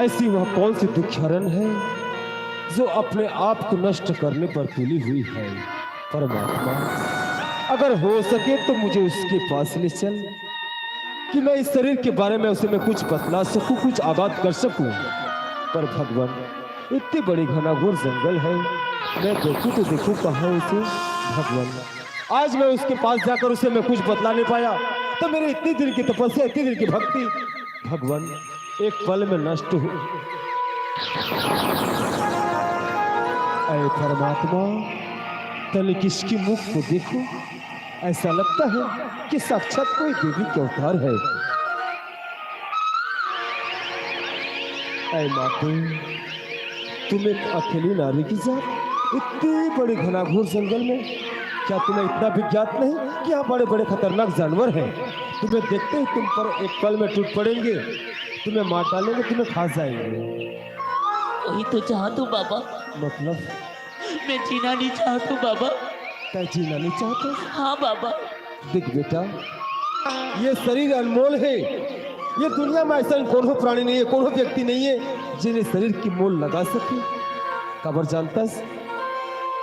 ऐसी वह कौन सी दुखहरण है जो अपने आप को नष्ट करने पर तुली हुई है? परमात्मा, अगर हो सके तो मुझे उसके पास ले चल कि मैं इस शरीर के बारे में उसे मैं कुछ बतला सकूं, कुछ आगाज कर सकूं। पर भगवान, इतनी बड़ी घनाघोर जंगल है, मैं देखूं तो देखूं कहाँ उसे? भगवान, आज मैं उसके पास जाकर उसे मैं कुछ बतला नहीं पाया तो मेरे इतनी दिन की तपस्या, इतनी दिन की भक्ति भगवान एक पल में नष्ट हो। ऐ परमात्मा, तनिक किसकी मुख को देखो, ऐसा लगता है कि साक्षात कोई देवी के अवतार है। ऐ माते, तुम एक अकेली नारी की जात इतनी बड़ी घनाघोर जंगल में, क्या तुम्हें इतना भी ज्ञात नहीं कि यहाँ बड़े बड़े खतरनाक जानवर हैं? तुम्हें देखते ही तुम पर एक पल में टूट पड़ेंगे, तुम्हें मार डालेंगे, तुम्हें खा जाएंगे। वही तो चाहता हूँ बाबा। मतलब मैं जीना नहीं चाहता हूँ बाबा। क्या जीना नहीं चाहते? हाँ बाबा। देख बेटा, ये शरीर अनमोल है। ये दुनिया में ऐसा कोनो प्राणी नहीं है, कोनो व्यक्ति नहीं है जिन्हें शरीर की मोल लगा सके। खबर जानता है,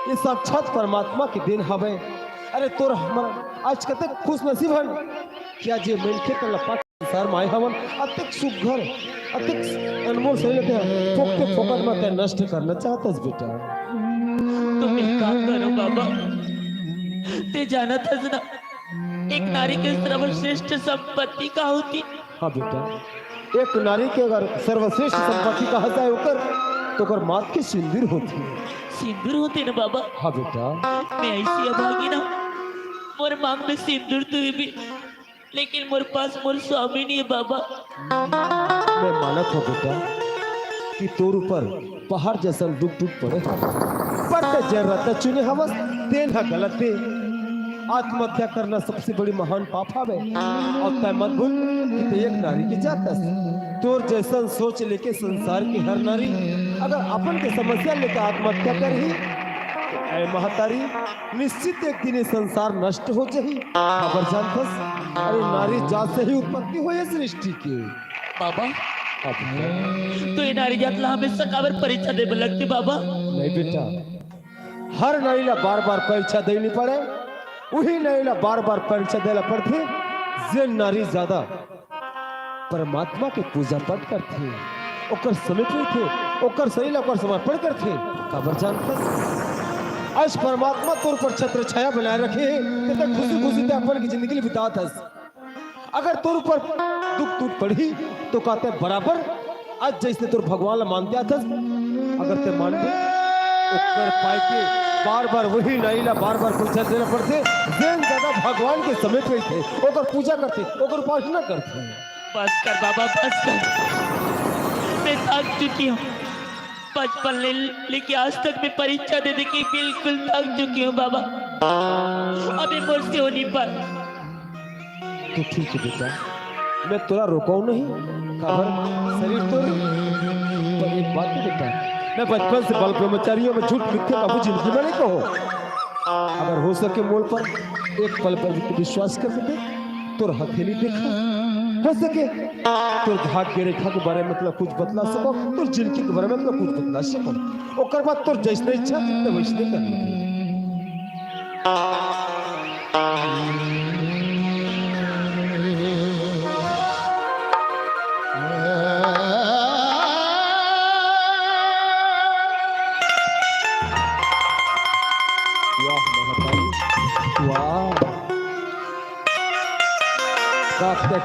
ये साक्षात परमात्मा की देन हवे। अरे तोर हमारा आज कतक खुश नसीब हन क्या जे मिलके कर लपाट संसार माय हवन अतिक सुघर अतिक अनमोल शरीर के फोकते फोकट में ते नष्ट करना चाहतस बेटा। तुम एक काम करो बाबा, ते जाना था ना एक नारी के सर्वश्रेष्ठ संपत्ति का होती। हाँ बेटा, एक नारी के अगर सर्वश्रेष्ठ संपत्ति कहा जाए ओकर तो ओकर मात के सिंदूर होती। सिंदूर होते ना बाबा। हाँ बेटा, मैं ऐसी अभागी ना, मोर मांग में सिंदूर तो भी, लेकिन मोर पास मोर स्वामी नहीं है बाबा। मैं मानत हूँ बेटा कि तोर ऊपर पहाड़ जैसा दुख टूट पड़े, पर जरूरत चुने हवस तेन है गलत है। आत्महत्या करना सबसे बड़ी महान पाप है। और तय मत भूल कि ते एक नारी की जात है। तोर जैसा सोच लेके संसार की हर नारी अगर अपन के समस्या लेकर आत्महत्या कर ही तो ऐ महतारी निश्चित एक दिन ये संसार नष्ट हो जाही। खबर जानतस, अरे नारी जात से ही उत्पत्ति हो सृष्टि के बाबा। तो ये नारी जात ला हमें सकावर परीक्षा दे लगती बाबा। नहीं बेटा, हर नारी ला बार बार परीक्षा देनी पड़े, वही नारी ला बार बार परीक्षा देला पड़ती जे नारी ज्यादा परमात्मा के पूजा पाठ करते, ओकर समीप थे, ओकर शरीर ओकर समर्पण करते। खबर जानतस, आज परमात्मा तौर पर छत्र छाया बनाए रखे है, खुशी खुशी ते अपन की जिंदगी बितात हस। अगर तोर पर दुख टूट पड़ी तो कहते बराबर आज जैसे तोर भगवान ला मानते आथस, अगर ते मानते ओकर पाए के बार बार वही नारी ला बार बार पूजा देना पड़ते, जैन ज्यादा भगवान के समीप थे, ओकर पूजा करते, ओकर उपासना करते। बस कर बाबा, बस कर। मैं थक चुकी हूँ, बचपन लेके आज तक मैं परीक्षा दे के बिल्कुल थक चुकी हूँ बाबा। अभी मुझसे हो नहीं पाता। तो ठीक है बेटा, मैं तोरा रोकाऊ नहीं। खबर शरीर तो पर एक बात है बेटा, मैं बचपन से बल ब्रह्मचारियों में झूठ मिथ्या कभी जिंदगी में नहीं कहो। अगर हो सके मोल पर एक पल पर भी विश्वास कर सके तो हथेली देखा, हो सके तो भाग्य रेखा के बारे में मतलब कुछ बतला सको, तो जिंदगी के बारे में मतलब कुछ बतला सको। ओकर बाद तो जैसे इच्छा तो वैसे कर।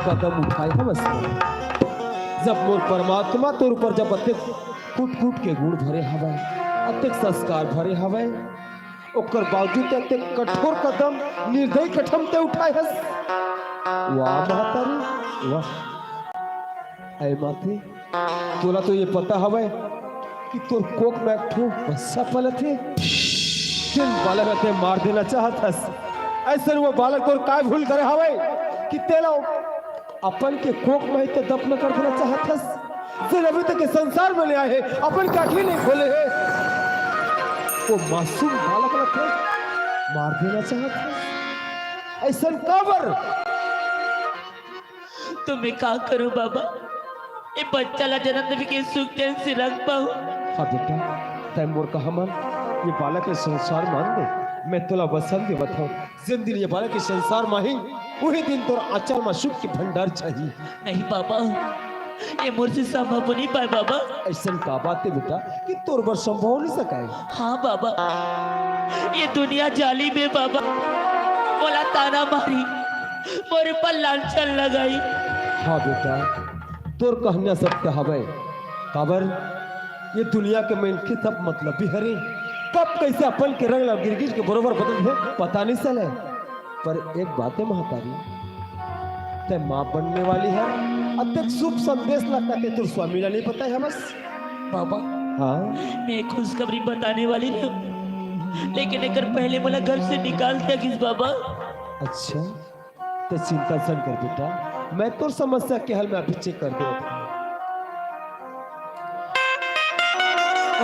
कदम उठाए हम जब मोर परमात्मा तोर ऊपर जब अत्यक कूट कूट के गुण भरे हवे, अत्यक संस्कार भरे हवे, ओकर बावजूद अत्यक कठोर कदम निर्दयी कठम ते उठाए हस। वाह महतारी वाह। ऐ माथे, तोला तो ये पता हवे कि तोर कोक में एक ठो बच्चा पलत है, जिन बालक ते मार देना चाहत हस। ऐसे वो बालक तोर काय भूल करे हवे कि तेला अपन के कोख में तो दफन कर देना चाहत फिर अभी तक के संसार में ले आए अपन के आंखें नहीं खोले है वो मासूम बालक रखे मार देना चाहत ऐसा काबर तो मैं क्या करूं बाबा, ये बच्चा ला जन्म देवी के सुख चैन से रख पाऊं। हाँ बेटा तय मोर का हमन ये बालक के संसार मान दे मैं तुला वसन दे बताओ जिन दिन ये बालक के संसार माही वही दिन तोर आचार में सुख के भंडार चाहिए। नहीं बाबा, ये मुझसे संभव नहीं पाए बाबा। ऐसा का बात है बेटा कि तोर बर संभव नहीं सकाए। हाँ बाबा, ये दुनिया जाली में बाबा बोला ताना मारी मोरे पर लांछन लगाई। हाँ बेटा तोर कहना सत्य हवे काबर ये दुनिया के में इनके सब मतलब भी हरे कब कैसे अपन के रंग गिरगिट के बरोबर बदल है पता नहीं चले। पर एक बात है महतारी ते माँ बनने वाली है अत्यंत शुभ संदेश लगता है तुर स्वामी ला नहीं पता है बस बाबा। हाँ मैं खुशखबरी बताने वाली हूँ लेकिन अगर पहले मला घर से निकाल दिया किस बाबा। अच्छा तो चिंता सन कर बेटा मैं तो समस्या के हल में अभी चेक कर दो।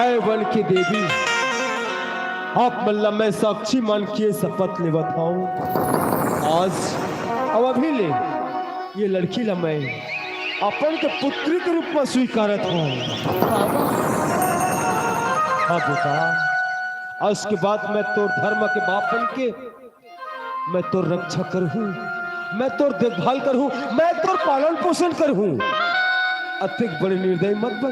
ऐ वन की देवी आप मल्ला मैं साक्षी मान किए शपथ ले बताऊं आज अब अभी ले ये लड़की ला मैं अपन के पुत्री के रूप में स्वीकारत हूँ। हाँ बेटा आज के बाद मैं तो धर्म के बाप बन के मैं तो रक्षा करूं मैं तो देखभाल करूं मैं तो पालन पोषण करूं। अतिक बड़े निर्दयी मत बन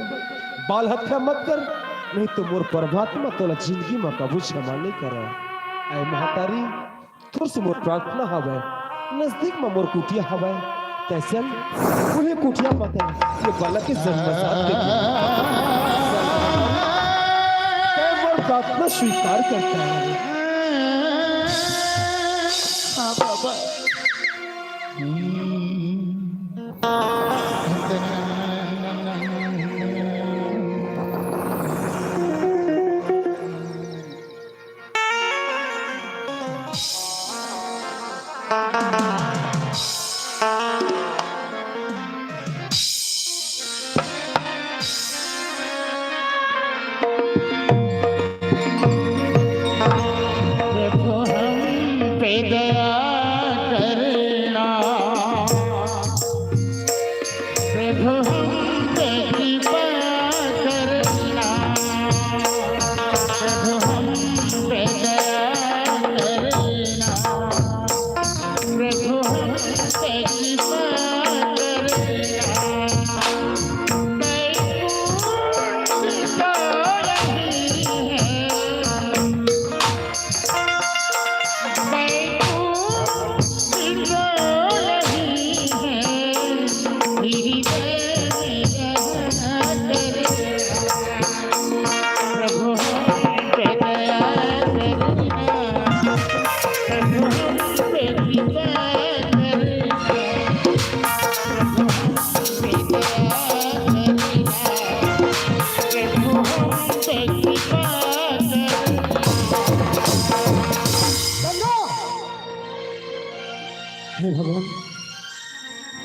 बाल हत्या मत कर नहीं तो मोर परमात्मा तोला जिंदगी में कबू क्षमा नहीं करे। ऐ महतारी थोड़ से मोर प्रार्थना हवे नजदीक में मोर कुटिया हवे तैसे वही कुटिया मत ये बालक के जन्म साथ मोर प्रार्थना स्वीकार करता है। हाँ बाबा।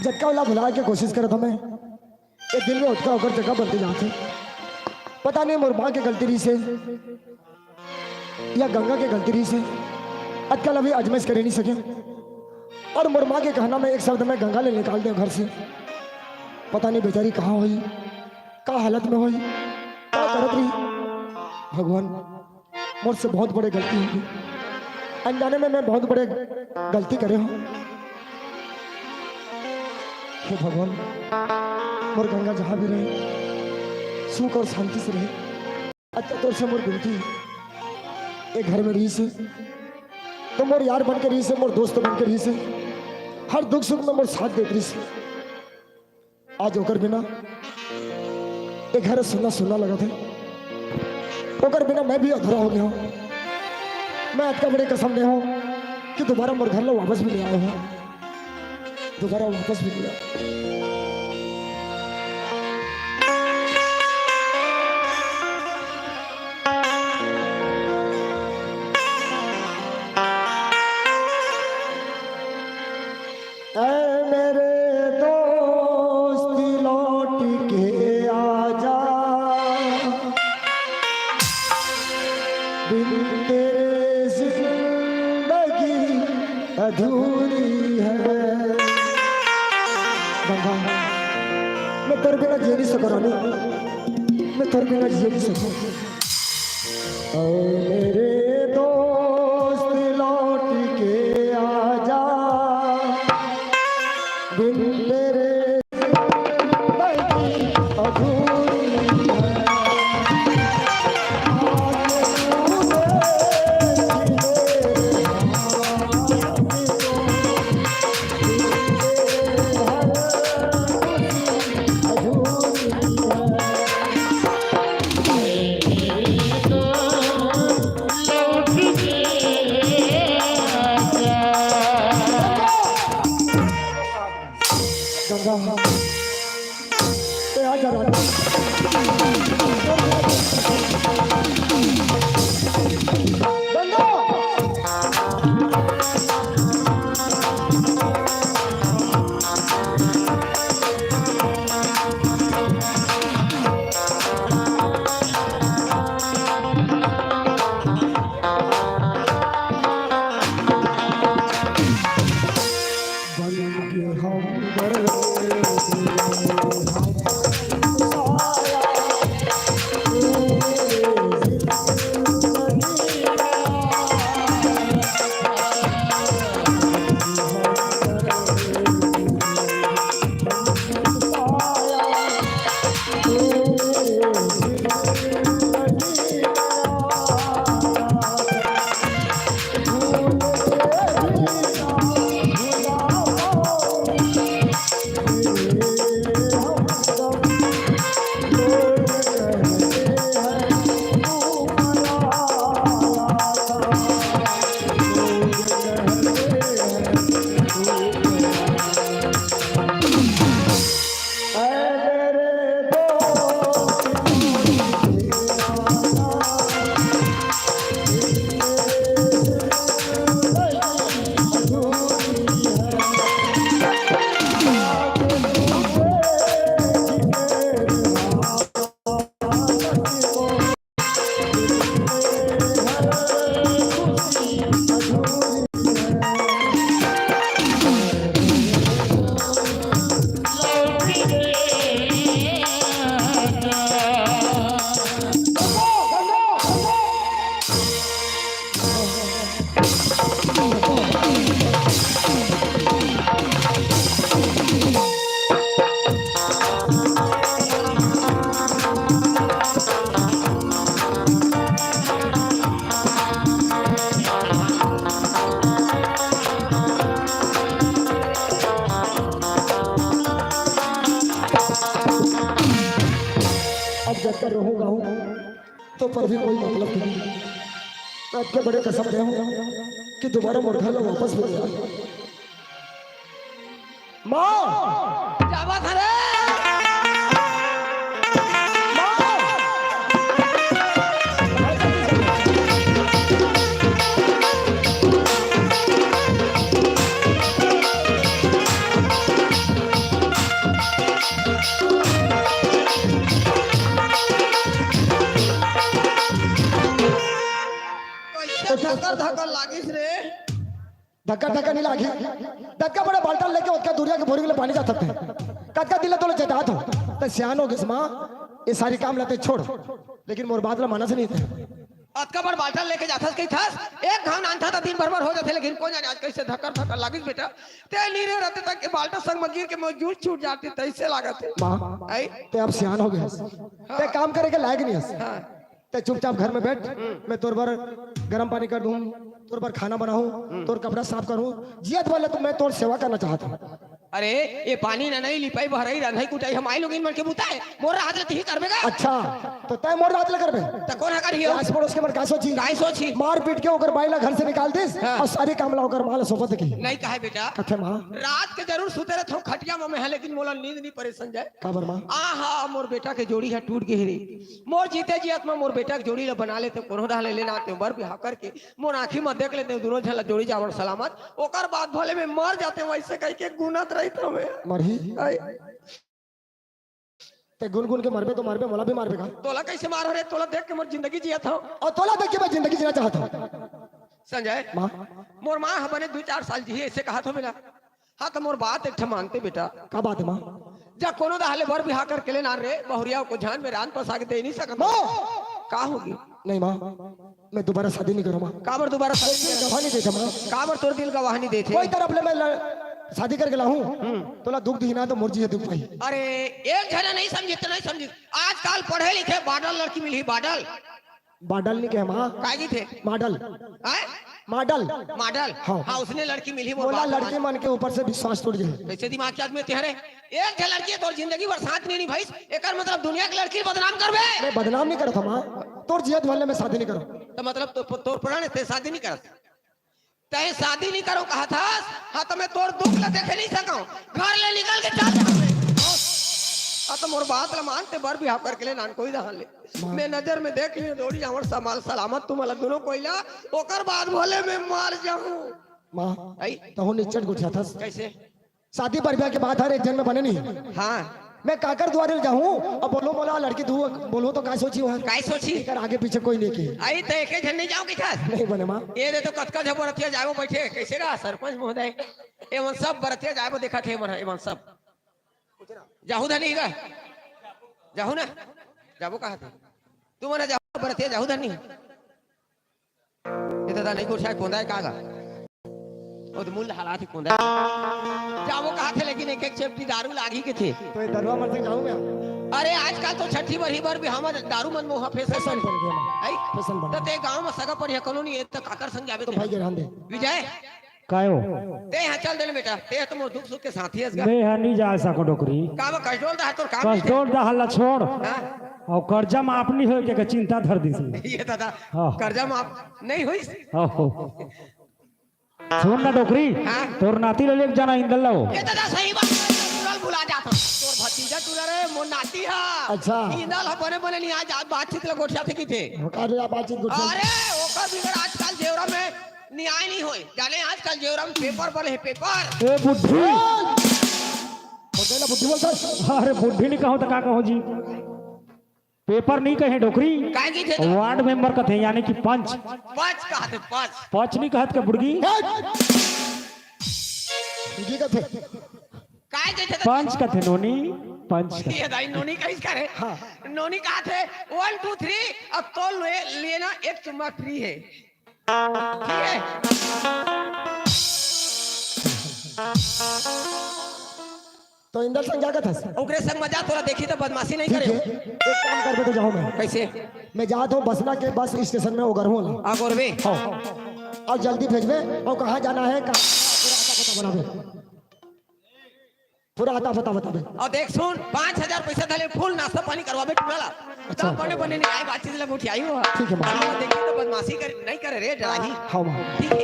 झटका वाला भुला के कोशिश करत हमें एक दिन में उठका होकर जगह बनते जाते पता नहीं मोर माँ के गलती रही से या गंगा के गलती रही से अजकल अभी अजमेश कर नहीं सके और मोर माँ के कहना में एक शब्द में गंगा ले निकाल दे घर से। पता नहीं बेचारी कहाँ हुई क्या हालत में हुई क्या करत रही। भगवान मोर से बहुत बड़े गलती होगी अनजाने में मैं बहुत बड़े गलती करे हूँ। हे भगवान मोर गंगा जहाँ भी रहे सुख और शांति से रहे। अच्छा तौर से मोर बिनती एक घर में रही से तो मोर यार बन के रही से मोर दोस्त बन के रही से हर दुख सुख में मोर साथ देती रही से। आज होकर बिना एक घर सुनना सुनना लगा था होकर बिना मैं भी अधूरा हो गया हूँ। मैं आज का बड़े कसम दे हूँ कि दोबारा मोर घर लो वापस भी ले आए हूँ दोबारा वापस भी लिया। मेरे दो बिन तेरे जिंदगी अधूरी है। गंगा मैं तेरे बिना जी नहीं सकूं रानी, मैं तेरे बिना जी नहीं सकूं। ओ मेरे दोस्त लौट के आजा, बिन तेरे जिंदगी अधूरी है। गंगा ते आजा रानी, गंगा अब जब तक रहूंगा तो पर भी कोई मतलब नहीं। मैं आपके बड़े कसम दे हूं कि दोबारा मुर्गा ला वापस मिल जाए। माँ क्या बात है रे? धक्का लागिस रे। धक्का धक्का नहीं लागी, धक्का बड़ा बाल्टा लेके उसका दूरिया के भोरी के लिए पानी जा सकते हैं। कद दिला तो चेतात हो तो सियान हो गए माँ, ये सारी काम लाते छोड़, लेकिन मोर बात ला माना से नहीं थे। अतका बार बाल्टा लेके जाथस कई थास एक घाव नान था तो दिन भर हो जाते, लेकिन कौन जाने आज कैसे धक्कर धक्कर लागिस बेटा। ते नीरे रहते तक के बाल्टा संग में गिर के मजदूर छूट जाती तैसे लागत है। माँ आई ते अब सियान हो गए, ते काम करे के लायक नहीं है। ते चुपचाप घर में बैठ, मैं तोर पर गर्म पानी कर दूं, तोर पर खाना बनाऊं, तोर कपड़ा साफ करूं, जियत वाले तो मैं तोर सेवा करना चाहता हूं। अरे ये पानी ना नहीं लिपाई बहराई रंधाई कुटाई हम आई लोग इन मन के बुताए मोर रात ले ही करबेगा। अच्छा तो तय मोर रात ले करबे त कौन हकर हियो आस पड़ोस के मन का सोची काय सोची मार पीट के ओकर बाइला घर से निकाल दिस हाँ। और सारी काम ला ओकर माल सोबत की नहीं कहे बेटा कथे मां रात के जरूर सुते रहे खटिया में है, लेकिन मोला नींद नहीं परेशान जाए। काबर मां आहा मोर बेटा के जोड़ी है टूट गई रे। मोर जीते जियत में मोर बेटा के जोड़ी ला बना लेते कोनो ढाल लेना आते बर बिहार करके मोर आंखी में देख लेते दोनों झला जोड़ी जावन सलामत, ओकर बाद भले में मर जाते वैसे कह के गुनत रही तो मैं मरही ते गुनगुन के मरबे तो मरबे, मोला भी मारबे का। तोला कैसे मार रहे? तोला देख के मोर जिंदगी जिया था। और तोला देख के मैं जिंदगी जीना चाहता हूँ। संजय माँ मोर माँ हमारे 2-4 साल जी ऐसे कहा था मेरा। हाँ तो मोर बात एक मानते बेटा। का बात है माँ? जब कोनो दाहले बर बिहा करके ले ना रे बहुरिया को ध्यान में रान पर सागे दे नहीं सकता। माँ का होगी? नहीं माँ, मैं दोबारा शादी नहीं करूँ माँ। काबर दोबारा गवाह नहीं देता माँ। काबर तोर दिल गवाह नहीं देते? कोई तरफ ले मैं शादी करके लाऊं तोला दुख दिखना तो मुर्जी है दुख भाई। अरे एक जना नहीं समझी तो नहीं समझी। आजकल पढ़े लिखे बाडल लड़की मिली। बाडल बाडल नहीं कहे माँ, कागी थे मॉडल हैं? मॉडल। मॉडल हाँ। हाँ उसने लड़की मिली। वो बोला बात लड़के मन के ऊपर से विश्वास टूट गए। कैसे दिमाग के आदमी तेरे एक ठे लड़की है तोर जिंदगी भर साथ नहीं भाई। एकर मतलब दुनिया की लड़की बदनाम करबे? मैं बदनाम नहीं करता माँ, तोर जियत वाले में शादी नहीं करो। तो मतलब तोर पुराने ते शादी नहीं करत? तय शादी नहीं करो कहा था। हाँ तो मैं तोर दुख ला देखे नहीं सकूं। घर ले निकल के चल जा। हाँ तो मोर बात ला मानते बर बिहाव करके ले नान कोई दहान ले। मैं नजर में देख लियो दौड़ी जावर समाल सलामत तुम अलग दोनों कोइला। ओकर बाद भोले मैं मार जाऊं। माँ आई तो हूँ निश्चट गुठिया था। कैसे? शादी पर ब्याह के बाद हर एक जन में बने नहीं। हाँ मैं काकर द्वारे जाऊँ और बोलो बोला लड़की दू बोलो तो क्या सोची है? काय सोची? कर आगे पीछे कोई नहीं की। आई तो एक झन नहीं जाओ कि था नहीं बने माँ। ये दे तो कतका झ बरतिया जाबो बैठे कैसे रहा सरपंच महोदय। एवं सब बरतिया जाबो देखा थे मन एवं सब जाहू धनी का जाहू ना जाबो कहा थे तू मने जाहू बरतिया जाहू धनी ये तो नहीं कुछ है कोंदा है कागा और मूल हालात ही कोंदा जाबो कहा थे लेकिन एक एक चेप्टी दारू लागी के थे। तो ये दरवा मर से जाऊँ मैं। अरे आजकल तो छठी बरही बर भी हम दारू मन मोह फैशन फैशन बन गया माँ, आई फैशन बन तो ते गांव में सगा पर कॉलोनी ये तो काकर संग जाबे तो भाई के रहने दे। विजय कायो ते यहाँ चल दे बेटा। ते तो मोर दुख सुख के साथी है इसका। मैं यहाँ नहीं जा सको डोकरी। काम कष्टोल दा तोर काम नहीं कस्टोर दा हल्ला छोड़ हाँ? और कर्जा माफ नहीं हो के चिंता धर दी सी। ये दादा हाँ। कर्जा माफ नहीं हुई। ओहो सुन ना डोकरी हाँ? तोर नाती ले एक जना इंदल लाओ। ये दादा सही बात तुरल भुला जात तोर भतीजा तुला रे मोर नाती है। अच्छा। इंदल ह बने बने नहीं आज बातचीत ले गोठिया थे की थे। अरे बातचीत गुठिया। अरे ओकर बिगर आजकल जेवरा में न्याय नहीं होए। जाने आजकल जेवरा में पेपर बने है पेपर। ए बुद्धि होते ना बुद्धि बोलता। अरे बुद्धि नहीं कहो तो का कहो जी। पेपर नहीं कहे डोकरी काहे की थे? वार्ड मेंबर कथे यानी कि पंच। पांच कहते पांच। पंच नहीं कहत के बुड़गी जी का थे। काहे के थे? पंच कथे नोनी पंच कथे। ये दाई नोनी कैसे करे? नोनी कहा थे 1 2 3 अब तो लेना एक चुम्मा फ्री है। ठीक है तो इंदल संग जाकर था। ओकरे संग मजा थोड़ा देखी तो बदमाशी नहीं ठीक है करे। एक काम कर दे तो जाऊँ मैं। कैसे? मैं जाता हूँ बसना के बस स्टेशन में उगर हूँ ना। आगोरबे हाँ और जल्दी भेजबे और कहाँ जाना है कहाँ पूरा आता पता बनाबे। पूरा आता पता बताबे। और देख सुन 5000 पैसा धले फुल नाश्ता पानी करवाबे टुनाला। अच्छा। तब बने बने नहीं आए बातचीत लग उठी आई हो। ठीक है, माँ। हम देखी तो बदमाशी कर नहीं करे रे डराही। हाँ माँ। ठीक है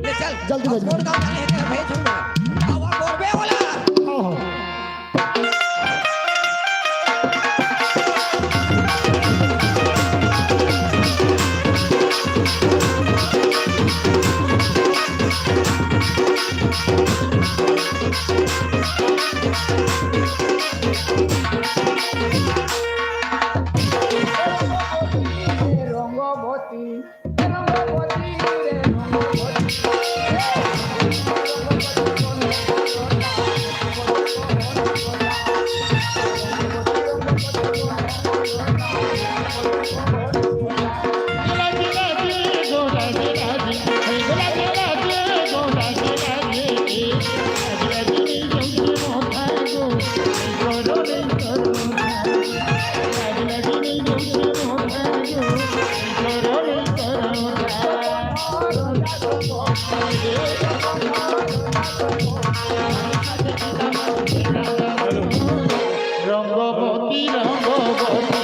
ले चल जल्दी भेज। कौन गांव वाले है तेरा भेज दूंगा। आवा गोरबे वाला हाँ हाँ। रंगवती रंगवती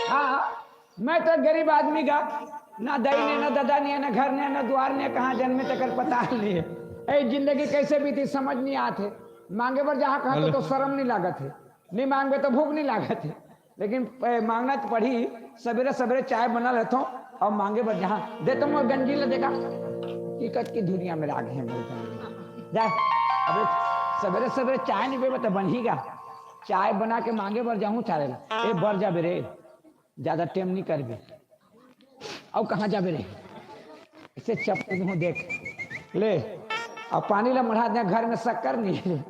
हाँ मैं तो गरीब आदमी का ना दई ने, ना ददा ने, ना घर ने, ना द्वार ने, कहाँ जन्मे तक पता नहीं है। ए जिंदगी कैसे बीती समझ नहीं आते। मांगे पर जहाँ कहा तो शर्म नहीं लागत है, नहीं मांगे तो भूख नहीं लागत है, लेकिन मांगना तो पड़ी। सवेरे सवेरे चाय बना लेता हूँ और मांगे पर जहाँ देता हूँ गंजी ले देगा टिकट की दुनिया में राग है जा। अबे सवेरे सवेरे चाय नहीं पीबे तो बनेगा। चाय बना के मांगे पर जाऊँ चारे ए बर जा रे, ज्यादा टेम नहीं कर बे। अब कहाँ जा रे, इसे चप्पल हूँ देख ले। अब पानी ला मढ़ा दे, घर में शक्कर नहीं है,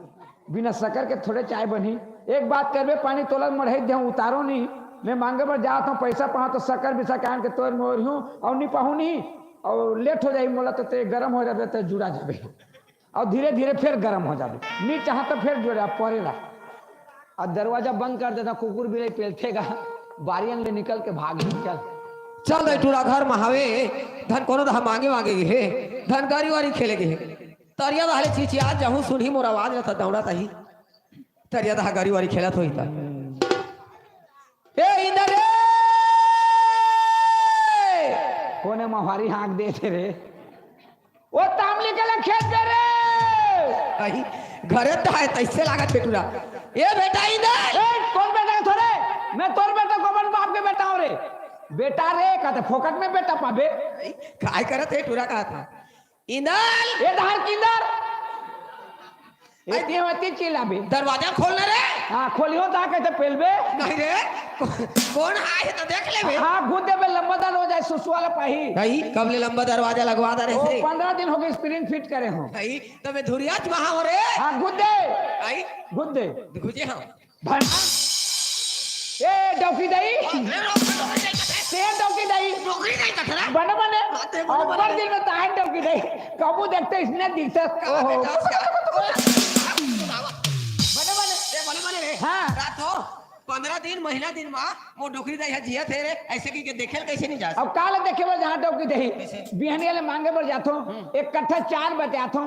बिना शक्कर के थोड़े चाय बनी। एक बात करबे, पानी तोला मढ़ाई दे उतारो नहीं। मैं मांगे पर जाता हूँ, पैसा पाऊँ तो शक्कर बिसा कान के तोड़ मोर हूँ और नहीं पाऊँ नहीं और लेट हो जाए मोला तो गर्म हो जाए तो जुड़ा जाए और धीरे धीरे फिर गर्म हो जाए। नहीं चाह तो फिर जुड़ा पड़ेगा और दरवाजा बंद कर देता, कुकुर बिलाई पेलथेगा, बारियन ले निकल के भाग चल चल दे टूरा घर महावे धन कोनो दा मांगे मांगे गे धन गारी वारी खेले गे तरिया दा हले चीची आज जाहू सुनही मोर आवाज रहता दौड़ा तही तरिया दा गारी वारी खेलत होई ता ए इंदर रे कोने महारी हाँक दे थे रे, वो तामली के लिए खेत दे रे कहीं घरे तो है तैसे लागत बेटूरा ए बेटा इंदर ए कौन बेटा है थोड़े, मैं तोर बेटा गोबन बाप के बेटा हूं रे। बेटा रे कहते फोकट में बेटा पाबे काय करत है टूरा कहा था इंदर ये धार किंदर इतनी मत चिल्लाबे, दरवाजा खोलना रे। हां खोलियो ता कहते पेलबे नहीं रे कौन है तो देख ले बे। हां गुद देबे लंबा दान हो जाए सुसु वाला पाही भाई कब ले लंबा दरवाजा लगवा दे रे ओ से 15 दिन हो गए स्प्रिंग फिट करे हो भाई तबे धुरियाच वहां हो रे। हां गुद दे भाई गुद दे गुजे हां भन ए डॉकी दई ते डॉकी दई नौकरी नहीं कटरा बने बने और दिन में ताहन डॉकी दई कबू देखते इसने दिखता ओहो बने बने ए बने बने रे हाँ। रात हो 15 दिन महीना दिन मां मो डोकरी दई है जिया थे रे ऐसे की देखेल कैसे नहीं जा अब काल देखे बर जहाँ डॉकी दई बिहनिया ले मांगे बर जातो एक कट्ठा 4 बटातो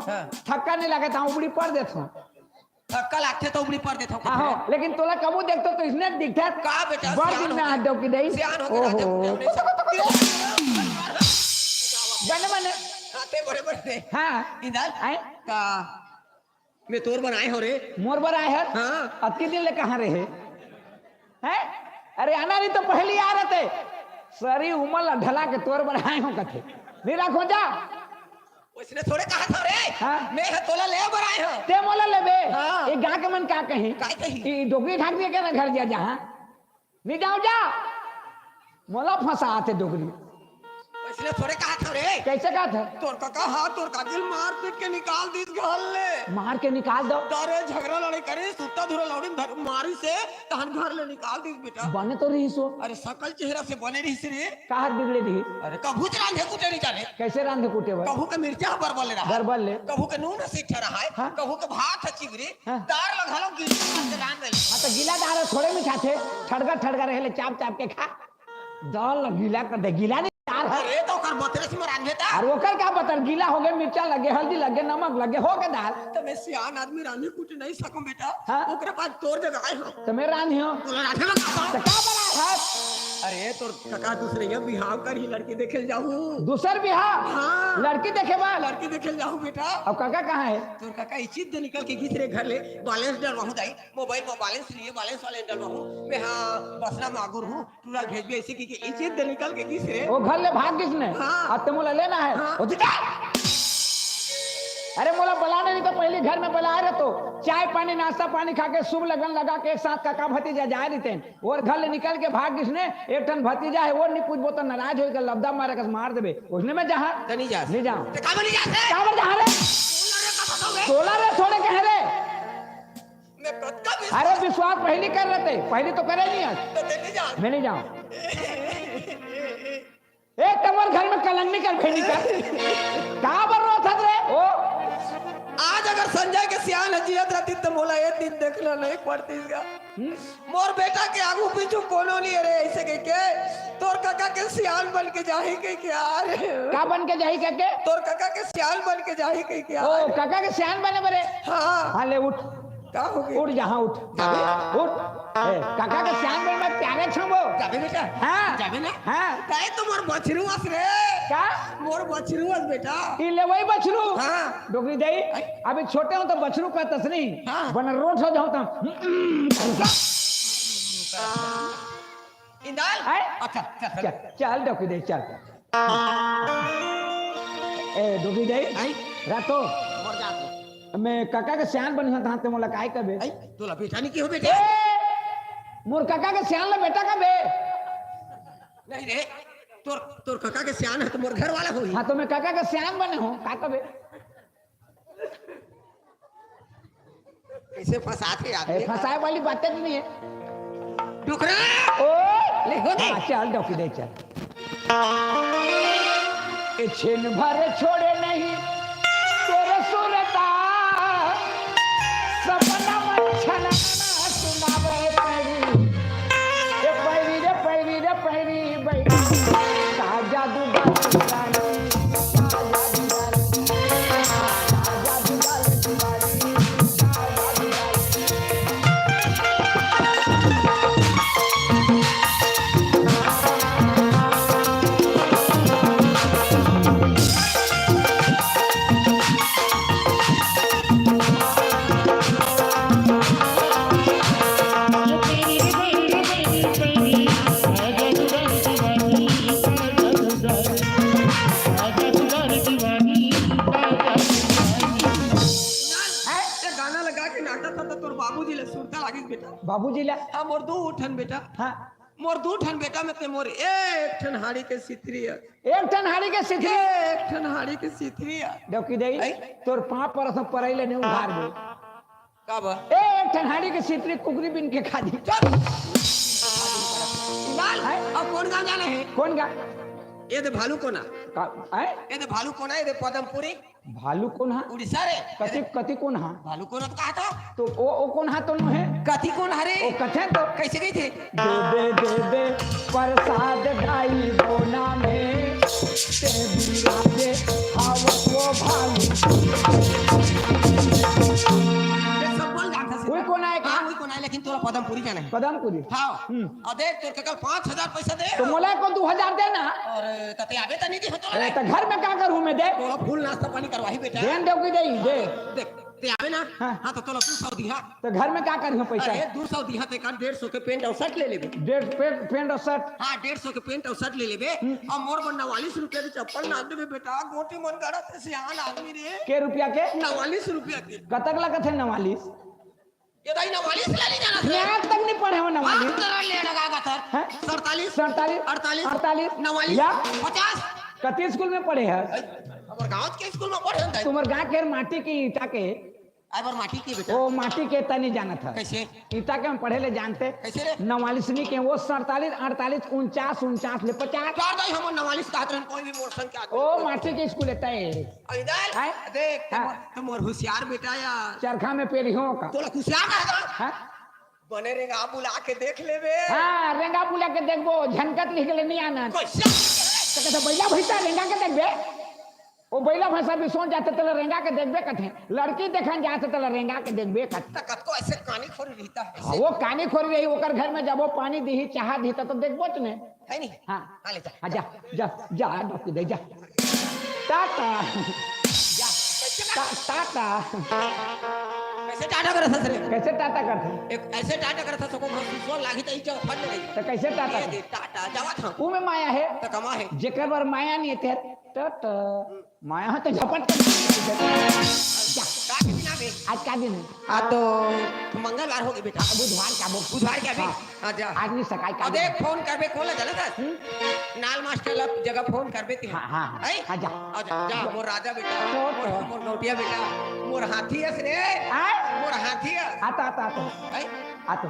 थक्का नहीं लगा था उबड़ी पड़ देतो कल आते तो उबड़ी पड़ देता आहो लेकिन तोला कबू देखतो तो इसने दिखता का बेटा बड़ दिन में हाथ डॉकी दई सियान हो गया राजा बने बने आते बड़े बड़े हाँ इधर आए का मैं तोर बनाए हो रे मोर बर आए है हाँ। अति दिन ले कहाँ रहे हैं? अरे आना नहीं तो पहले आ रहे थे सारी उमर ढला के तोर बर आए हो कथे नहीं रखो जा उसने थोड़े कहा था रे हाँ। मैं तोला ले बर आए हो ते मोला लेबे हाँ। ये गा के मन का कही काय कही? ये डोगरी ढाक दिया क्या ना घर जा जहाँ नहीं जाओ जा मोला फंसा आते डोगरी उसने थोड़े कहा था रे कैसे कहा था तोर का हाथ तोर का दिल मार पीट के निकाल दी घर ले मार के निकाल दो तारे झगड़ा लड़ाई करे सुत्ता धुरा लौड़ी मारी से तहन घर ले निकाल दी बेटा बने तो रही सो अरे सकल चेहरा से बने रही से रे कहा बिगड़े दी अरे कभू रांधे कुटे नहीं जाने कैसे रांधे कूटे बा कभू के मिर्चा बरबल ले रहा गरबल ले कभू के नून से ठहरा है हाँ। कभू के भात है चिगरी हाँ। दार लगा लो गिरी से रांध ले हाँ तो गीला दाल थोड़े मीठा थे ठड़गा रहे चाप चाप के खा दाल गीला कर दे गीला नहीं दाल है अरे तो कर बतरे से रांधे था और वो कर क्या बता गीला हो गए मिर्चा लगे हल्दी लगे नमक लगे हो गए दाल तो मैं सियान आदमी रांधे कुछ नहीं सकूं बेटा हाँ। ओकरे पास तोर जगह आए हो तो मैं रांधी हूँ तोला रांधे में का तो क्या बना है अरे तोर काका दूसरे ये बिहाव कर ही लड़की देखे जाऊं दूसर बिहार हाँ। लड़की देखे बा लड़की देखे जाऊं बेटा अब काका कहाँ है तोर काका इचित दे निकल के घिसरे घर ले बैलेंस डलवाहू दाई मोबाइल में बैलेंस लिए बैलेंस वाले डलवाहू मैं हां बसना मागुर हूं पूरा भेज भी ऐसे की इचित दे निकल के घिसरे वो घर ले भाग किसने हाँ। अब तो मोला लेना है हाँ। वो दिखा अरे मोला बुलाने नहीं तो पहले घर में बुलाए रहे तो चाय पानी नाश्ता पानी खा के शुभ लगन लगा के एक साथ काका भतीजा जाए रहते और घर ले निकल के भाग किसने एक टन भतीजा है वो नहीं पूछबो तो नाराज होकर लबदा मारे कस मार देबे उसने में जहाँ तो नहीं जा नहीं जाओ तो का नहीं जाते काबर जहाँ रे सोलह रे थोड़े कह रे मैं कत्ता भी अरे विश्वास पहले कर रहे थे पहले तो करे नहीं आज तो नहीं जा मैं नहीं जाऊं एक तमर घर में कलंगनी कर भेड़ी कर कहाँ पर रो थक रे ओ आज अगर संजय के सियान हजियत रहती तो मोला एक दिन देखना नहीं पड़ती इसका मोर बेटा के आगू पीछू कोनो नहीं रे ऐसे के तोर काका के सियान बन के जाही के क्या रे का बन के जाही कहके तोर काका के सियान बन के जाही के क्या ओ काका के सियान बने बरे हाँ हाँ ले उठ का हो गया उठ जहाँ उठ उठ ए, काका के श्याम में मैं प्यारे छमो जाबे बेटा हाँ जाबे ना हाँ काहे तो मोर बछरुआस रे का मोर बछरुआस बेटा ई ले वही बछरू हाँ। डोगरी दई अभी छोटे हो तो बछरू कहतस नहीं हाँ। बन रोट हो जाओ तो इंदाल आए? अच्छा चल चल डोगरी दई चल ए डोगरी दई आई रातो मोर जा तू मैं काका के श्याम बनी था ते मोला काय कबे आई तोला बेटा नहीं की हो ए बेटा मोर काका के श्याम ले बेटा कबे नहीं रे तोर तोर काका के सियान है तो मोर घर वाला होई हाँ तो मैं काका के श्याम बने हूँ का कबे कैसे फंसाते ए, आदमी फंसाए वाली बातें तो नहीं है डुकरा ओ ले हो दे हाँ, चल डोकी दे चल ए छिन भर छोड़े नहीं तेरे सुरता सपना मच्छना सुनावे पैरी रे पैरी रे पैरी बैठी का जादू डाली गाना लगा के नाटक था तो तोर बाबूजी ले सुनता लागिस बेटा बाबूजी ला हाँ मोर दो ठन बेटा हाँ मोर दो ठन बेटा में ते मोर एक ठन हाड़ी के सिथरी है एक टन हाड़ी के सिद्धि एक ठन हाड़ी के सिथरी है डोकी दई आई? तोर पाँव पर सब परैले नहीं उघार दे का बा एक टन हाड़ी के सितरी कुकरी बिन के खा दी लाल अब कौन गाना जाना है कौन गा ये दे भालू कोना आए ये दे भालू कोना ये दे पदमपुरी भालू कौन हा उड़ीसा रे कति कति कौन हा भालू कोना तो कहा था तो ओ कौन हा तो है कथी कौन हरे ओ कथे तो कैसे गई थे दे प्रसाद ढाई बोना में ते बिराजे आवत वो भालू ये सब बोल जाता कोई कौन आए का हाँ वही कोना है लेकिन तोरा पदमपुरी जाना है पदमपुरी हाँ और देख तेरे कल 5000 पैसा दे तो मोला को 2000 देना और तते आवे तो नहीं दी तो ए, तो घर में का करूं मैं दे तोरा फूल नाश्ता पानी करवाही बेटा देन दो की दे दे देख ते आवे ना हाँ। हाँ तो तोला 200 दिहा तो घर में क्या करी पैसा अरे 200 दिहा ते कर 150 के पेंट और शर्ट ले लेबे डेढ़ पेंट और शर्ट हाँ 150 के पेंट और शर्ट ले लेबे और मोर बन 49 रुपया की चप्पल ना देबे बेटा गोटी मन गाड़ा ते सियान आदमी रे के रुपया के 49 रुपया के कतक लगत है 49 ये दाई 49 ले ली जाना थे यहाँ तक नहीं पढ़े हो 49 तेरा ले लगा था हैं? 47 47 48 48 49 या 50 कति स्कूल में पढ़े है हमारे गांव के स्कूल में पढ़े हैं तुम्हारे गाँव के माटी की ईटा के आइबर माटी की बेटा वो माटी के तनी जाना था कैसे ईटा के हम पढ़े ले जानते कैसे रे 49 के वो 47 48 49 ले 50 चार दाई हम 49 का हाथ कोई भी मोरसन के आदमी ओ माटी के स्कूल है तय इधर हैं? देख हाँ। तुम और होशियार बेटा यार चरखा में पेरी हो का तोला होशियार का हाँ? बने रेगा बुला के देख लेबे हाँ रेंगा बुला के देखबो झनकत लिख ले नहीं आना कैसे तो कहते बैला भैसा रेंगा के देखबे वो बैला भैसा भी सोच जाते तले रेंगा के देखबे कथे लड़की देखन जाते तले रेंगा के देखबे कथे तकत को ऐसे कानी खोरी रहता है हाँ, वो कानी खोरी रही ओकर घर में जब वो पानी दी चाह दी तो देखबो त ने है नहीं हाँ हाँ ले जा हाँ जा जा जा डॉक्टर दे जा टाटा जा टाटा कैसे टाटा करे था रे कैसे टाटा करते एक ऐसे टाटा करे था सबको महसूस लागी त इच फट गई तो कैसे टाटा ये दे टाटा जावा था ऊ में माया है तो कमा है जेकर बर माया नहीं है टाटा माया है तो झपट कर जा का के बिना बे आज का दिन है आ तो मंगलवार होगी बेटा बुधवार का बुधवार के अभी हाँ जा आज नहीं सकाई का और दिन देख फोन करबे खोला चला था नाल मास्टर लब जगह फोन करबे ती हाँ, हाँ, हैं? हाँ, जा। आ जा मोर राजा बेटा तो। मोर नोटिया बेटा मोर हाथी है रे आए मोर हाथी है आता आता आता हैं? आता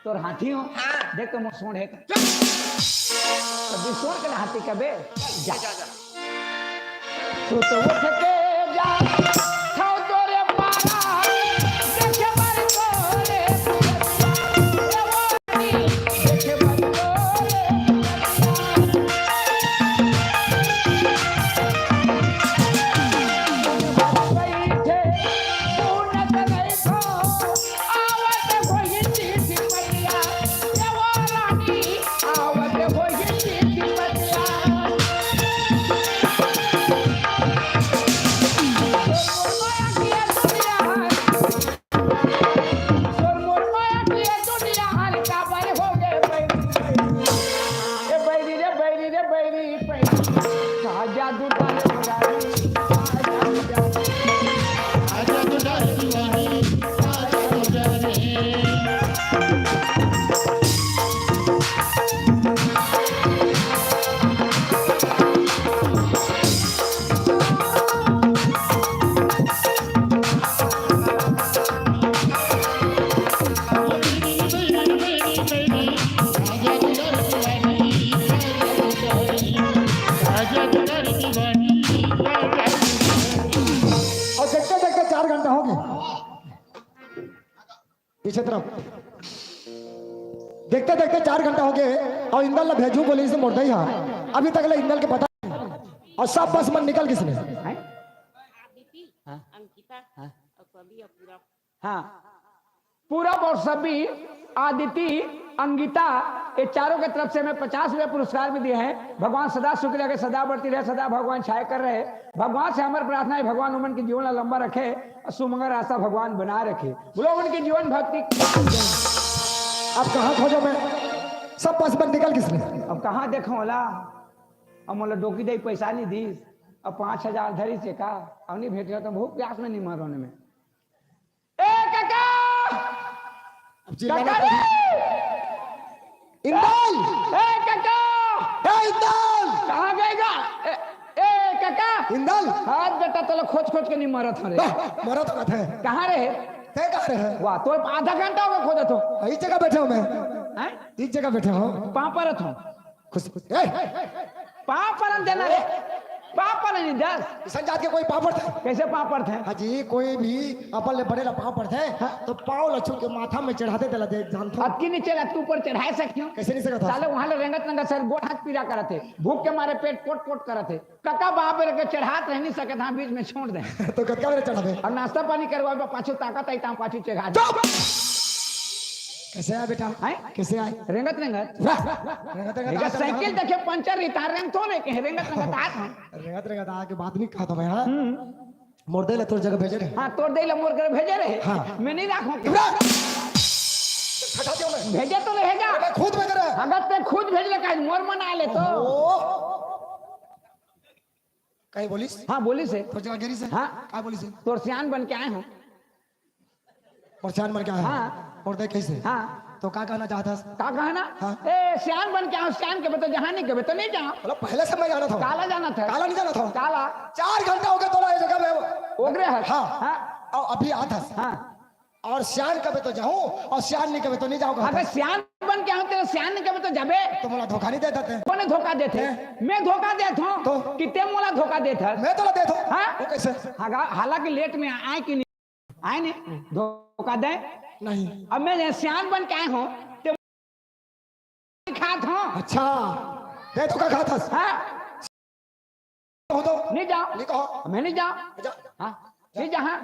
तोर हाथी हो हाँ। देख तो मोर सोण है तो सोण के हाथी कबे जा जा जा तो उठ के जा खाओ तोरे पारा देखे मर तोरे देखे मर तोरे बैठे तू न नहीं खो पीछे तरफ। देखते देखते 4 घंटा हो गए और इंदल ने भेजू बोली से मुर्दा ही हाँ अभी तक ले इंदल के पता नहीं। और सब बस मन निकल किसने हाँ पूरब और सभी आदिति अंगिता ये चारों के तरफ से मैं 50 रुपये पुरस्कार भी दिए हैं। भगवान सदा शुक्रिया के सदा बढ़ती रहे, सदा भगवान छाया कर रहे। भगवान से हमारी प्रार्थना है भगवान उमन के जीवन लंबा रखे और सुमंगल आशा भगवान बनाए रखे। बोलो उनके जीवन भक्ति। अब कहाँ खोजो मैं सब बस मन निकल किसने। अब कहाँ देखो होला अब मोला डोकी दे पैसा नहीं दी अब 5000 धरी से का अब नहीं भेटे तो बहुत प्यास में नहीं मरोने में। ए काका काका रे! इंदल ए काका इंदल कहाँ गएगा ए काका इंदल हाथ बेटा तो खोज खोज के नहीं मरत रे मरा तो कथे कहाँ रहे ते कहाँ रहे वाह तो आधा घंटा होगा खोजा तो इस जगह बैठे हो मैं हैं इस जगह बैठे हो पाँव परत हूँ खुश पाँव परत देना रे पाँव पर नहीं 10 किसान जात के कोई पापड़ थे कैसे पाँव पर थे हाजी कोई भी अपन ले बड़े पापड़ थे तो पाँव लच्छू के माथा में चढ़ाते तेला दे जानता अब की नीचे रख तू ऊपर चढ़ा सकती हूँ कैसे नहीं सकता था साले वहां ले रेंगत रंगत सर गोड़ हाथ पीड़ा करते भूख के मारे पेट पोट पोट करते कका वहां पे रख चढ़ात रह नहीं सके था बीच में छोड़ दे तो कटका मेरे चढ़ा दे और नाश्ता पानी करवा पाछू ताकत आई ता पाछू चढ़ा कैसे आया बेटा हैं? कैसे आए रेंगत रेंगत रेंगत साइकिल देखे पंचर रिता रेंग तो नहीं कहे रेंगत रेंगत आत हम रेंगत रेंगत आके बात नहीं कहा था मैं हाँ मोड़ दे तोर जगह भेजे रहे हां तोड़ दे मोर कर भेजे रहे हाँ। मैं नहीं राखूं हटा दियो मैं भेजे तो रहेगा मैं खुद भेज रहा अगर ते खुद भेज ले कहे मोर मना ले तो कहीं बोलिस हां बोली से तोर जगह गिरी से हाँ। का बोलिस तोर सियान बन के आए हूं परेशान मर क्या है हाँ। और देख कैसे हां तो का कहना चाहता का कहना हाँ। ए सियान बन के आओ सियान के बता जहां नहीं के तो नहीं जाओ मतलब पहले से मैं जाना था काला जाना था काला नहीं जाना था काला 4 घंटा हो गया तोला ये जगह में ओगरे है हाँ हाँ और अभी आता हाँ और सियान कबे तो जाऊं और सियान नहीं कबे तो नहीं जाऊंगा अगर सियान बन के आओ तेरे सियान नहीं के तो जाबे तो मोला धोखा नहीं दे देते कौन धोखा देते मैं धोखा देता हूं तो? कितने मोला धोखा देता मैं तो दे दो हाँ? वो कैसे हालांकि लेट में आए कि नहीं आए नहीं धोखा दे नहीं अब मैं सियान बन के आए हूं तो खात हूं अच्छा दे धोखा खाता हाँ हो तो नहीं जाओ नहीं कहो मैं नहीं जाओ जा हाँ नहीं जहाँ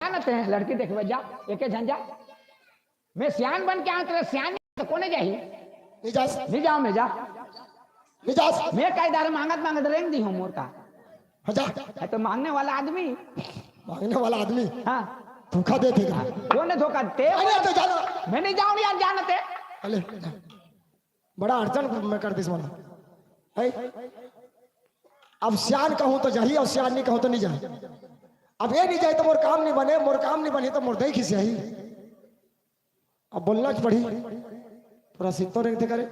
जानते हैं लड़की देखवे जा एक झंझा मैं सियान बन के आऊं तेरे सियान तो कोने जाही नहीं जा नहीं जाओ मैं जा नहीं जा मैं कायदार मांगत मांगत रेंग दी हूँ मोर का जा है तो मांगने वाला आदमी मांगने वाला आदमी हाँ धोखा देते कौन धोखा दे अरे तो जाना मैं नहीं जाऊँ यार जानते अरे बड़ा अड़चन में कर दिस वाला है अब सियान कहूं तो जाही और सियान नहीं कहूं तो नहीं जाए अब ये नहीं जाए तो मोर काम नहीं बने मोर काम नहीं बने तो मोर दही खिसियाही अब बोलना पड़ी पूरा सित्तो रेंगते करे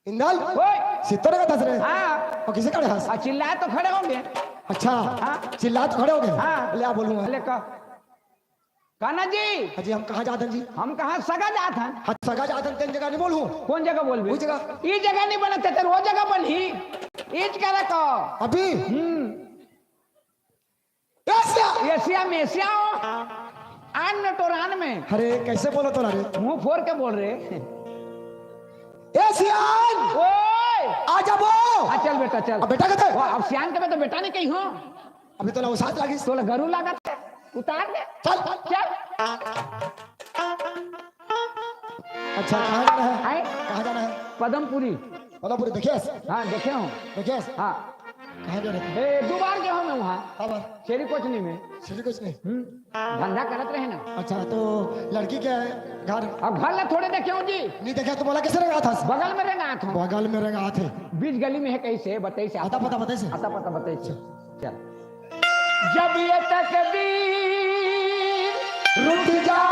इंदल ओए सित्तो रेंगे दस रहे हाँ और किसे खड़े हंस चिल्लाए तो खड़े होंगे अच्छा हाँ। चिल्ला तो खड़े हो गए हाँ। ले आप बोलूंगा ले का कान्हा जी हाजी हम कहाँ जाते हैं जी हम कहाँ सगा जात हैं हाँ सगा जाते हैं, तेन जगह नहीं बोलूं कौन जगह बोल वो जगह ये जगह नहीं बनते तेरे वो जगह बनी ईच करे को अभी एशिया में एशिया आन में टोरान में अरे कैसे बोलो तो रे मुंह फोड़ के बोल रहे ए सियान ओए आ जा वो आ चल बेटा चल अब बेटा कहते वाह, अब सियान के तो बेटा नहीं कही हो अभी तो ना साथ लगी तो गरू लागत है उतार दे चल चल अच्छा कहाँ जाना है आए कहाँ जाना है पदमपुरी बोलो पूरी देखिए हाँ देखे हूँ देखिए हाँ कहाँ जा रहे थे ए 2 बार गया हूँ मैं वहाँ अब शेरी कोचनी में सीधी कुछ नहीं धंधा करत रहे ना अच्छा तो लड़की के घर अब घर ला थोड़े देखे हूँ जी नहीं देखा तो बोला कैसे रंगा था बगल में रेंगा था बगल में रंगा थे बीच गली में है कैसे बताई से आता पता बताइए आता पता बताई से चल जब ये तकदीर रुक जा